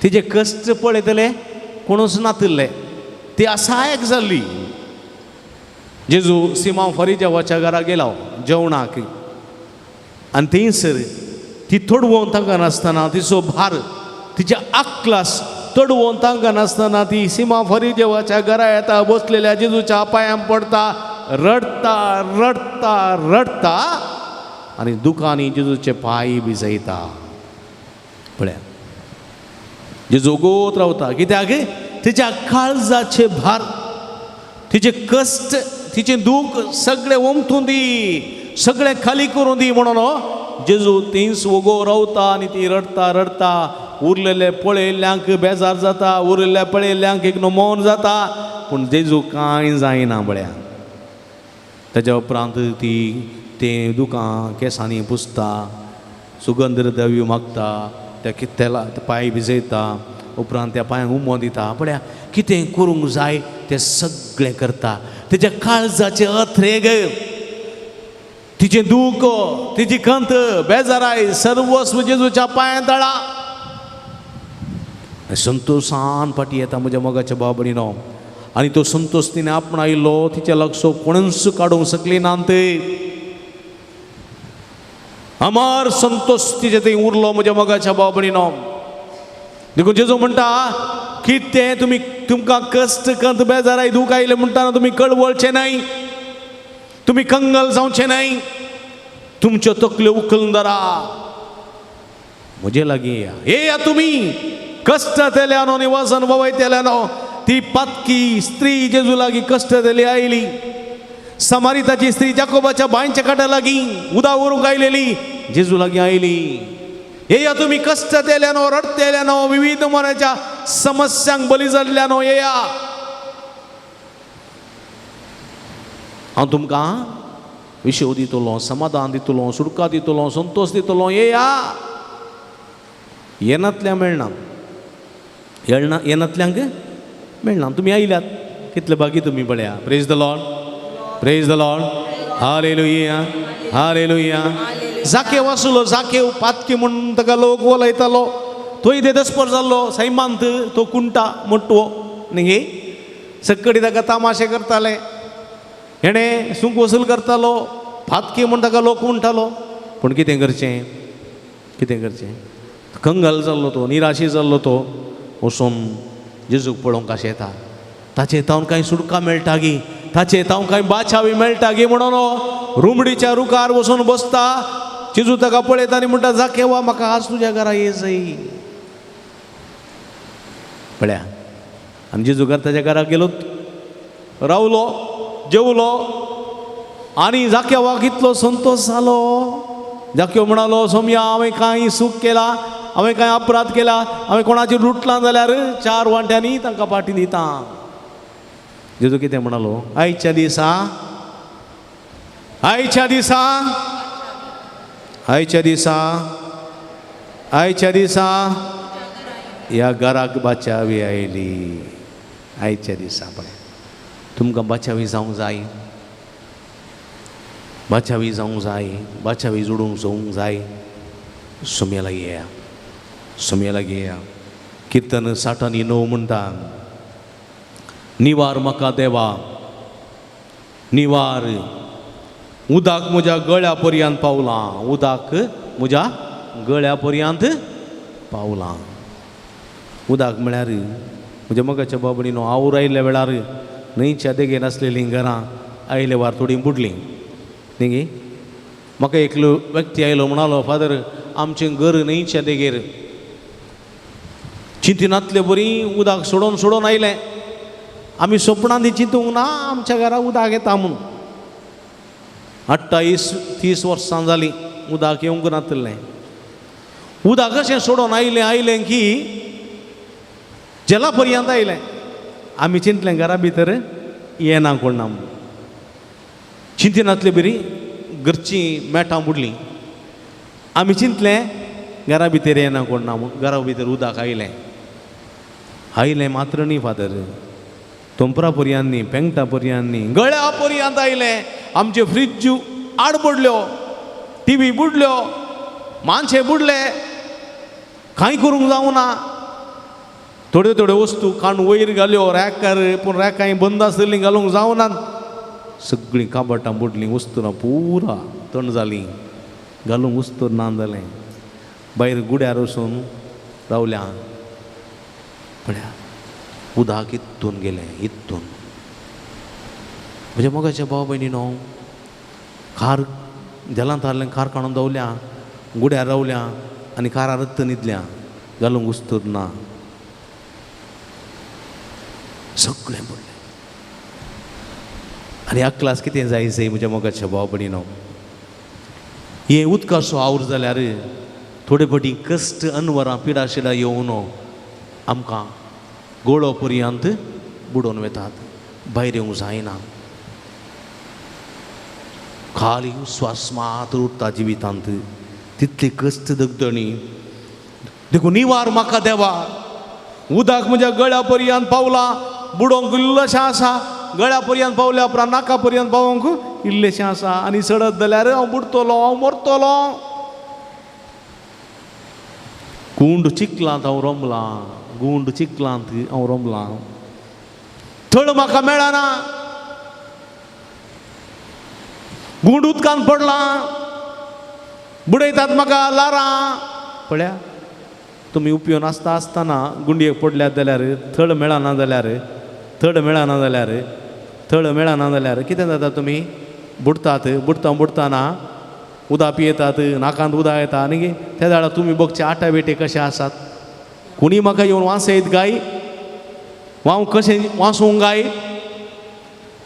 तिचे कश्ट पळयतले कोणूच नातले ती असायक जाल्ली जेजू सिमा फरिजावाच्या घरा गेला जेवणाक आनी थंयसर ती तडवोवन तांकां नासतना तिचो भार तिच्या आकलास तडवोवन तांकां नासतना ती सिमा फरिजावाच्या घरा येता बसलेल्या जेजूच्या पांयां पडटा रडता रडता रडता आनी दुखांनी जेजूचे पांय भिजयता पळया जेजू गोत रावता कित्याक तिच्या काळजाचे भार तिचे कश्ट तिचे दूख सगळे ओमथून दी सगळे खाली करून दी म्हणून जेजू थंयच वगो रावता आनी ती रडता रडता उरलेले पळयल्ल्यांक बेजार जाता, उरलेल्या पळयल्ल्यांक एक मौन जाता, पूण जेजू कांय जायना बळ्या. ताच्या उपरांत ती तें दुकां केंसांनी पुसता, सुगंध द्रव्य मागता, त्या तेला पांय भिजयता, उपरांत त्या पांयांक उमो दिता. पळया कितें करूंक जाय तें सगळें करता. तेज्या काळजाचे अथ्रेग, तिचें दूख, तिची खंत, बेजाराय सर्वस्व जेजूच्या पांयां तळा. संतोषान फाटी येता म्हज्या मोगाच्या भाव भयणीनो. आनी तो संतोष तिणें आपणायलो, तिचे लक्ष कोणूच काडूंक शकली नात. अमार संतोष तिचे थंय उरलो म्हज्या मोगाच्या भाव भयणीनो. देखून जेजू म्हणटा की तें तुमकां कश्ट खंत बेजाराय दूख आयले म्हणटाना तुमी कळवळचे नाही, तुमी कंगल जावचे नाही, तुमच्यो तकल्यो उखलून धरा, म्हजे लागीं येया तुमी कश्ट तेल्यानो निवासन ववयतेल्यानो. ती पातकी स्त्री जेजू लागीं कश्ट तेली आयली. समारिताची स्त्री जाकोबाच्या बांयच्या काटा लागीं उदक व्हरूंक आयलेली जेजू लागीं आयली. येया तुमी कश्ट तेल्यानो, रडतेल्यानो, विविध मनाच्या समस्यांक बली जाल्ल्यानो येया. हांव तुमकां विशेव दितलो, समाधान दितलो, सुटका दितलो, संतोष दितलो. येया. येनातल्या मेळना, येनातल्यांक मेळना. तुमी आयल्यात, कितले बागी तुमी पळया. Praise the Lord, praise the Lord. Hallelujah, hallelujah. जाकेव आसलो, जाकेव पातकी म्हणून ताका लोक वलयतालो. तोय देदस्पर जाल्लो, सैमांत तो कुंटा मोटवो न्ही. सक्कडी ताका तामाशे करताले, हेणे सूक वसूल करतालो, फातकी म्हूण ताका लोक म्हणटालो. पूण कितें करचें, कितें करचें. कंगाल जाल्लो तो, निराशी जाल्लो तो वचून जेजूक पळोवंक आशें येता. ताचे तावन कांय सुटका मेळटा गी, ताचे तावन कांय बाचावी मेळटा गी म्हणून रुमडीच्या रुकार वचून बसता. जेजू ताका पळयता आनी म्हणटा जाकेवा म्हाका आज तुज्या घरा ये जाय. पळया. आनी जेजू ताच्या घरा गेलो, रावलो, जेवलो आनी जाकेवाक इतलो संतोष जालो. जाकेव म्हणालो सोम्या हांवें कांय सूख केला, हांवें कांय अपराध केला, हांवें कोणाचेर लुटलां जाल्यार 4 वांट्यांनी तांकां पाटी दिता. जेजू कितें म्हणालो, आयच्या दिसा, आयच्या दिसा, आयच्या दिसा, आयच्या दिसा ह्या घराक बाचावी आयली. आयच्या दिसा पळय तुमकां बाचावी जावंक जाय, बाचावी जावंक जाय, बाचावी जोडूंक जावंक जाय. सोम्या लागीं येया, सोम्या लागीं येया. किर्तन 60:9 म्हणटा, निवार म्हाका देवा, निवार. उदक म्हज्या गळ्या पर्यंत पावलां, उदक म्हज्या गळ्या पर्यंत पावलां. उदक म्हळ्यार म्हज्या मोगाच्या बाबडीनो आवूर आयिल्ल्या वेळार न्हंयच्या देगेर आसलेलीं घरां आयले वार थोडीं बुडलीं न्ही. म्हाका एकलो व्यक्ती आयलो, म्हणालो फादर आमचें घर न्हंयच्या देगेर, चिंतिनातलें बरी उदक सोडून सोडून आयलें. आमी सपनांनी चिंतूंक ना आमच्या घरा उदक येता म्हणून. 28-30 वर्सां जालीं उदक येवंक नातलें. उदक अशें सोडून आयलें की जला पर्यंत आयलें. आमी चिंतलें घरा भितर येना कोण ना म्हणून. चिंतिनातलें बरी घरचीं मेटां बुडलीं. आमी चिंतलें घरा भितर येना कोण ना म्हणून. घरा भितर उदक आयलें. आयलें मात्र न्ही फादर, तोंपरा पर्यंत न्ही, पेंगटा पर्यंत न्ही, गळ्या पर्यंत आयलें. आमचे फ्रीज आड बुडल्यो, TV बुडल्यो, मानशे बुडले, कांय करूंक जावना. थोड्यो थोड्यो वस्तू काडून वयर घाल्यो रॅकार, पूण रॅकांय बंद आसलीं घालूंक जावनात. सगळीं काबटां बुडलीं, वस्तूरां पुरा तण जालीं, घालूंक वस्तूर ना जालें. भायर गुड्यार वचून रावल्या. पळया उदक इतून गेलें, इतून. म्हज्या मोगाच्या भाव भयणीनो, खार जलांत हाडलें, खार काडून दवरल्या, गुड्यार रावल्या आनी कारार रत्त न्हिदल्या, घालूंक वस्तूर ना. सगळें बुडलें. आनी अकलास कितें जायचें म्हज्या मोगाच्या भाव भयणीनो. हें उदकाचो आवूर जाल्यार थोडे फाटी कश्ट अनवरां पिडा शिडा येवन आमकां गोळो पर्यंत बुडोवन वेतात, भायर येवंक जायना. खाली श्वास मात्र उरता जिवितांत, तितले कश्ट दगदणी. देखून निवार म्हाका देवा, उदक म्हज्या गळ्या पर्यंत पावला, बुडोवंक इल्लेशें आसा, गळ्या पर्यंत पावल्या उपरांत नाका पर्यंत पावोवंक इल्लेशें आसा, आनी सडत जाल्यार हांव बुडटलो, हांव मरतलो. गुंड चिखलांत हांव रमलां, गुंड चिखलांत हांव रमलां. थळ म्हाका मेळना, गुंड उदकांत पडलां, बुडयतात म्हाका लारां. पळया, तुमी उपयोन आसता आसतना गुंडयेक पडल्यात जाल्यार, थळ मेळना जाल्यार, थळ मेळना जाल्यार, थळ मेळना जाल्यार कितें जाता? तुमी बुडतात, बुडतना उदक पियेतात, नाकांत उदक येता, आनी त्या वेळार तुमी बघचे आटा बेटे कशे आसात. कोणी म्हाका येवन वांसयत गाय, हांव कशें वांसूंक गाय?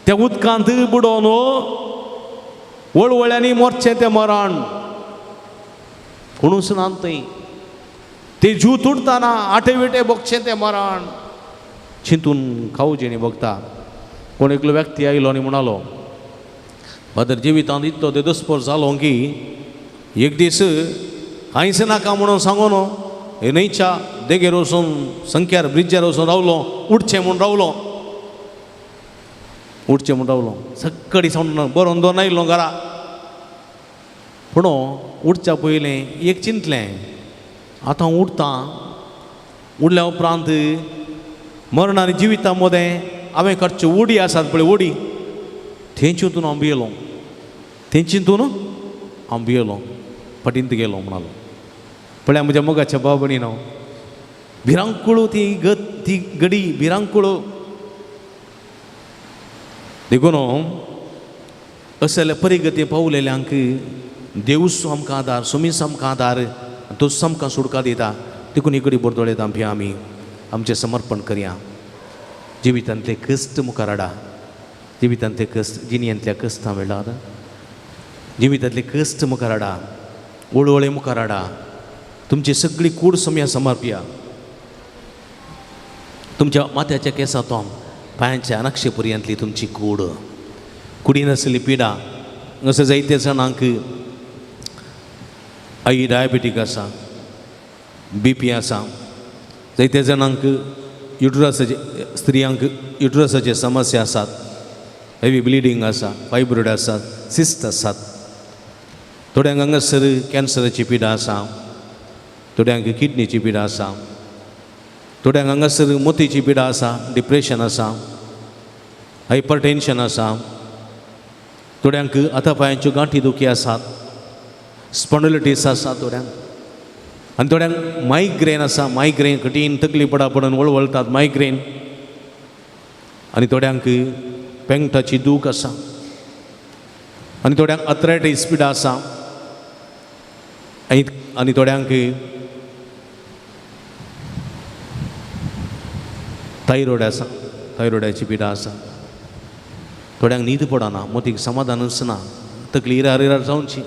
त्या उदकांत बुडोवन वळवळ्यांनी मरचें तें मरण. कोणूच ना थंय. ते जीव तुडतना आटे विटे बघचें तें मरण. चिंतून खावचें न्ही बघता. कोण एकलो व्यक्ती आयलो आनी म्हणालो, फादर जिवितांत इतलो ते दुस्पर जालो की एक दीस कांयच नाका म्हणून सांगून हे न्हंयच्या देगेर वचून संख्यार ब्रिजार वचून रावलो, उठचें म्हूण रावलो, उठचें म्हूण रावलो. सक्कळी सावन बरोवन दोन आयलो घरा. पूण उठच्या पयलें एक चिंतलें, आतां हांव उठतां, उडल्या उपरांत मरण आनी जिविता मदें हांवें करच्यो ओडी आसात पळय, ओडी, थंय चिंतून हांव भियेलो, थंय चिंतून हांव भियेलो, फाटींत गेलो म्हणालो. पळया म्हज्या मोगाच्या भाव भयणीन, हांव भिरांकूळ ती गडी भिरांकूळ. देखून असले परिगती पावलेल्यांक देवूच आमकां आदार, सुमीस आमकां आदार, तोच आमकां सुडका दिता. देखून ही गडी बोरदोळेंत आमी आमचें समर्पण करया. जिवितांतले कश्ट मुखार हाडा, जिवितांतले कश्ट, जिणयांतल्या कश्टां वेळार जिवितांतले कश्ट मुखार हाडा, वळवळे मुखार हाडा. तुमची सगळी कूड सम्या समर्पया. तुमच्या माथ्याच्या केंसांतोन पांयाच्या नक्षे पर्यंतली तुमची कूड, कुडीन आसली पिडा. असो जायते जाणांक आई डायबिटीक आसा, BP आसा, जायते जाणांक युट्रसाचे, स्त्रियांक युट्रसाचे समस्या आसात, हेवी ब्लिडींग आसा, फायब्रोड आसात, सिस्ट आसात. थोड्यांक हांगासर कॅन्सराची पिडा आसा, थोड्यांक किडनीची पिडा आसा, थोड्यांक हांगासर मोतीची पिडा आसा, डिप्रेशन आसा, हायपरटेन्शन आसा, थोड्यांक हातापांयाच्यो गांठी दुखी आसात, स्पॉन्डिलायटीस आसा थोड्यांक, आनी थोड्यांक मायग्रेन आसा, मायग्रेन कठीण तकली पडा पडून वळवळटात मायग्रेन, आनी थोड्यांक पेंगटाची दूख आसा, आनी थोड्यांक आर्थरायटीस पिडा आसा, आनी थोड्यांक थायरॉयड आसा, थायरॉयडाची पिडा आसा. थोड्यांक न्हीद पडना, मोतीक समाधान आसना, तकली हिरार हिरार जावची.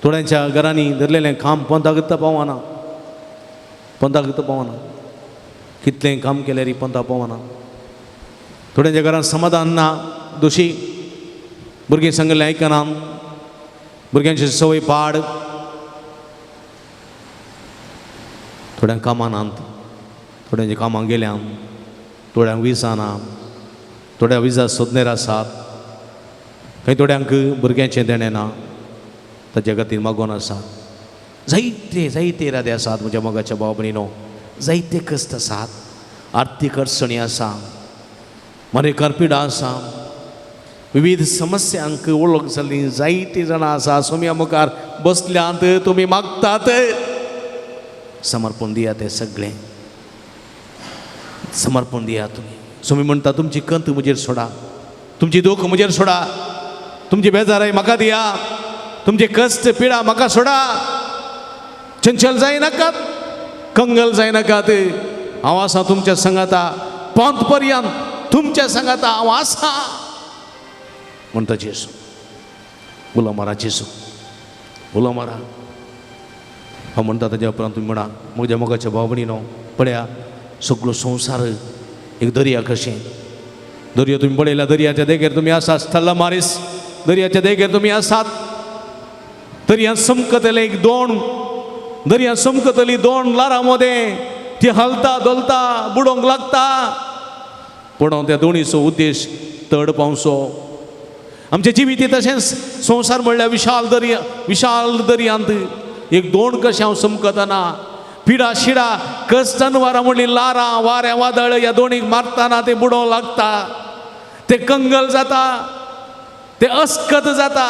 थोड्यांच्या घरांनी धरलेलें काम पंथाक पावना, पंथाक पावना, कितलें काम केल्यार पंथा पावना. थोड्यांच्या घरांत समाधान ना, दोशी भुरगीं सांगलें आयकना, भुरग्यांची सवय पाड. थोड्यांक कामानांत, थोड्यांच्या कामाक गेल्यां, थोड्यांक विजा ना, थोड्या विजा सोदनेर आसात, खंय थोड्यांक भुरग्यांचें देणें ना, ताच्या खातीर मागोन आसा. जायते जायते रादे आसात म्हज्या मोगाच्या भाव भयणीनो, जायते कश्ट आसात, आर्थीक अडचणी आसा, मरेकार पिडा आसा, विविध समस्यांक वळख जाल्लीं जायतीं जाणां आसा. सोम्या मुखार बसल्यांत तुमी मागतात, समर्पण दिया तें सगळें, समर्पण दिया तुमी. सोमी म्हणटा तुमची कंत म्हजेर सोडा, तुमची दूख म्हजेर सोडा, तुमची बेजाराय म्हाका दिया, तुमचे कश्ट पिडा म्हाका सोडा. चंचल जायनाकात, कंगल जायनाकात. हांव आसा तुमच्या संगाता, पंत पर्यंत तुमच्या संगाता हांव आसा म्हणटा जेसू. उलो मारा जेसू, उलो मारा. हांव म्हणटा ताज्या उपरांत तुम्ही म्हणा म्हज्या मोगाच्या भाव भयणीनो पळया सगळो संवसार एक दर्या कशें दर्या तुम्ही पळयला दर्याच्या देगेर तुम्ही आसात स्थल्ला मारीस दर्याच्या देगेर तुम्ही आसात दर्या समकतले एक दोन दर्या समकतली दोन लारां मध्ये ती हलता दोलता बुडोंक लागता पूण त्या दोनीचो उद्देश तड पावसो आमचे जिवीत तशेंच संवसार म्हणल्यार विशाल दर्यांत एक दोन कशें हांव समकतना पिडा शिडा कस जनवरां म्हणली लारां वारें वादळ ह्या दोनीक मारतना ते बुडोवंक लागता ते कंगल जाता ते अस्कत जाता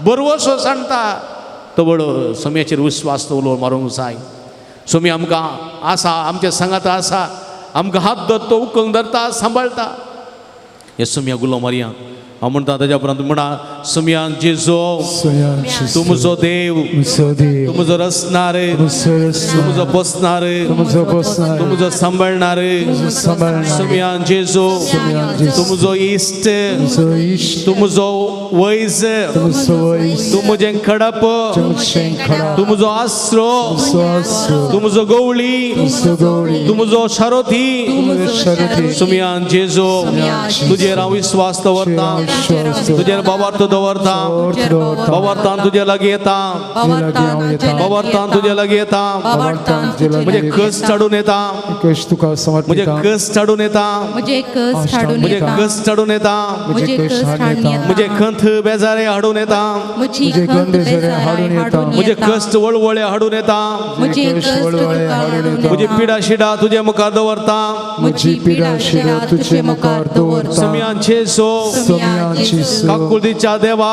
बरवसो सांडटा तो बरो सोम्याचेर विश्वास दवरून मारूंक जाय सोमी आमकां आसा आमच्या सांगात आसा आमकां हात धरतो उखूंक धरता सांबाळटा हे सोम्या गुलो मारया हांव म्हणटा ताज्या उपरांत म्हणा सोम्या जेजो तूं म्हजो देव तूं म्हजो रचणार तूं म्हजो बसणार तूं म्हजो सांबाळणार सोम्या जेजो तूं म्हजो इश्ट तूं म्हजो वैज तूं म्हजें खडप तूं म्हजो आसरो तूं म्हजो गवळी तूं म्हजो शारोथी सोम्या जेजो तुजेर हांव विश्वास दवरता तुजेर बाबार्थ दवरता बाबार्थान तुजे लागीं येता बाबार्थान तुजे लागीं येता म्हजे कस हाडून येता म्हजे कस हाडून येता म्हजे कस हाडून येता म्हजे खंत बेजारे हाडून येता म्हजे कश्ट वळवळे हाडून येता म्हजी पिडा शिडा तुजे मुखार दवरता सोम्यांचे सो काकुळतीच्या देवा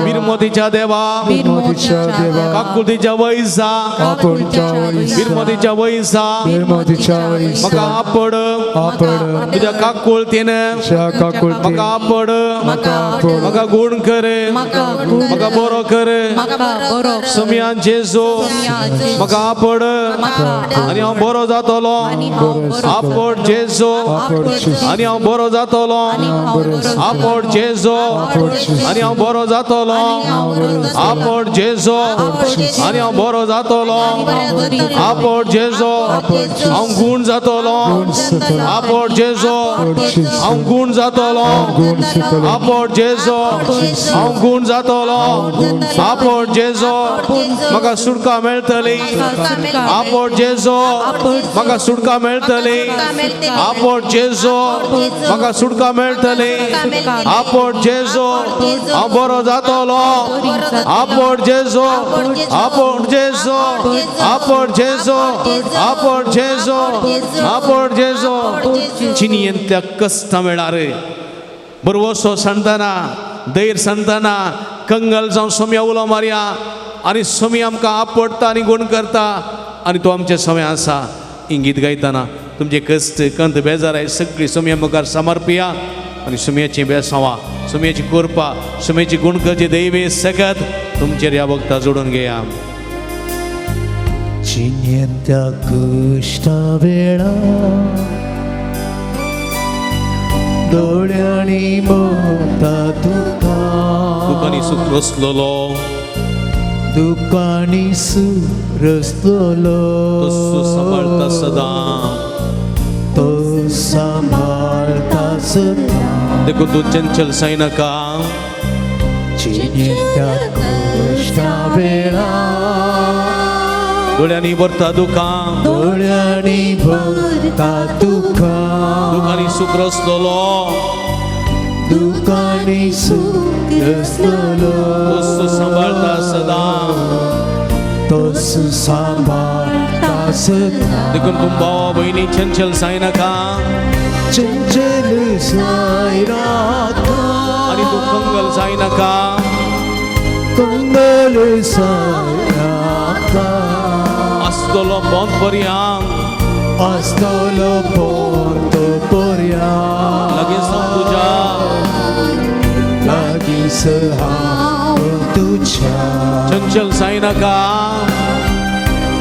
बिरमोतीच्या देवा काकुळतीच्या वैसा बिरमोतीच्या वैसा म्हाका आपड तुज्या काकुळतीन म्हाका आपड म्हाका गुण कर म्हाका बरो कर सोम्यान जेजो म्हाका आपड आनी हांव बरो जातलो आपड जेजो आनी हांव बरो जातलो आपड जेजो आनी हांव बरो जातलो आपड जेजो आनी हांव बरो जातलो आपड जेजो हांव गुण जातलो आपड जेजो हांव गुण जातलो आपड जेजो हांव गुण जातलो आपड जेजो म्हाका सुटका मेळटली आपड जेजो म्हाका सुटका मेळटली आपड जेजो म्हाका सुटका मेळटली आपड जेजो हांव बरो जातलो आपड जेजो आपड जेजो आपड जेजो आपड जेजो आपड जेजो चिनियेंतल्या कश्टा वेळार बरवसो सांडटना दैर सांडटना कंगल जावन सोम्या उलो मारया आनी सोमी आमकां आपडटा आनी गुण करता आनी तो आमचे सोमे आसा ही गीत गायतना तुमचे कश्ट कंत बेजाराय सगळी सोम्या मुखार समर्पया आनी सोम्याची बेसांवा सोम्याची कृपा सोम्याची गुणकरची दैवे सगत तुमचेर ह्या वक्ता जोडून घेया चिन्यंत्या कश्टा वेळा दोळ्यांनी मोता दुखानी सुख रसलोलो दुखानी रसलोलो तो सांभाळता सदा तो सांभाळता सदा देखून तू चंचल सैनका चिन्यंत्या कश्टा वेळा दोळ्यांनी भरता दुखा दोळ्यांनी भरता दुखा दुखानी सुख रसलोलो दुखानी रसलोलो तो सांभाळता सदा तो सांभाळता सदा देखून तू भावा बहिणी चंचल सैनका चंचल सायनाका आणि तू कंगल सैनका कंगल सायनाका आसतलो बंद पर्यांत आसतलो पोंत पर्यांत लगेच तुझ्या लागींच हांव तुझ्या चंचल सैनका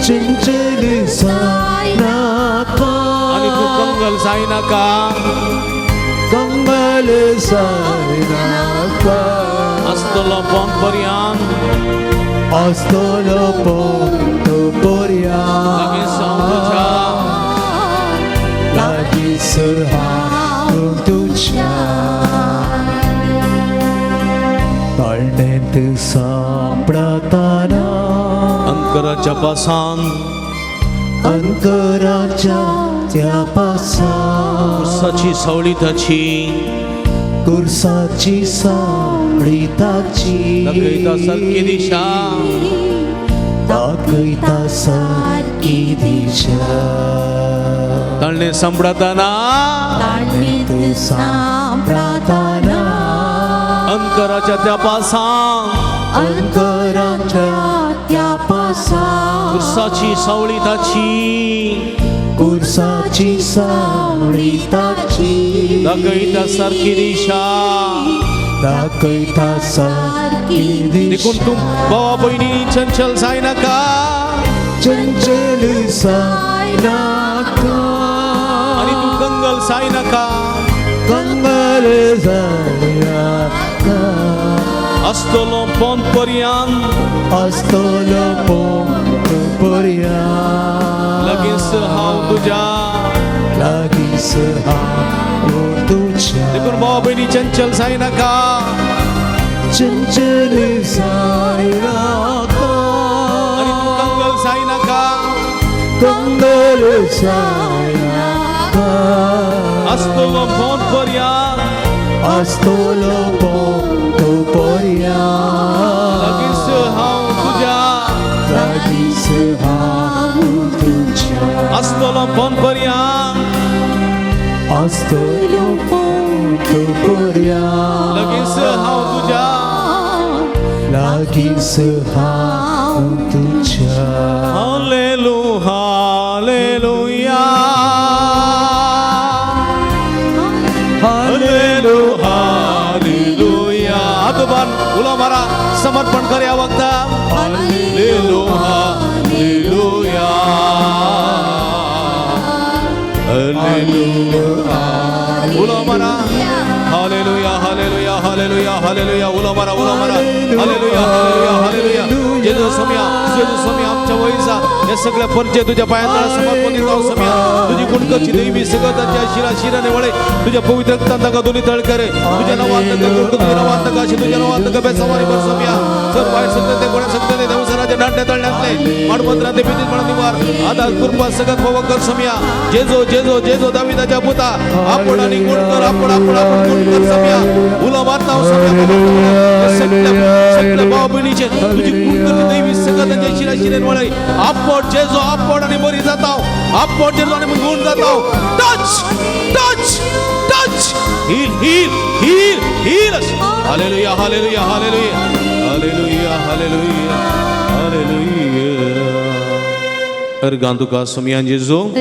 चंचल सायनाका आणि तू कंगल सैनका कंगल सायनाका आसतलो बंद पर्यांत hasta lo ponto por ya Lagi sambuja lagi sehang tuja Talnente sampratana Angkaraja pasan Angkaraja tiapasa Sachi sauli tachi Kursaci saulitaci Nagaita sarki disha Nagaita sarki disha Talne sampratana Talnente sampratana Angkaraja pasan Angkaraja tiapasa Sachi sauli tachi Kursaci saulitaci Nagaita sarki disha Nagaita sarki Nikun tum bawa bini chanchal sai naka चंचल सायनाका आणि तू कंगल sai naka कंगल सायनाका Astolom pon porian Astolo ponto porya Lagin sehau tuja Lagi sehau tuja Nikun bawa bini chanchal sai naka चंचल सायनाका आणि तू कंगल sai naka कंगल सायनाका Astolom pon porian Astolo ponto porya Lagin sehau tuja Lagi sehau tuja Astolom pon porian Astolo ponto porya Lagin sehau tuja Lagi sehau tuja Hallelujah Hallelujah Hallelujah Atuban ulah marah समर्पण कर या वक्त Hallelujah Hallelujah ulah marah Hallelujah Hallelujah Hallelujah Hallelujah ulah marah Hallelujah Hallelujah Yesus समया आमच्या वैसा या सगळ्या परिचय तुझ्या पायांना समर्पण देतो समया तुझी गुणकरची देवी सगळ्याच्या शिराने वळे तुझ्या पवित्र रक्तांत दोन्ही तळ करे तुझ्या नावात तुझ्या नावात काशी तुझ्या नावात बेसवारी कर समया सर्व आहे सगळे ते कोणा सगळे देवसराच्या दांड्या तळण्यातले माडपत्रात भीतीत म्हणून निवार आधा कृपा सगळ्यात पवन कर समया जेजो दाविदाच्या पुता आपण आणि गुणकर आपण गुणकर समया उला मारता सगळ्या भाव बहिणीचे तुझी गुणकर देवी सगळ्याच्या शिराने वळे आपण जेजो आपण आणि बरी जाताव आपण जेजो आणि गुण जाताव touch heal us hallelujah Ergan tugas semian Yesu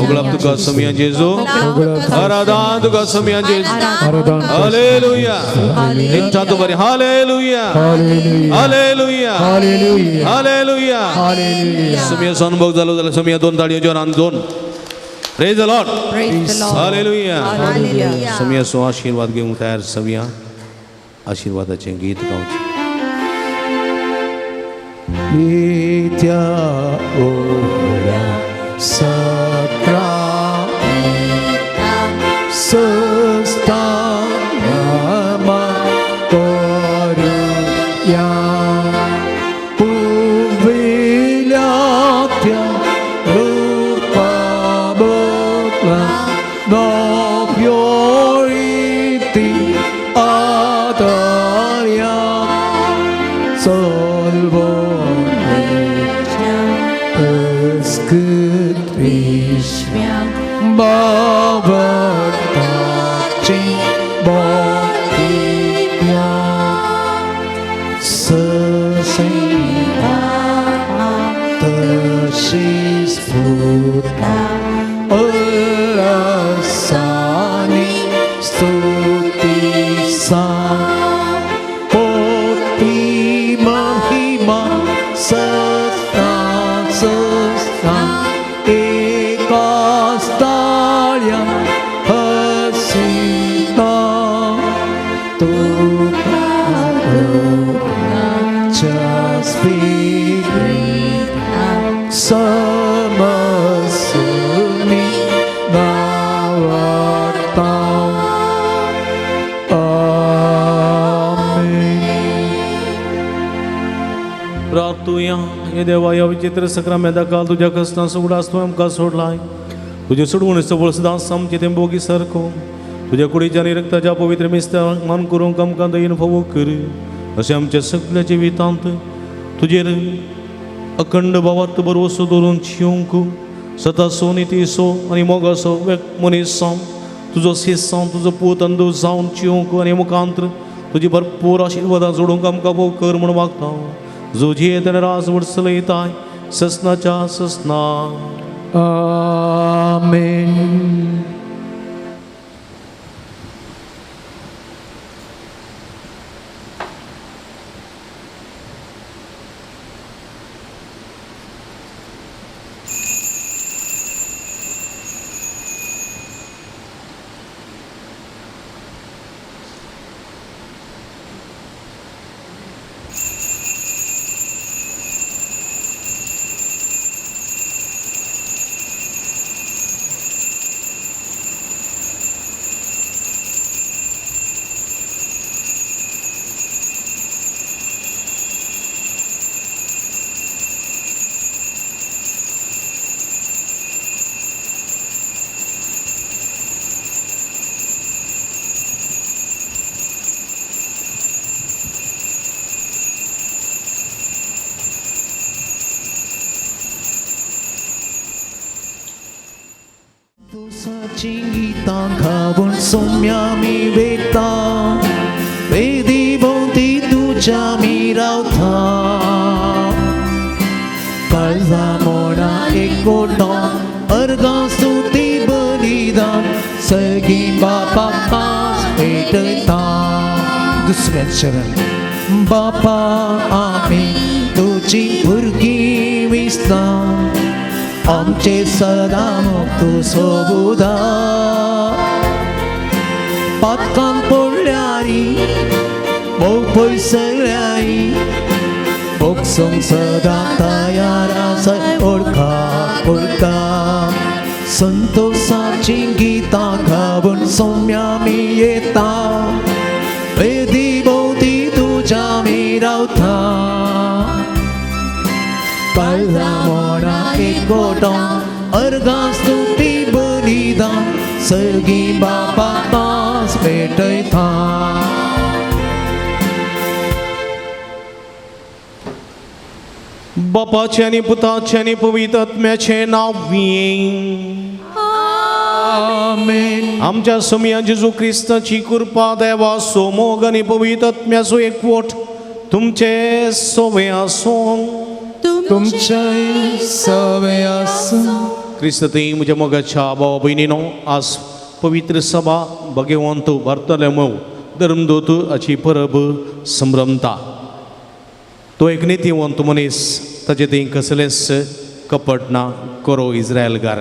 Oglap tugas semian Yesu Aradan tugas semian Yesu Hallelujah Ikta tu bari hallelujah Semia son bog zalo semia don taliyo joran don Praise the Lord Hallelujah Semia so आशीर्वाद घेऊन तयार semia आशीर्वादाचे गीत गाऊचे Nitya ora sakramita sestama koruya puvilatya rupa butla nopioriti adarya solvo Bavartaci Bhaktiya Sasita Tashis Buddha Alasani Stuti Sam Poti Mahima Sastan Ekastalya Hasita Tukaro Cha विचित्र सक्रामेदा काल तुझ्या कस्तां सुगडास तूं आमकां सोडलाय तुजे सोडवून सबळसदास आमचे तें बोगी सारको तुझ्या कुडीच्या आनी रक्ताच्या पवित्र मिस्ताक मान करूंक आमकां दयेन फोव कर अशें आमच्या सगळ्या जिवितांत तुजेर अखंड भावार्थ भरवसो दवरून जिवंक स्वता सो निती सो आनी मोगासो मनीस जावन तुजो सीस जावन तुजो पूत अंदू जावन जिवंक आनी मुखांतर तुजी भरपूर आशिर्वादां जोडूंक आमकां फोव कर म्हूण मागता जो जियेत आनी रास वर्सलयताय ससनाच्या ससना आमेन. Cingitan kabun somyami veta vedi bonti tuja mirauta kalzamona ekota arga stuti balidan sagi bapa pas eteta dusren sharan bapa amin tuji burgi vista आमचे सदा मुक्त सोबुदा पातकान पडल्यारी मोग पयसल्यारी मोग सोंग सदा तयार आसा ओळखा ओळखा संतोषाची गितां गावून सौम्या मी येता वेदी भोवती तुज्या मी रावता Kallamona ekota argas tuti balidan sagi bapa pas petaitha बापाचे आणि पुताचे आणि पवित्र आत्म्याचे नावीं आमेन. आमच्या सोम्या जेजू ख्रिस्ताची कृपा देवा सोमोग आणि पवित्र आत्म्याचो एकवट तुमचे सोवे आसूं तुमच्या सवे आसूं. क्रिस्त ते म्हज्या मोगाच्या भावा भयणीनो आज पवित्र सभा भगवंत बार्तोलोमेव धर्मदूत हाची परब संभ्रमता तो एक नितीवंत मनीस ताचे थंय कसलेंच कपट ना करो इस्रायलकार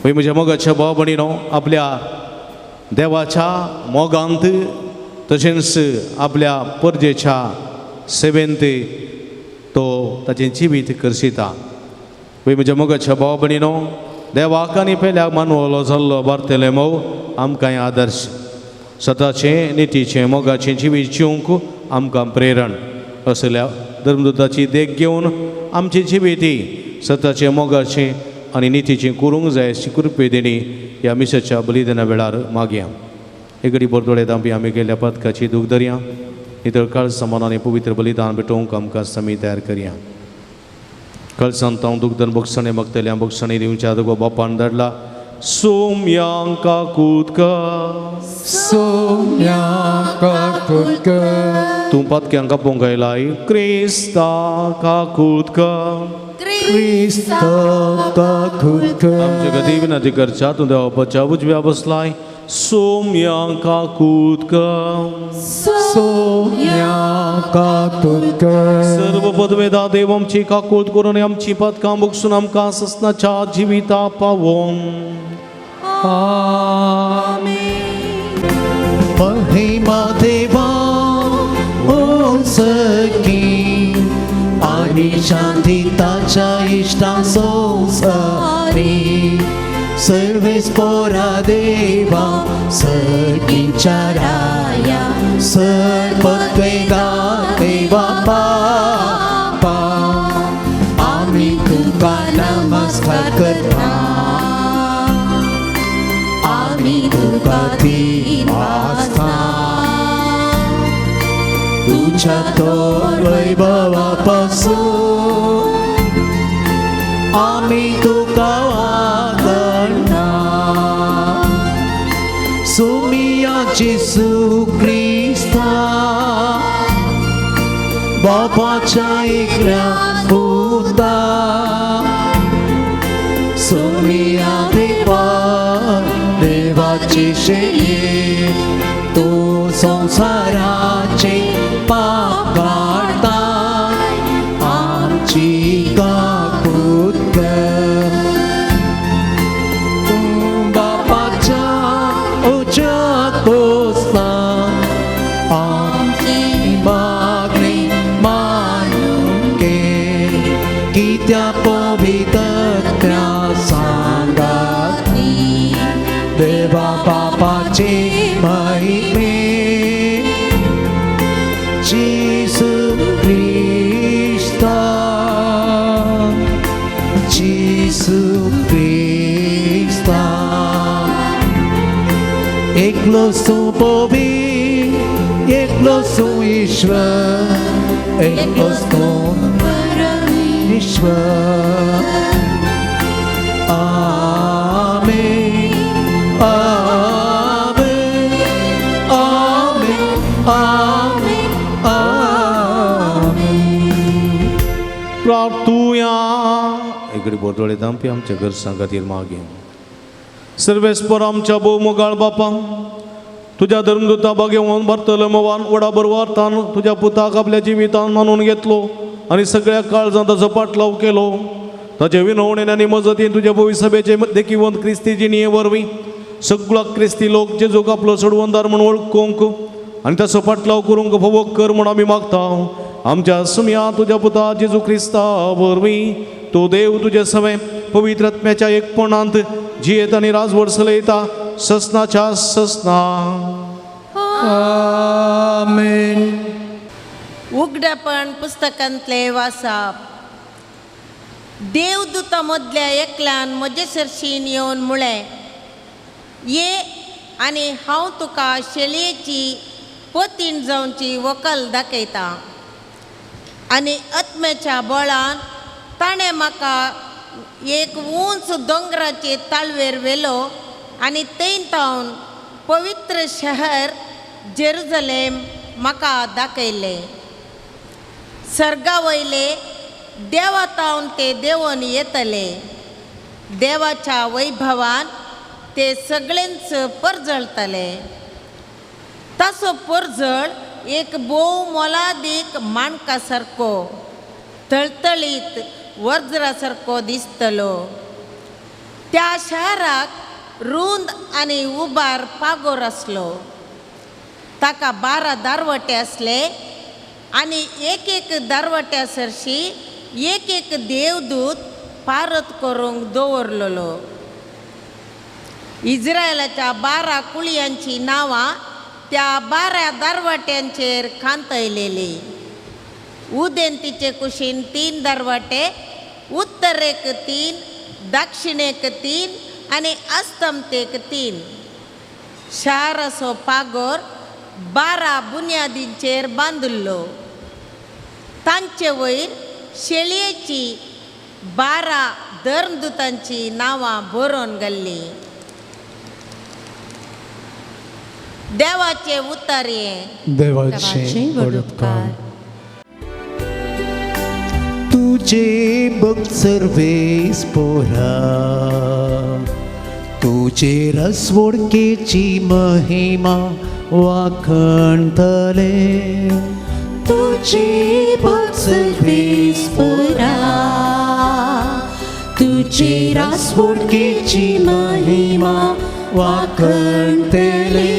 पळय म्हज्या मोगाच्या भावा भयणीनो आपल्या देवाच्या मोगांत तशेंच आपल्या परजेच्या सेवेंत तो ताचें जिवीत करशिता पळय म्हज्या मोगाच्या भावा भयणीनो देवाक आनी पेल्याक मानवलो जाल्लो बार्तोलोमेव आमकां आदर्श स्वताचें नितीचें मोगाचें जिवीत जिवंक आमकां प्रेरण असल्या धर्मदुताची देख घेवन आमची जिवीती स्वताचें मोगाचें आनी नितीचें करूंक जाय अशी कृपे देणी ह्या मिसाच्या बलिदाना वेळार मागया. एक घडी परतोळेत आमी गेल्ल्या पथकाची दूख धरया नितळ काळ समान आनी पवित्र बलिदान भेटोवंक आमकां समी तयार करया. कळसांत हांव दुखदन भक्षणे मागतल्या भक्षणे दिवच्या आदगो बापान धाडला सोम्यांका कुदका सोम्यांका कुदका तूं पातक्यांका पोंगयलाय क्रिस्ताका कुदका क्रिस्ताका कुदका आमच्या गती विनंती करच्या तूं देवाच्या उजव्या बसलाय सोम्यांका कुदका सोम्यांका कुदका सर्व पदवेदा देव आमची काकूत करून आमची पदकां बगसून आमकां ससनाच्या जिविता पावोन महिमा देवा सखी आणि शांती ताच्या इष्टां संसारी सर्वेस पोरा देवा सखीच्या राया सर्वत्वेदा देवा पापा नमस्कार करता आम्ही तुका दीन वाजता तुझ्या थोर वैभवापासून आम्ही तुका वागणा सोमिया जेसू ख्रिस्ता बापाच्या एकल्या पुता सोमिया देवा देवाचे शेये तो संसाराचे पाप काढता आमची काकूत बापाच्या उच्चात पोचता आमची मागणी मानून घे की त्या पवित्रत्या सांगाती देवा बापाचे महिमे जेसू ख्रिस्ता जेसू ख्रिस्ता एकलो सो पवित्र एकलो सो ईश्वर एकलो सो ईश्वर आमेन आमेन आमेन आमेन प्रार्थूया इकडे बोटवळे दांपी आमच्या घर सांगातील मागे सर्वेस्पर आमच्या बहुमोगाळ बापा तुझ्या धर्मदूता बागेवन भरतलमवान वडा बरोबर तुझ्या पुताक आपल्या जिवितान मानून घेतलो आणि सगळ्या काळजात ताचो पाटलाव केलो ताचे विनवणेन आनी मजतीन तुझ्या भविसभेचे देखीवंत क्रिस्ती जिणये वरवीं सगळो क्रिस्ती लोक जेजूक आपलो सोडवंदार म्हूण वळखूंक आनी ताचो पाटलाव करूंक फोवो कर म्हूण आमी मागता आमच्या सुमया तुझ्या पुता जेजू क्रिस्ता वरवीं तो देव तुजे सवे पवित्र आत्म्याच्या एकपणांत जियेत आनी राजवट चलयता ससनाच्या ससना आमेन उघडपण पुस्तकांतले वाचप देवदूता मदल्या एकल्यान म्हजे सरशीन येवन म्हळें ये आनी हांव तुका शेळयेची पोतीन जावची व्हंकल दाखयता आनी आत्म्याच्या बळान ताणें म्हाका एक उंच दोंगराचे ताळवेर व्हेलो आनी थंय तावन पवित्र शहर जेरुजलेम म्हाका दाखयलें सर्गा वयले देवा तावन ते देंवन येतले देवाच्या वैभवान ते सगळेंच परजळतले ताचो परजळ एक बोव मोलादीक माणका सारको तळतळीत वज्रा सारको दिसतलो त्या शहराक रुंद आनी उबार पागोर आसलो ताका 12 दारवटे आसले आनी एक एक दारवट्या सरशी एक एक देवदूत पारत करूंक दवरलेलो इस्रायलाच्या 12 कुळयांची नांवां त्या 12 दारवट्यांचेर खांतयलेली उदेंतीचे कुशीन 3 दारवटे उत्तरेक 3 दक्षिणेक 3 आनी अस्तमतेक 3 शाराचो पागोर 12 बुन्यादींचेर बांदिल्लो तांचे वयर शेळयेची 12 धर्मदूतांची नांवां बरोवन घाल्ली देवाचे उतारे देवाचे वडपकार तुझे भक्त सर्वेस पोरा तुझे रसवडकेची महिमा वाखणतले तुझे भक्त सर्वेस पोरा तुझे रसवडकेची महिमा वाखणतले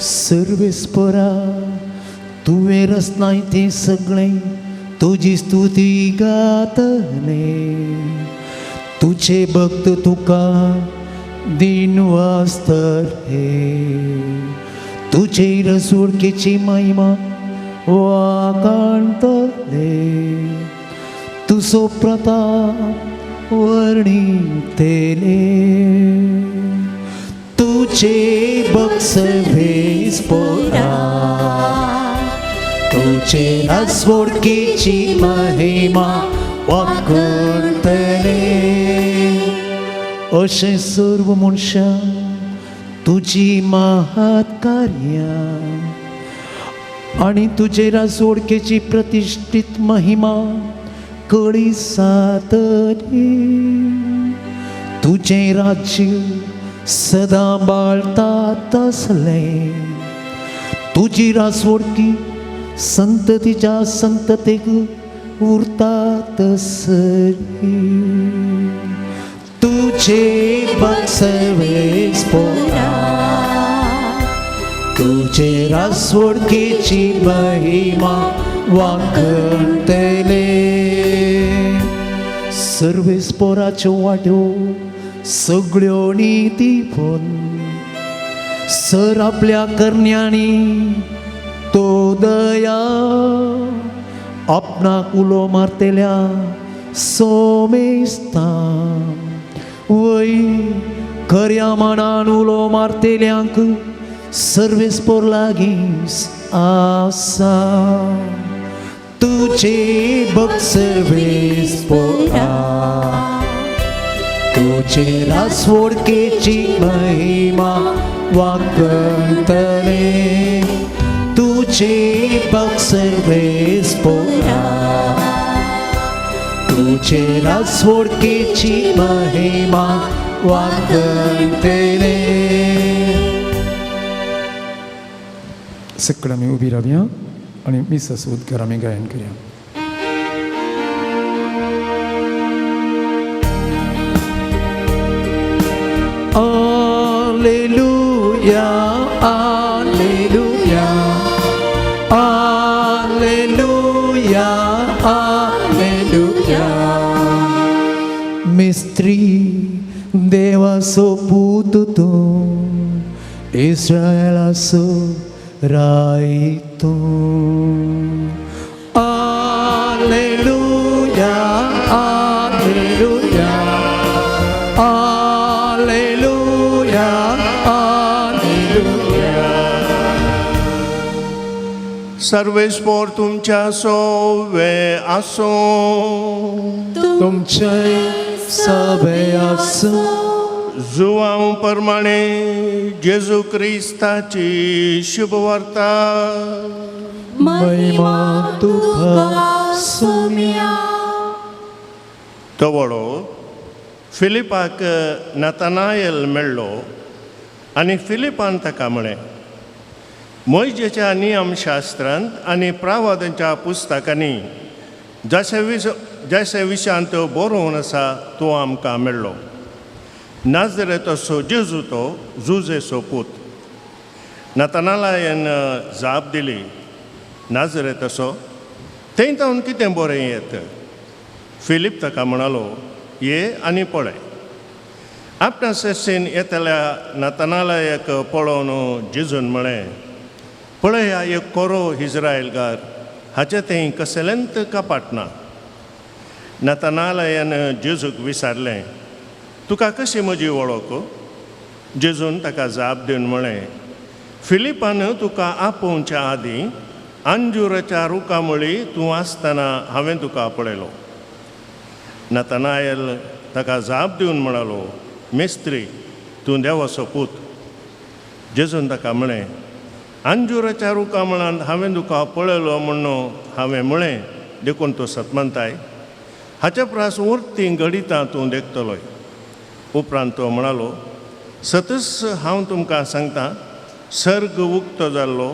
सर्वेस पोरा तुवे रसनाय ते सगळे तुझी स्तुती गातले तुझे भक्त तुका दिन वाजतले तुझे रसवडकेची महिमा वाखणतले तुझो प्रताप वर्णितेले तुझे भक्त सर्वेस पोरा तुझे राजवडकीची महिमा वाकतले अशें सर्व मनशां तुझी महात कार्या आणि तुझे राजवडकेची प्रतिष्ठित महिमा कळी सातली तुझे राज्य सदा बाळतात असले तुझी राजवडकी संततीच्या संततेक उरतात असली तुझे भक्त सर्वेस पोरा तुझे राजवडकेची महिमा वाखणतले सर्वेस पोराच्यो वाट्यो सगळ्यो नीती फोन सर आपल्या करण्यांनी तो दया आपणाक उलो मारतेल्या सोमेस्ता वय खऱ्या मनान उलो मारतेल्यांक सर्वेस पोर लागीं आसा तुझे भक्त सर्वेस पोरा तुझे राजवडकेची महिमा वाखणतले तुझे भक्त सर्वेस पोरा तुझे राजवडकेची महिमा वाखणतले सगळं आमी उबी रावया आणि मिसस उदकार आमी गायन करया Alleluia, Alleluia, Alleluia, Alleluia. Mistri देवाचो पूत तूं इस्रायलाचो राय तूं Alleluia, Alleluia, Alleluia, Alleluia. सर्वेस्पोर तुमच्या सोवे आसो तुमचे सभे आसो जुवांव प्रमाणे जेजू क्रिस्ताची शुभ वार्ता महिमा तुका सोम्या तो वडो फिलिपाक नतनायल मेळ्ळो आनी फिलिपान ताका म्हळें मोइजेच्या नियमशास्त्रांत आनी प्रावादांच्या पुस्तकांनी जशे विशयांत बरोवन आसा तो आमकां मेळ्ळो नाजरेचो जेजू तो जुजेचो पूत नतनालायन जाप दिली नाजरेचो थंय तावन कितें बरें येत फिलीप ताका म्हणालो ये आनी पळय आपणा सेसीन येतल्या नतनालायक पळोवन जेजून म्हळें पळय हा एक कोरो इस्रायलकार हाचे थंय कसलेंत कपाट ना नतनालायन जेजूक विचारलें तुका कशी म्हजी वळख जेजून ताका जाप दिवन म्हळें फिलिपान तुका आपोवच्या आदीं अंजुराच्या रुखा मळी तूं आसतना हांवें तुका पळयलो नतनायल ताका जाप दिवन म्हणालो मेस्त्री तूं देवाचो पूत जेजून ताका म्हळें अंजुराच्या रुखा मळांत हांवें तुका पळयलो म्हणून हांवें म्हळें देखून तूं सतमंताय हाचे प्रास उरती घडिता तूं देखतलोय उपरांत तो म्हणालो सतच हांव तुमकां सांगतां सर्ग उक्तो जाल्लो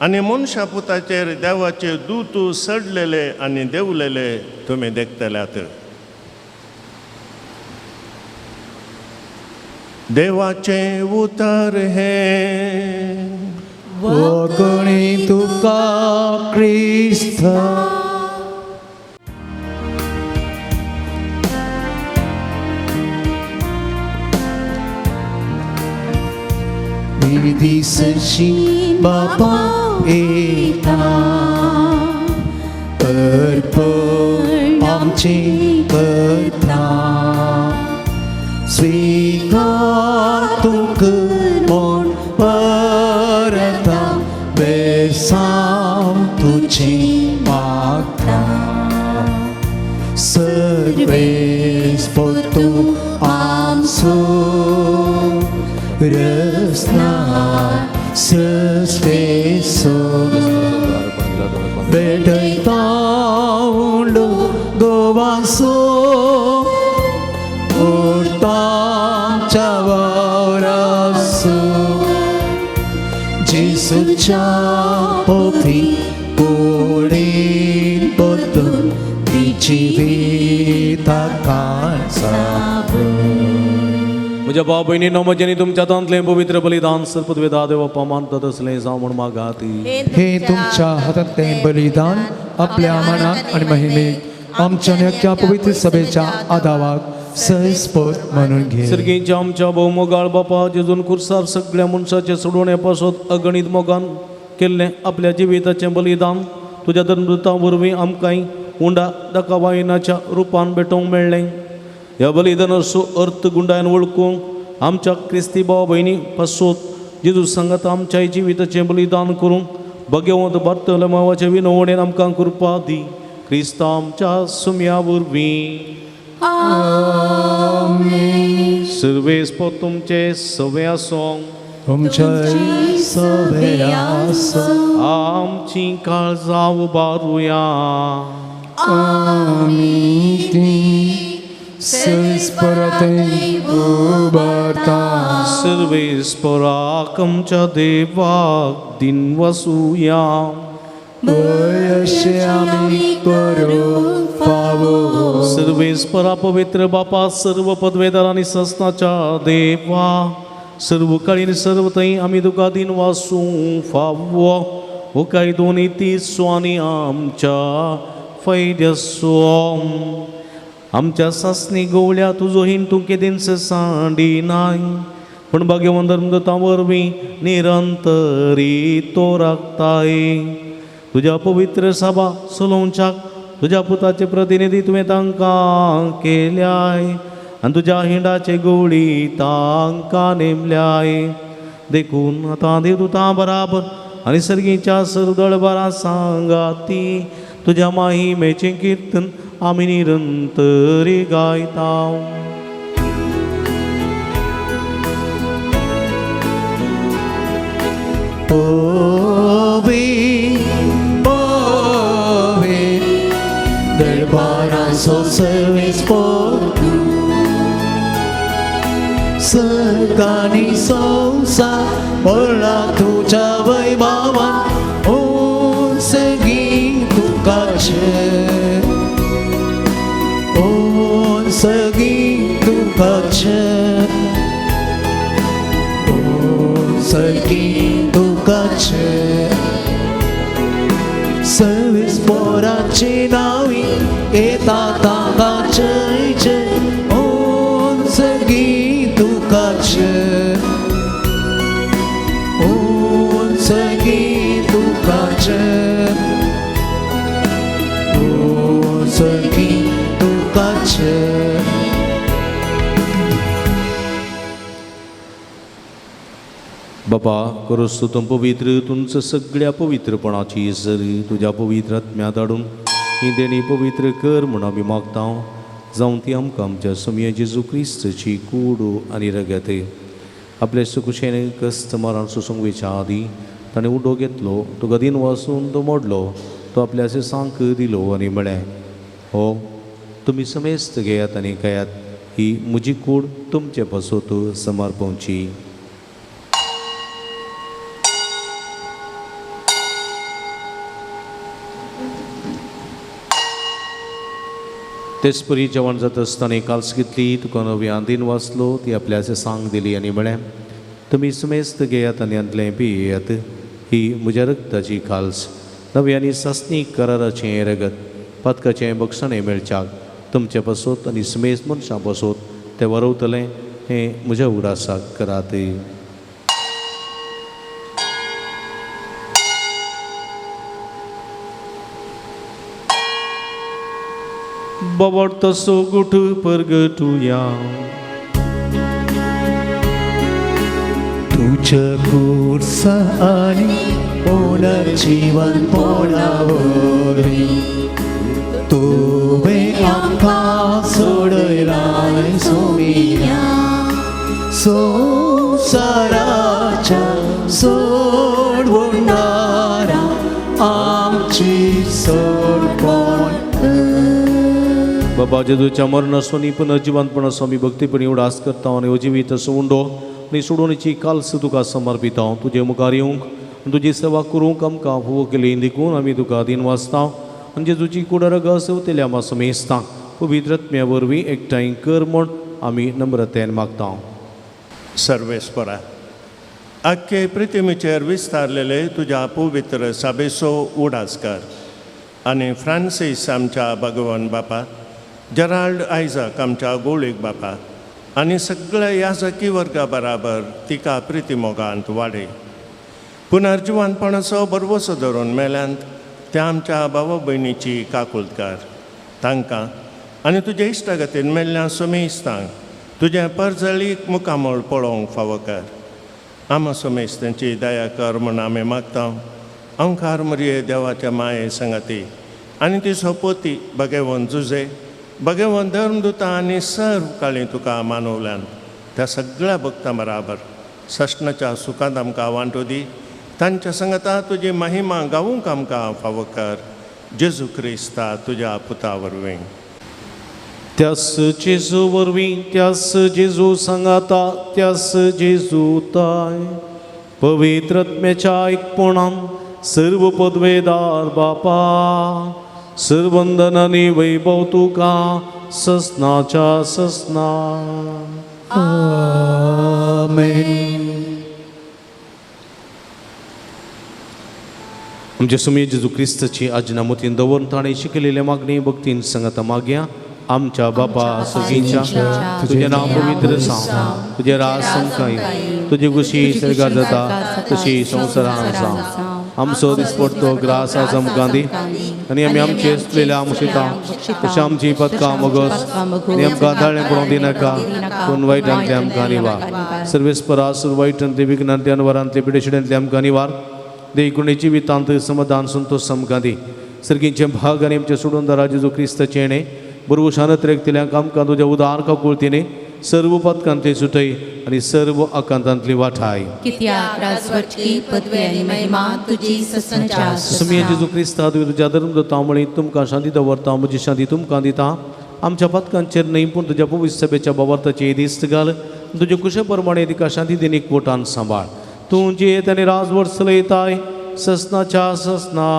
आनी मनशा पुताचेर देवाचे दूत सडलेले आनी देंवलेले तुमी देखतल्यात देवाचे उतर हे वगणी तुका क्रिस्त दिसशी बापा येता अर्पण आमचे तुझी करता स्वीकार तू कर मोड परता बेसाम तुझी मागता सर्वेस पोतू आमसो रसना सस्पेसो बेटैता उंडो गोवासो उर्तांच्या वावरासो जेसूच्या पोटी पोळीन पोतून तिची विता म्हज्या भाव भयणींनो म्हजेनी तुमच्या हातांतलें पवित्र बलिदान सर्पद्वेदा देव अपमान तसलें जावं म्हण मागाती. हे तुमच्या हातांतलें बलिदान आपल्या मनात आणि महिमेक आमच्या नक्या पवित्र सभेच्या आदावाक सहस्पोत म्हणून घे. सर्गीच्या आमच्या भौमोगाळ बापा जेजून खुर्सार सगळ्या मनशाचे सोडवण्यापासून अगणित मोगान केल्लें आपल्या जिविताचें बलिदान तुज्या धर्मदुता वरवीं आमकांय उंडा दाखवायनाच्या रुपान भेटोवंक मेळ्ळें. ह्या बलिदानाचो अर्थ गुंडायन वळखूंक आमच्या क्रिस्ती भाव भयणी पासोत जेजू सांगात आमच्या जिविताचें बलिदान करूंक भगवंत बार्तोलोमेवाचे विनवणेन आमकां कृपा दी. क्रिस्त आमच्या सुम्या वरवीं सर्वेस्प तुमचे सवे आसूं तुमच्या सभे आसो आमची काळजां उबारुया. सर्वेस्पराते उबारता सर्वेस्पराक आमच्या देवाक दिन वसूया. अशें आमी करूंक फावो. सर्वेस्परा पवित्र बापा सर्व पदवेदार आनी सस्नाच्या देवा सर्व काळीन सर्व थंय आमी तुका दिन वासूं फावो. हो काय दोनी तीस आनी आमच्या फैद्यसो आमच्या सासणी गवळ्या तुजो हिण तूं केदीन सांडी नाय पण भगवंत धर्मदत्ता वरवीं निरंतरी तो राखताय. तुज्या पवित्र सभा चलोवच्याक तुज्या पुताचे प्रतिनिधी तुवें तांकां केल्याय आनी तुज्या हिंडाचे गवळी तांकां नेमल्याय. देखून आतां देवदूतां बराबर आनी सर्गीच्या सरदळबारा सांगाती तुज्या महिमेचें कीर्तन आमी निरंतरी गायता. पोवी पोवी दरबाराचो सर्वेस्पोतू सर्गानी संसार पडला तुज्या वैभवान उंच गीत तुकाचें उंच गीत तुकाचें उंच गीत तुकाचें. सर्वेस्पोराची नावी येता ताका जय जय उंच गीत तुकाचें उंच गीत तुकाचें उंच गीत तुकाचें. बापा करोस तूं पवित्र तुमच सगळ्या पवित्रपणाची सर तुज्या पवित्र आत्म्यांत हाडून ही देणी पवित्र कर म्हूण आमी मागता. जावं ती आमकां आमच्या समया जेजू क्रिस्ताची कूड आनी रगत आपल्या सुकुशेन कस्त मारण सोसूंक वेच्या आदी ताणें उडो घेतलो तुका दिन वासून तो मोडलो तो आपल्या सांक दिलो आनी म्हळें हो तुमी समेस्त घेयात आनी खायात ही म्हजी कूड तुमचे पासोत समर्पवची. तेच परी जेवण जात आसतना काल्स घेतली तुका नवी आंदीन वाचलो ती आपल्या सांग दिली आनी म्हळें तुमी समेस्त घेयात आनी आदलें पियेयात ही म्हज्या रक्ताची काल्स नवी आनी सासणी कराराचें रगत पातकाचें बक्षणें मेळच्याक तुमचे पासोत आनी समेस्त मनशां पासोत तें वरवतलें हें म्हज्या उडासाक करात. bawartaso gutu pergetuya तुझ्या कुर्सानी पुनर्जीवन पोळावरी तुवे आमकां सोडयलाय सोमिया संसाराच्या सोडवणारा आमची सोडवण बाबा जेजूच्या मरणासोनी पुनर्जीवनपणासो आमी भक्तीपणी उडास करता आनी अजिवीत असो उंडो आनी सोडोवणेची काल्स तुका समर्पिता तुजे मुखार येवंक आनी तुजी सेवा करूंक आमकां फोव केली देखून आमी तुका दिन वाचता आनी जेजूची कुडर गसवतेल्या मासो मेजता पवित्र आत्म्या वरवीं एकठांय कर म्हूण आमी नम्रतेन मागता सर्वेस्परा आख्खे पृथ्वीचेर विस्तारलेले तुज्या पवित्र सभेचो उडास कर आनी फ्रांसीस आमच्या भगवन बापा जराल्ड आयझाक आमच्या गोळीक बापा आनी सगळ्या याजकी वर्गा बराबर तिका प्रितीमोगांत वाडय पुनर्जीवनपणाचो बरवसो धरून मेल्यांत त्या आमच्या भाव भयणीची काकुळट कर तांकां आनी तुज्या इश्टागतीन मेल्ल्या सोमेस्तांक तुजें परजळीक मुखामोळ पळोवंक फावो कर आमा सोमेस्तांची दया कर म्हूण आमी मागता अंकार मरिये देवाच्या माये संगती आनी ती सोपोती भगेवन जुजे भगवन धर्मदुता आनी सर्व काळी तुका मानवल्यान त्या सगळ्या भक्तां बराबर सष्णाच्या सुखांत आमकां वांटो दी तांच्या संगता तुजी महिमा गावूंक आमकां फावो कर जेजू क्रिस्ता तुज्या पुता वरवीं त्यास जेजू वरवीं त्यास जेजू सांगाता त्यास जेजू ताय पवित्र आत्म्याच्या एकपणान सर्व पदवेदार बापा सर्वंदनानी वैभव तुका ससनाच्या ससना आमेन आमचे सुमी जेजू क्रिस्ताची आजना मोतीन दवरून ताणें शिकलेल्या मागणी भक्तीन सांगता मागया आमच्या बापा सगळींच्या तुझे नाव पवित्र जावं तुझे राज समकाय तुझी खुशी सरकार जाता तशी संवसारांत जावं आमचो दिसपडतो ग्रास आज आमकां दी आनी आमी आमचे असलेल्या आमशिता तशें आमची पदकां मोगोस आनी आमकां धाडलें पळोवंक दिनाका पूण वायटांतले आमकां निवार सर्वेस्परा सुर वायटांतले विघ्नांतल्यान वरांतले पिडेशिड्यांतले आमकां निवार देखुणेची वितांत समाधान संतोष आमकां दी सर्गींचे भाग आनी आमचे सोडून दारा जेजू क्रिस्ताचे येणे बरोवशानत रेखतल्यांक आमकां तुज्या उदार काकुळतीने सर्व पदकांतली सुटय आनी सर्व आकांतांतली वाठाय कित्याक राजवटकी पदवी आनी महिमा तुजी ससनाच्या सुमी जेजू क्रिस्ता तुज्या धर्मदत्ता मळी तुमकां शांती दवरता म्हजी शांती तुमकां दिता आमच्या पदकांचेर न्हय पूण तुज्या पवित्र सभेच्या बाबताची दिस्त घाल तुजे कुशे प्रमाणे तिका शांती दिनी कोटान सांबाळ तूं जियेत आनी राजवट चलयताय ससनाच्या ससना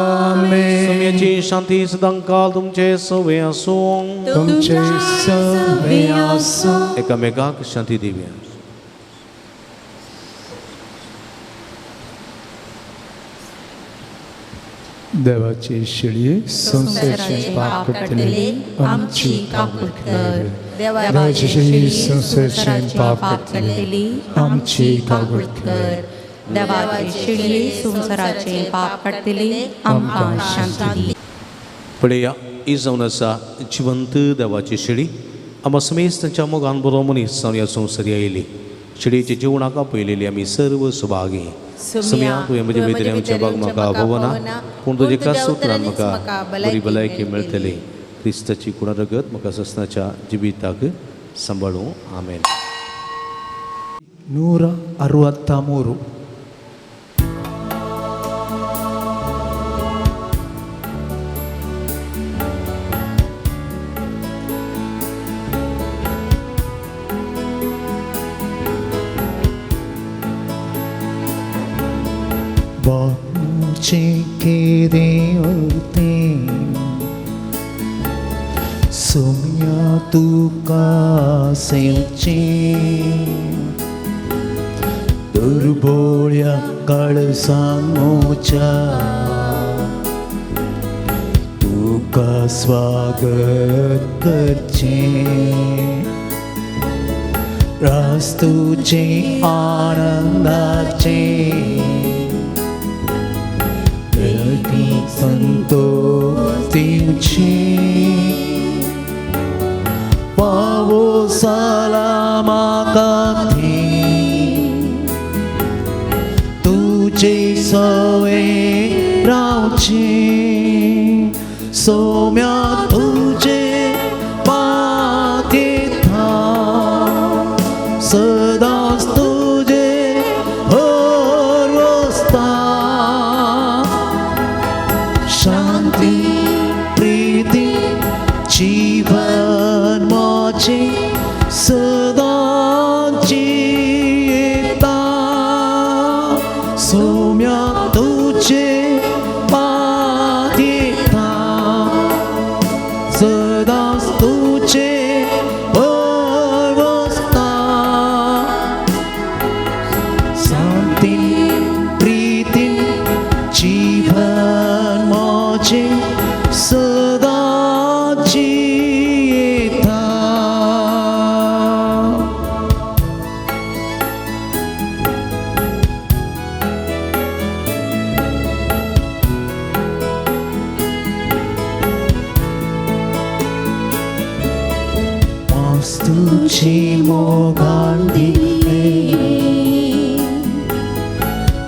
सुमयाची शांती सदांकाल तुमचे सवे आसूं तुमचे सवे आसूं एकामेकाक शांती दिवया देवाची शिडी संसाराचे पाप करतले आमची काकुळट कर देवाची शिडी संसाराचे पाप करतले आमची काकुळट कर देवाची शिडी संसाराचे पाप काडतली आमकां शांती दी पळया ही जावन आसा जिवंत देवाची शिडी आमकां समेस्त तांच्या मोगान बरो मनीस जावन ह्या संवसारी आयली शिडीच्या जिवणाक आपयलेली आमी सर्व सुभागी सुम्या तुवें म्हजे भितर आमच्या भाग म्हाका भवना पूण तुजे कास उतरान म्हाका बरी भलायकी मेळटली क्रिस्ताची कुणारगत म्हाका ससनाच्या जिविताक सांबाळूं आमेन 163 Baci kedeote Sumya tuka sevche Durbolya kalsamocha Tuka swagat karche Rastuche anandache Santosh दिवची पावसाला माका तुझे सवे रावची सोम्या तुझे पातिथा सदाच तुझे हरवस्ता शांती प्रीती जीवन माझे सदाची येता सोम्या तुझे पातिथा सदाच तुझे हरवस्ता शांती प्रीती जीवन माझे सदाची येता तुझी मोगान दिले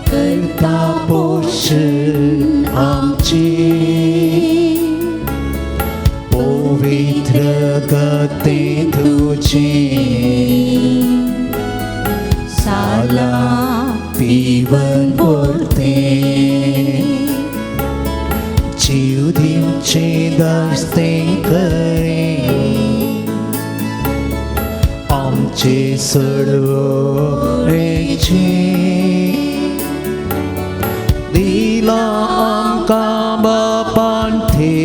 करता पोषण आमचे पवित्र गते तुझे साला पिवन बोलते जीव दिवचे दस्ते करे आमचे सडवचे दिला आमका बापांथे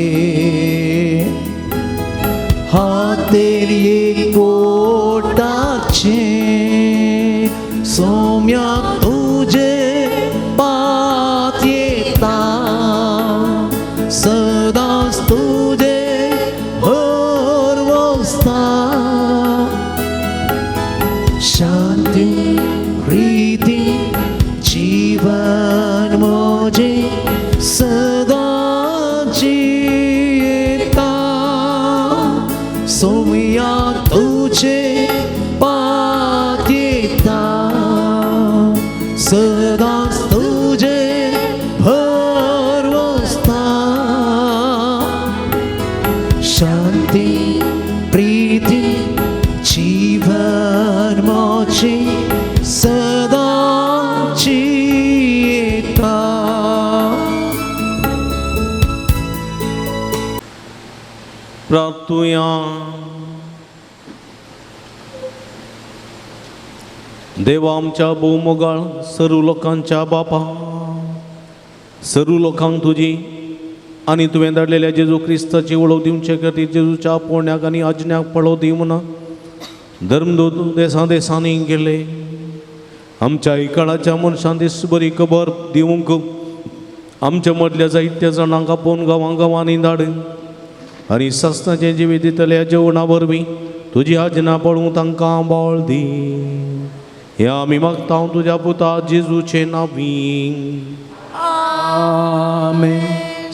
हातेर पोटाचे सोम्या तुझे पात येता सदाच तुझे हरवस्ता शांती प्रीती जीवन माझे सदाची येता सोम्या तुझे पात येता सदाच तुझे हरवस्ता शांती प्रीती जीवन माझे सदाची येता प्रार्थूया. देवा आमच्या भोवमोगाळ सर्व लोकांच्या बापा सर्व लोकांक तुजी आनी तुवें धाडलेल्या जेजू क्रिस्ताची वळख दिवचे खातीर जेजूच्या पोरण्याक आनी आज्ञाक पळो दी म्हणून धर्मदूत देसां देसांनी गेले आमच्या इकाळाच्या मनशां दिस बरी खबर दिवंक आमच्या मदल्या जायत्या जाणांक आपोवन गांवां गांवांनी धाड आनी सस्ताचें जिवीत दितल्या जेवणा वरवीं तुजी आज्ञा पळोवंक तांकां बळ दी. हे आमी मागता हांव तुज्या पुता जेजूचे नांवीं. आमेन.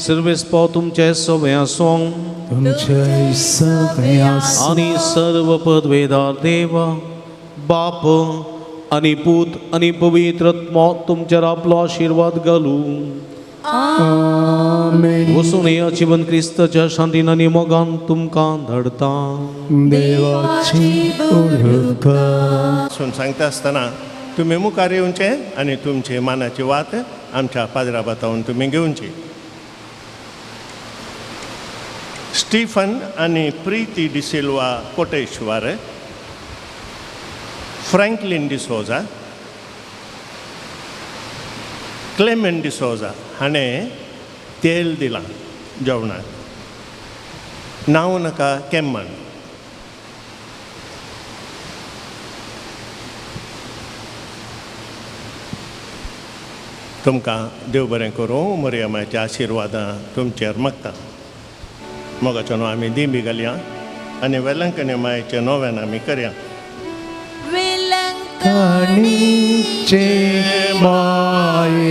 सर्वेस्पो तुमचे सगळे आसूं तुमचे सगळे आसूं आनी सर्व पदवेदार देव बाप आनी पूत आनी पवित्र आत्मा तुमचेर आपलो आशिर्वाद घालूं. आमेन. वचून ह्या जीवन क्रिस्ताच्या शांतीन आनी मोगान तुमकां धाडता. देवाची वळख सून सांगता आसतना तुमी मुखार येवचे आनी तुमचे मानाची वात आमच्या पाजरा बातावन तुमी घेवची. स्टीफन आनी प्रीती डिसिल्वा कोटेश्वर, फ्रँकलिन डिसोजा, क्लेमेंट डिसोजा हाणें तेल दिलां जेवणाक. नांव नाका केम्मन. तुमकां देव बरें करूं. मरियमाच्या आशिर्वादां तुमचेर मागता. मोगाचो न्हू आमी दिमी घालया आनी वेलंकणी मायेचे नव्यान आमी करया. काणीचे माये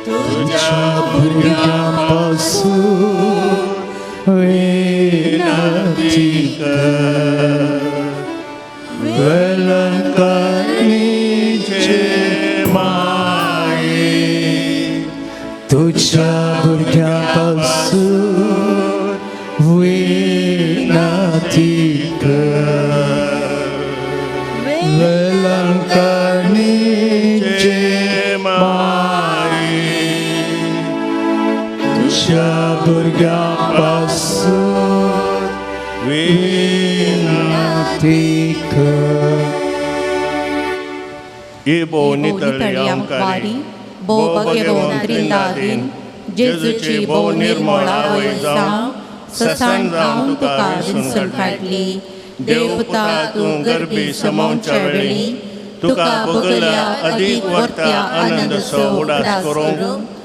तुझ्या भुरग्यांपासून विनंती कर वेलंकारणीचे माये तुझ्या भुरग्यांपासून विनंती कर वेलंकारणीचे माये तुझ्या भुरग्यांपासून विनंती कर. ये बो नितळी आमकारी बो भगवंत त्रिंदादीन जेजूची बो निर्मळा वय जावं ससाण जावं तुका विंचून काडली देवपुता तूं गर्भी समावच्या वेळी तुका बगल्या अदीक वर्त्या आनंद सो उडास करूंक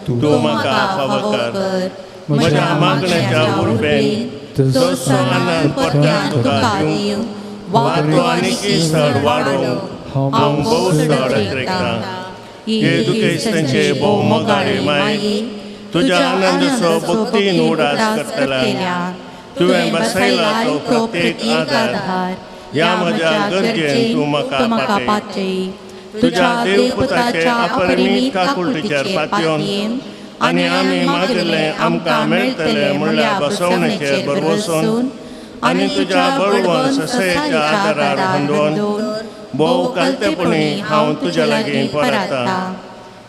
तूं म्हाका फावो कर. म्हज्या मागण्याच्या उर्बेन तुजो आनंद परत्यान तुका दिवं वाटो आनी किसड वाडोवंक हांव भोव सड रेखता. ये दुखेस्तांचे भोव मोगाळे माये तुज्या आनंद सो भक्तीन उडास करतल्या तुवें बसयला तो प्रत्येक आदार ह्या म्हज्या गरजेन तूं म्हाका पातय. तुज्या देवपुताच्या अपरिमीत काकुळटीचेर पातयेवन आनी आमी मागिल्लें आमकां मेळटलें म्हणल्या बसवणेचेर बरवसून आनी तुज्या बळवंत ससेच्या आदारार बांदून भोव कालतेपणी हांव तुज्या लागीं परता.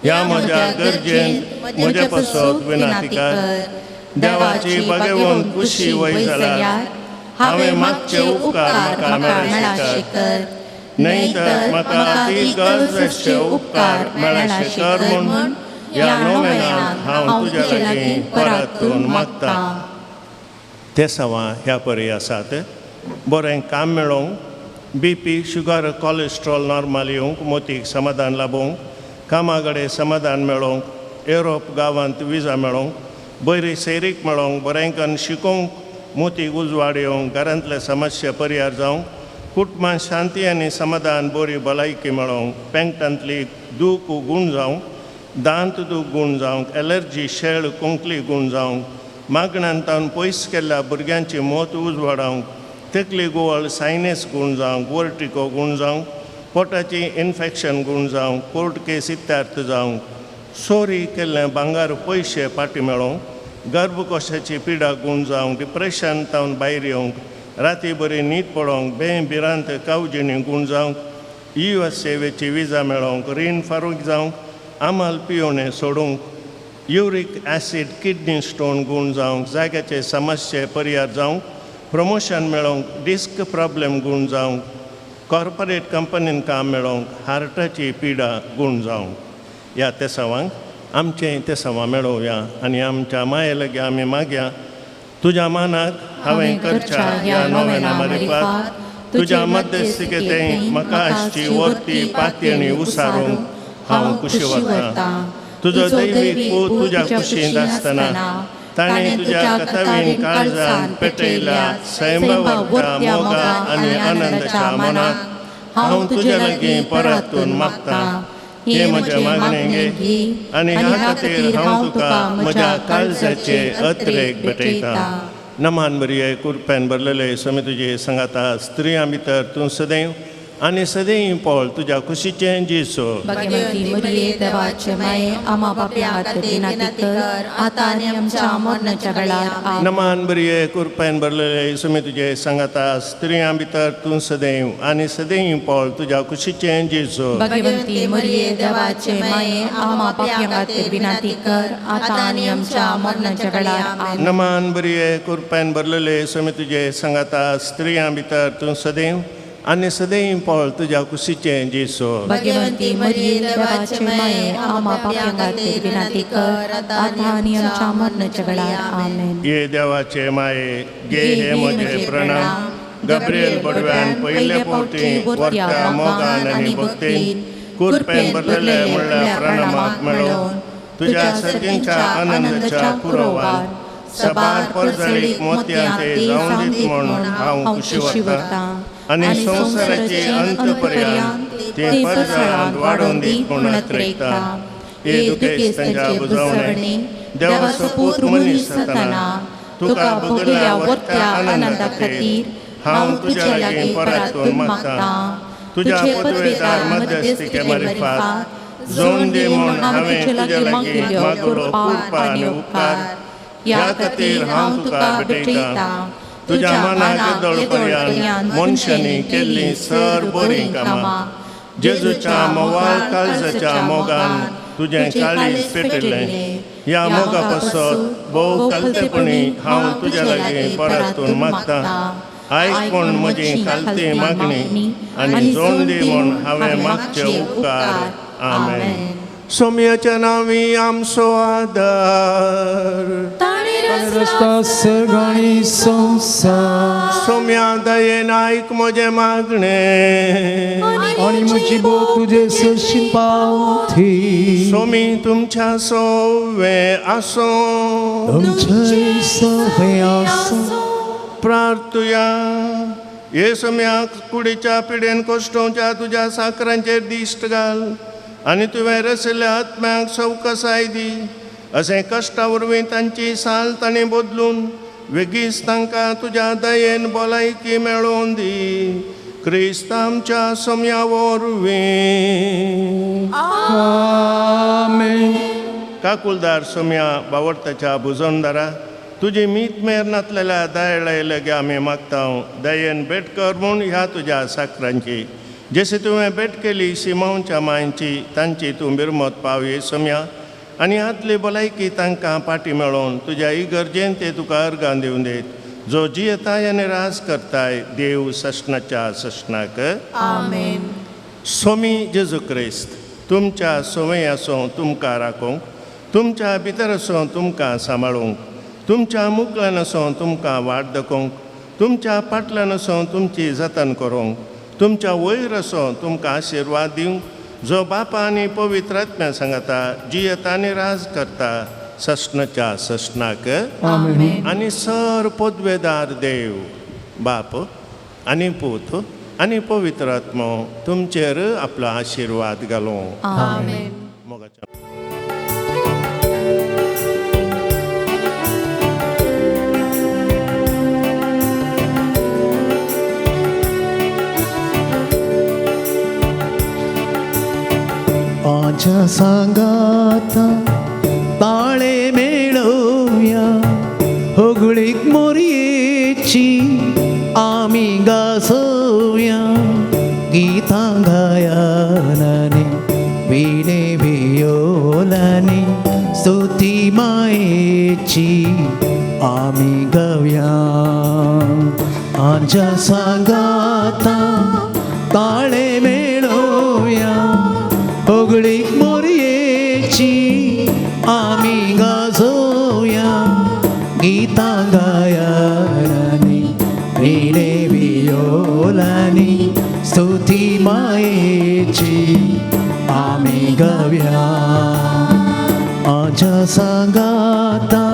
ह्या म्हज्या गरजेन म्हजे पासत विनंती कर. देवाची भगवंत खुशी वय जाल्यार हांवें मागचे उपकार म्हाका मेळाशे कर. न्हय तर म्हाका ती गरजेचे उपकार मेळाशे कर म्हूण ह्या नोवेनांत हांव तुज्या लागीं परतून मागता. ते सवा ह्या परी आसात. बरें काम मेळोवंक BP शुगर कोलेस्ट्रॉल नॉर्मल येवंक मोतीक समाधान लाबोवंक कामागडे समाधान मेळोवंक युरोप गांवांत विजा मेळोवंक बरी सैरीक मेळोवंक बरेंकन शिकोवंक मोतीक उजवाड येवंक घरांतले समस्या परिहार जावंक कुटुंबांत शांती आनी समाधान बरी भलायकी मेळोवंक पेंगटांतली दूख गूण जावंक दांत दूख गूण जावंक एलर्जी शेळ कोंकली गूण जावंक मागण्यांतावन पयस केल्ल्या भुरग्यांची मोत उजवाडावंक तकली गुवळ सायनस गूण जावंक वर्टिको गूण जावंक पोटाची इन्फेक्शन गूण जावंक कोर्ट केस इत्यार्थ जावंक चोरी केल्ले भांगार पयशे फाटीं मेळोवंक गर्भकोशाची पिडा गूण जावंक डिप्रेशन तावन भायर येवंक राती बरी न्हीद पडोवंक बेभिरांत कावजिणी गूण जावंक US सेवेची विजा मेळोवंक रीण फारूक जावंक आमाल पियोवणें सोडूंक युरीक ॲसीड किडनी स्टोन गूण जावंक जाग्याचे समस्ये परिहार जावंक प्रमोशन मेळोवंक डिस्क प्रॉब्लेम गूण जावंक कॉर्पोरेट कंपनीन काम मेळोवंक हार्टाची पिडा गूण जावंक. ह्या तेसावांक आमचें तेसावां मेळोवया आनी आमच्या माये लागीं आमी मागया. तुज्या मानाक हांवें करच्या ह्या नोवेना मारिपाक तुज्या मध्यस्थिकेतें म्हाका आसची वर्ती पातयेणी उसारूंक हांव खुशी वता. तुजो दैवीक पूत तुज्या कुशींत आसतना ताणें तुज्या कथावीन काळजान पेटयल्या सैमवता मोगा आनी आनंदाच्या मनाक हांव तुज्या लागीं परतून मागता. हे म्हज्या मागणेंगे आनी ह्या खातीर हांव तुका म्हज्या काळजाचे अत्रेक भेटयता. नमान बरये कुरप्यान भरलेले समी तुजे सांगाता स्त्रियां भितर तूं सदैव आनी सदैव पोळ तुज्या खुशीचें जेसू. भगवंती मरिये देवाचे माये आम्हा पाप्यां खातीर विनंती कर आतां आनी आमच्या मरणाच्या वेळार आमेन. नमान बरये कुरप्यान भरलेले समी तुजे सांगाता स्त्रियां भितर तूं सदैव आनी सदैव पोळ तुज्या खुशीचें जेसू. भगवंती मरिये देवाचे माये आम्हा पाप्यां खातीर विनंती कर आतां आनी आमच्या मरणाच्या वेळार आमेन. नमान बरये कुरप्यान भरलेले समी तुजे सांगाता स्त्रियां भितर तूं सदैव आनी सदैव पोळ तुज्या खुशीचें जेसू. भगवंती मरिये देवाचे माये आम्हा पाप्यां खातीर विनंती कर आतां आनी आमच्या मरणाच्या वेळार आमेन. ये देवाचे माये घे हे म्हजे प्रणाम. गब्रिएल बडव्यान पयले फावटी वर्त्या मोगान आनी भक्तीन कुरपेन भरलेले म्हणल्या प्रणामाक मेळोवन तुज्या सर्तींच्या आनंदाच्या पुरोवार सबार परजळीक मोतयां ते जावं दीत म्हूण हांव खुशी वता आनी संवसाराची अंत पर्यंत ते परजळांत वाडोवन दीत म्हूण अत्रेकता. येदुकेस्तांच्या बुजवणे देवाचो पूत मनीस जाताना तुका भोगल्या वर्त्या आनंदा खातीर हांव तुज्या लागीं परतून मागता. तुज्या पदवेदार मध्यस्थीके मार्फत जोड दी म्हूण हांवें तुज्या लागीं मागलो कृपा आनी उपकार. ह्या खातीर हांव तुका भेटयता. तुज्या मनाक येदोळपर्यंत मनशांनी केल्लीं सर बरीं कामां. जेजूच्या मोवाळ काळजाच्या मोगान तुजें काळीज पेटयलें. ह्या मोगा पासत भोव कालतेपणी हांव तुज्या लागीं परतून मागता. आयकून म्हजी कालती मागणी आनी जोड दी म्हूण हांवें मागचे उपकार. आमेन. सोम्याच्या नांवी आमचो आदार रस्ता सगळी संसार सोम्या दयेन आयक म्हजें मागणें आणि म्हजी बोट तुजे सरशी पावथी. सोमी तुमच्या सोवे आसो तुमचे सवे आसो. प्रार्थुया. हे सोम्याक कुडीच्या पिडेन कोश्टोवच्या तुज्या साकरांचेर दिश्ट घाल आनी तुवें रसिल्ल्या आत्म्याक सवकसाय दी. अशें कश्टा वरवीं तांची साल ताणें बदलून वेगीच तांकां तुज्या दयेन भलायकी मेळोवन दी. क्रिस्त आमच्या सोम्या वरवीं. आमेन. काकुलदार सोम्या बावडताच्या बुजोनदारा तुजी मीत मेर नातलेल्या दयेळे लगे आमी मागता. दयेन भेट कर म्हूण ह्या तुज्या साकरांची जशी तुवें भेट केली सिमोनच्या मांयची तांची तूं बिरमत पावये सोम्या आनी आदली भलायकी तांकां पाटी मेळोवन तुज्या इगर्जेन ते तुका अर्गां दिवन देत. जो जियेताय आनी रास करताय देव सशनाच्या सशनाक. आमेन. सोमी जेजू क्रिस्त तुमच्या सोवय आसूं तुमकां राखूंक. तुमच्या भितर आसूं तुमकां सांबाळूंक. तुमच्या मुखल्यान आसूं तुमकां वाट दाखोवंक. तुमच्या फाटल्यान आसूं तुमची जतन करूंक. तुमच्या वयर आसूं तुमकां आशिर्वाद दिवंक. जो बापा आनी पवित्र आत्म्या सांगता जियेता आनी राज करता सशनाच्या सशनाक. आमेन. आनी सर पदवेदार देव बाप आनी पूत आनी पवित्र आत्मो तुमचेर आपलो आशिर्वाद घालूं. आमेन. मोगाच्या आमच्या सांगाता ताळे मेळोवया. होगळीक मोरयेची आमी गाजोवया. गीतां गायनांनी विणे वियोलांनी स्तुती मायेची आमी गावया. आमच्या सांगाता ताळे मेळोवया. होगळीक मोरयेची आमी गाजोवया. गीतां गायनांनी विणे वियोलांनी स्तुती मायेची आमी गावया. आमच्या सांगाता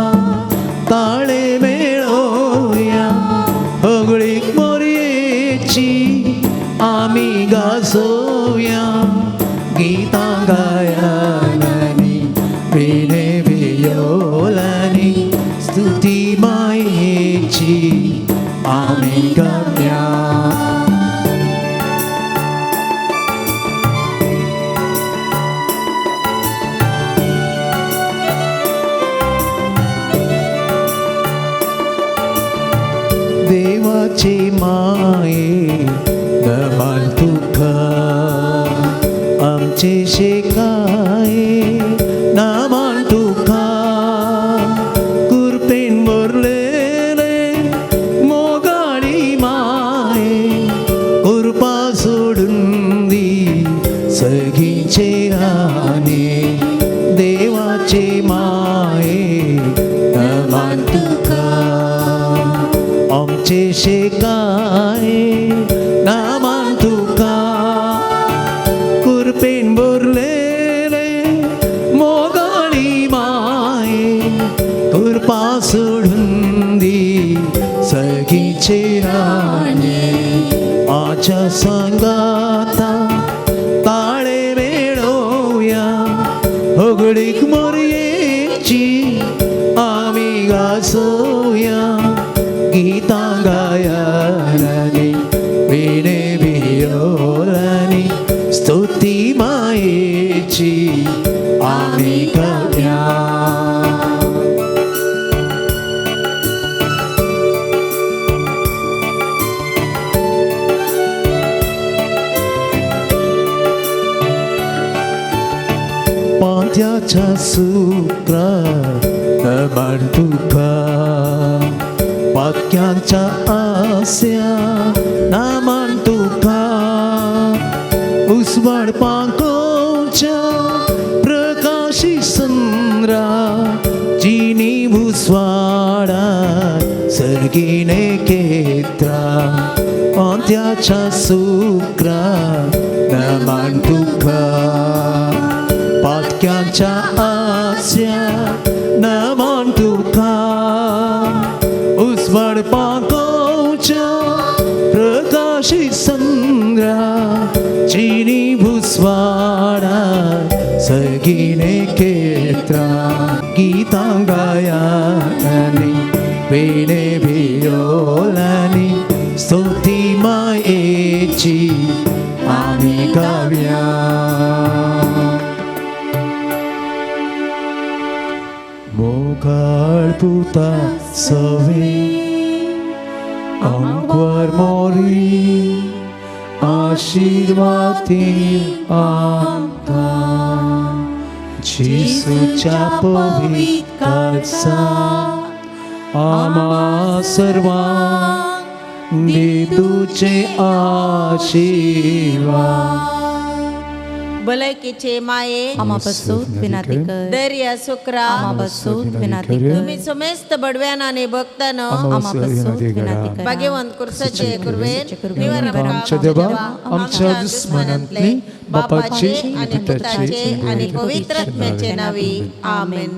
ताळे मेळोवया. होगळीक मोरयेची आमी गाजोवया. गीतां गायनांनी विणे वियोलांनी स्तुती मायेची आमी गावया. देवाचे माये नमन तुका. आमचे शेकाये नमन तुका. कुर्पेन भरलेले मोगाळी माये कुर्पा सोडून दी सगळींचे राने. देवाचे माये नमन तुका. आमचे शेकाये नमन तुका. कुर्पेन भरलेले मोगाळी माये कुर्पा सोडून दी सगळींचे राने. आमच्या सांगाता ताळे मेळोवया. होगळीक मागडीक मोरयेची आमी गाजोया गीतां गायनानी विणे भियोलानी स्तुती मायेची आमी गावया पांत्याच्या सुक्रार नमन तुका वाक्यांच्या आस्या नमन तुका उस्वाड पांकोच्या प्रकाशी संद्रा जिनी भुस्वाडा सर्गिने केत्रा पांत्याच्या सुक्रार नमन तुका पातक्यांच्या आस्या नमन तुका उस्वाड पांकोच्या प्रकाशी संग्रा चिनी भुस्वाडा सर्गिने केत्रा गीतां गायनानी वेणे भियोलानी स्तुती मायेची आमी गावया मोगाळ पुता सवे आमकां मोरी आशीर्वादी आमकां जेसूच्या पवित्र काळजा आम्हा सर्वांक दिवचे आशीर्वाद भलायकीचे माये आमापासून विनंती कर दर्या शुक्रा आमापासून विनंती कर तुम्ही समेस्त बडव्यान आणि भक्तान आमापासून विनंती कर भाग्यवंत कुर्साचे कुर्वेन निवारण आमच्या देवा आमच्या दुश्मनांतली बापाचे आणि पुत्राचे आणि पवित्र आत्म्याचे नावे आमेन.